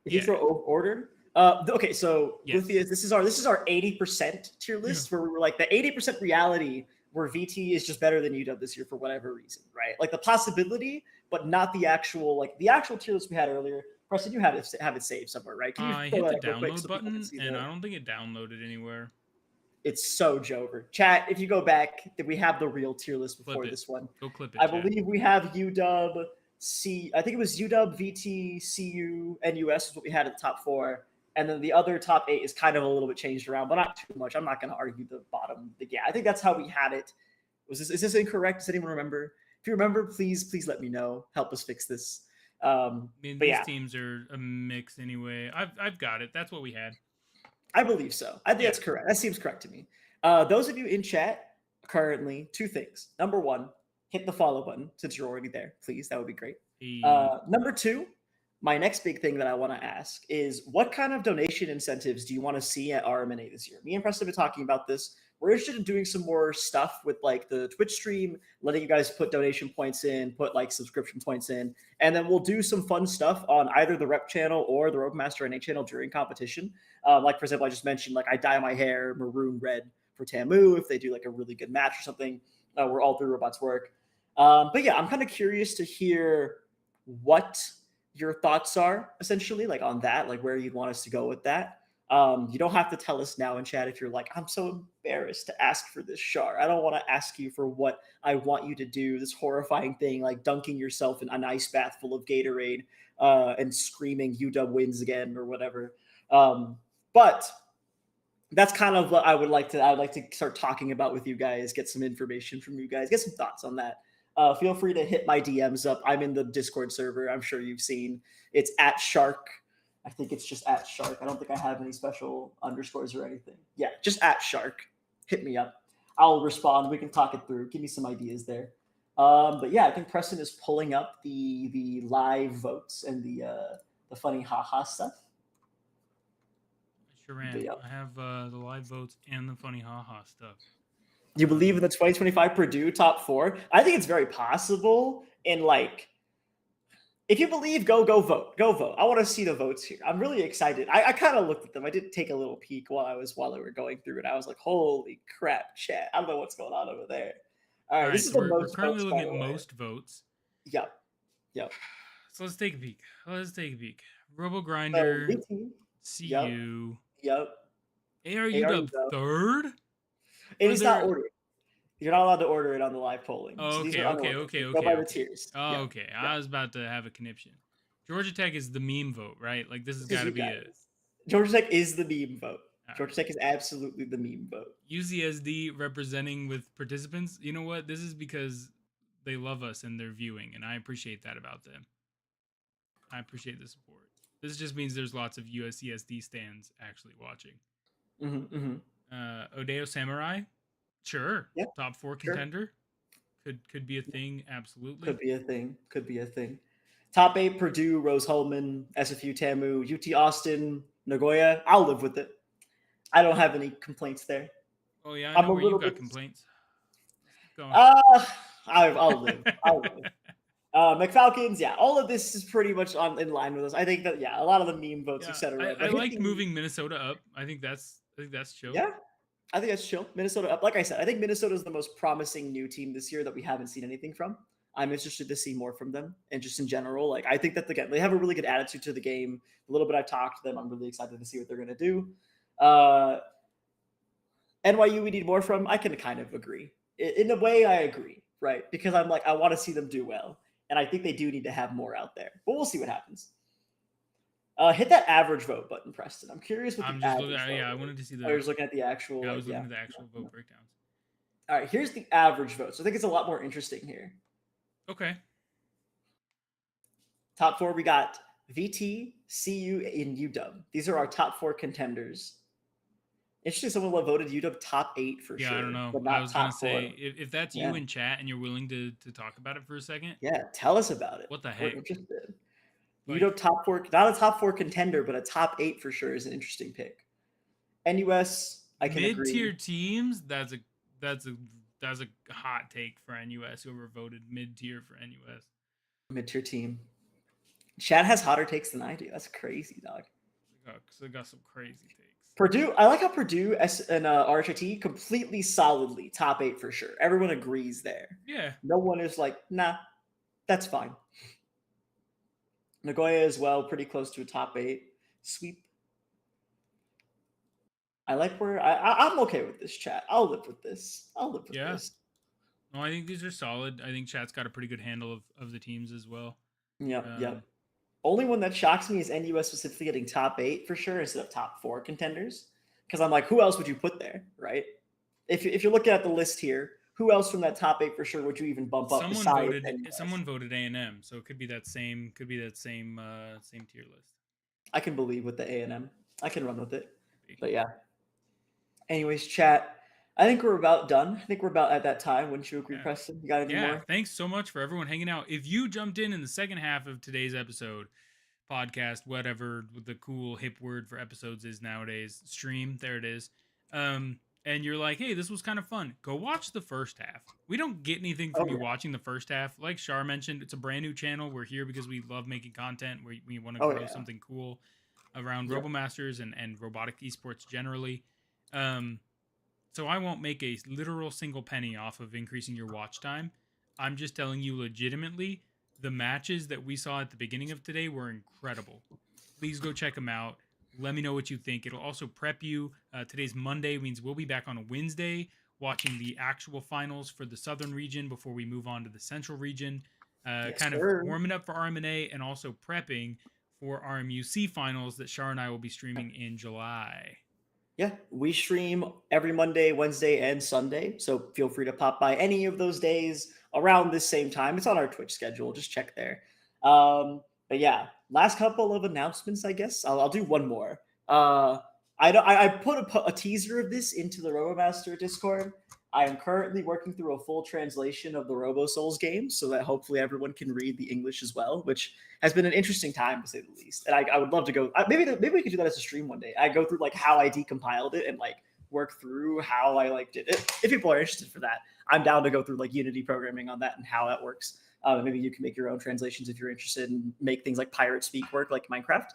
If you throw ordered. Okay, so Luthia, this is our 80% tier list where we were like the 80% reality where VT is just better than UW this year for whatever reason, right? Like the possibility, but not the actual tier list we had earlier. Preston, you have it saved somewhere, right? Can you I hit the download button, and I don't think it downloaded anywhere. It's so jover. Chat, if you go back, we have the real tier list before this one. Go clip it, I believe we have UW, I think it was UW, VT, CU, and US is what we had at the top 4. And then the other top 8 is kind of a little bit changed around, but not too much. I'm not going to argue the bottom. Yeah, I think that's how we had it. Is this incorrect? Does anyone remember? If you remember, please let me know. Help us fix this. These teams are a mix anyway. I've got it. That's what we had. I believe so. I think that's correct. That seems correct to me. Those of you in chat currently, 2 things. Number 1, hit the follow button since you're already there. Please, that would be great. Number 2, my next big thing that I want to ask is what kind of donation incentives do you want to see at RMNA this year? Me and Preston have been talking about this. We're interested in doing some more stuff with like the Twitch stream, letting you guys put donation points in, put like subscription points in, and then we'll do some fun stuff on either the rep channel or the Robomaster NA channel during competition. Like for example, I just mentioned like I dye my hair maroon red for Tamu if they do like a really good match or something where all 3 robots work. But yeah, I'm kind of curious to hear what your thoughts are essentially like on that, like where you'd want us to go with that. You don't have to tell us now in chat if you're like, I'm so embarrassed to ask for this, Shaur. I don't want to ask you for what I want you to do, this horrifying thing like dunking yourself in an ice bath full of Gatorade and screaming UW wins again or whatever. But that's kind of what I would like to start talking about with you guys, get some information from you guys, get some thoughts on that. Feel free to hit my DMs up. I'm in the Discord server. I'm sure you've seen. It's at Shark. I think it's just at Shark. I don't think I have any special underscores or anything. Yeah, just at Shark. Hit me up. I'll respond. We can talk it through. Give me some ideas there. But yeah, I think Preston is pulling up the live votes and the funny haha stuff. I sure am. Yeah. I have the live votes and the funny haha stuff. You believe in the 2025 Purdue top 4? I think it's very possible. And like, if you believe, go vote. Go vote. I want to see the votes here. I'm really excited. I kind of looked at them. I did take a little peek while we were going through it. I was like, holy crap, chat. I don't know what's going on over there. All right, this is the most. We're currently looking at most votes. Yep. So let's take a peek. Robo Grinder, CU. Yep. ARU third? It is not ordered. You're not allowed to order it on the live polling. Oh, so okay. Go by the tiers. Oh, okay. I was about to have a conniption. Georgia Tech is the meme vote, right? Like this has got to be it. Georgia Tech is the meme vote. Georgia Tech is absolutely the meme vote. UCSD representing with participants. You know what? This is because they love us and they're viewing, and I appreciate that about them. I appreciate the support. This just means there's lots of USCSD stands actually watching. Odeo Samurai, sure. Yep. Top 4 contender. Sure. Could be a thing, absolutely. Could be a thing. Top 8, Purdue, Rose Hulman, SFU Tamu, UT Austin, Nagoya. I'll live with it. I don't have any complaints there. Oh yeah, I know where you got complaints. I'll live. McFalcons, yeah, all of this is pretty much in line with us. I think that a lot of the meme votes, etc. I like moving Minnesota up. I think that's chill. Yeah, I think that's chill. Minnesota up. Like I said, I think Minnesota is the most promising new team this year that we haven't seen anything from. I'm interested to see more from them, and just in general, like I think that they have a really good attitude to the game. A little bit I've talked to them. I'm really excited to see what they're going to do. NYU we need more from. I can kind of agree. In a way, I agree, right? Because I'm like I want to see them do well. And I think they do need to have more out there. But we'll see what happens. Hit that average vote button, Preston. I'm curious what the average vote is. I wanted to see that. I was looking at the actual. I was looking at the actual vote breakdowns. All right, here's the average vote. So I think it's a lot more interesting here. Okay. Top 4, we got VT, CU, and UW. These are our top 4 contenders. Interesting, someone voted UW top 8 for sure. Yeah, I don't know. I was going to say, if that's you in chat and you're willing to talk about it for a second. Yeah, tell us about it. What the heck? We're interested. UW top 4, not a top 4 contender, but a top 8 for sure is an interesting pick. NUS, I can agree. Mid-tier teams, that's a hot take for NUS, whoever voted mid-tier for NUS. Mid-tier team. Chad has hotter takes than I do. That's crazy, dog. They got some crazy takes. Purdue, I like how Purdue and RHIT completely solidly top 8 for sure. Everyone agrees there. Yeah. No one is like, nah, that's fine. Nagoya as well, pretty close to a top 8 sweep. I like where I'm okay with this, chat. I'll live with this. This. No, I think these are solid. I think chat's got a pretty good handle of the teams as well. Yep. Only one that shocks me is NUS specifically getting top 8 for sure instead of top 4 contenders. Because I'm like, who else would you put there, right? If you're looking at the list here, who else from that top 8 for sure would you even bump up? Someone voted A&M, so it could be that same tier list. I can believe with the A&M. I can run with it. But yeah. Anyways, chat. I think we're about done. I think we're about at that time. Wouldn't you agree, Preston? You got anything more? Thanks so much for everyone hanging out. If you jumped in the second half of today's episode, podcast, whatever the cool hip word for episodes is nowadays, stream, there it is. And you're like, hey, this was kind of fun. Go watch the first half. We don't get anything from you watching the first half. Like Shaur mentioned, it's a brand new channel. We're here because we love making content. We want to grow something cool around RoboMasters and robotic esports generally. So I won't make a literal single penny off of increasing your watch time. I'm just telling you legitimately, the matches that we saw at the beginning of today were incredible. Please go check them out. Let me know what you think. It'll also prep you. Today's Monday, means we'll be back on a Wednesday watching the actual finals for the Southern region before we move on to the Central region. Of warming up for RMNA and also prepping for RMUC finals that Shaur and I will be streaming in July. Yeah, we stream every Monday, Wednesday, and Sunday. So feel free to pop by any of those days around this same time. It's on our Twitch schedule. Just check there. But yeah, last couple of announcements, I guess. I'll do one more. I put a teaser of this into the RoboMaster Discord. I am currently working through a full translation of the Robo Souls game so that hopefully everyone can read the English as well, which has been an interesting time to say the least. And I would love to go. Maybe we could do that as a stream one day. I go through like how I decompiled it and like work through how I like did it. If people are interested for that, I'm down to go through like Unity programming on that and how that works. Maybe you can make your own translations if you're interested and make things like pirate speak work like Minecraft.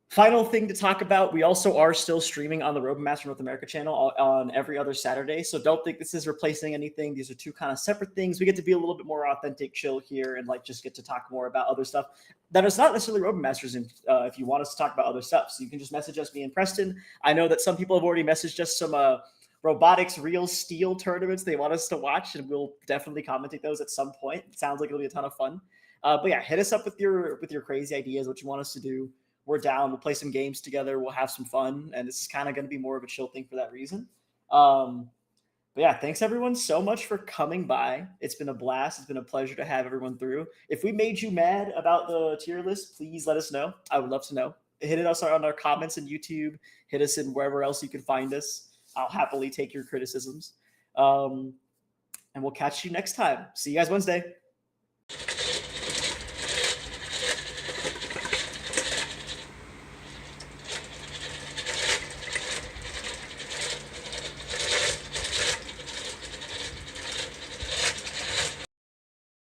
Final thing to talk about, we also are still streaming on the RoboMaster North America channel on every other Saturday. So don't think this is replacing anything. These are two kind of separate things. We get to be a little bit more authentic, chill here, and like just get to talk more about other stuff that is not necessarily RoboMasters. And if you want us to talk about other stuff, so you can just message us, me and Preston. I know that some people have already messaged us some Robotics Real Steel tournaments they want us to watch, and we'll definitely commentate those at some point. It sounds like it'll be a ton of fun. But yeah, hit us up with your crazy ideas, what you want us to do. We're down. We'll play some games together. We'll have some fun. And this is kind of going to be more of a chill thing for that reason. But yeah, thanks everyone so much for coming by. It's been a blast. It's been a pleasure to have everyone through. If we made you mad about the tier list, please let us know. I would love to know. Hit us on our comments in YouTube. Hit us in wherever else you can find us. I'll happily take your criticisms. And we'll catch you next time. See you guys Wednesday.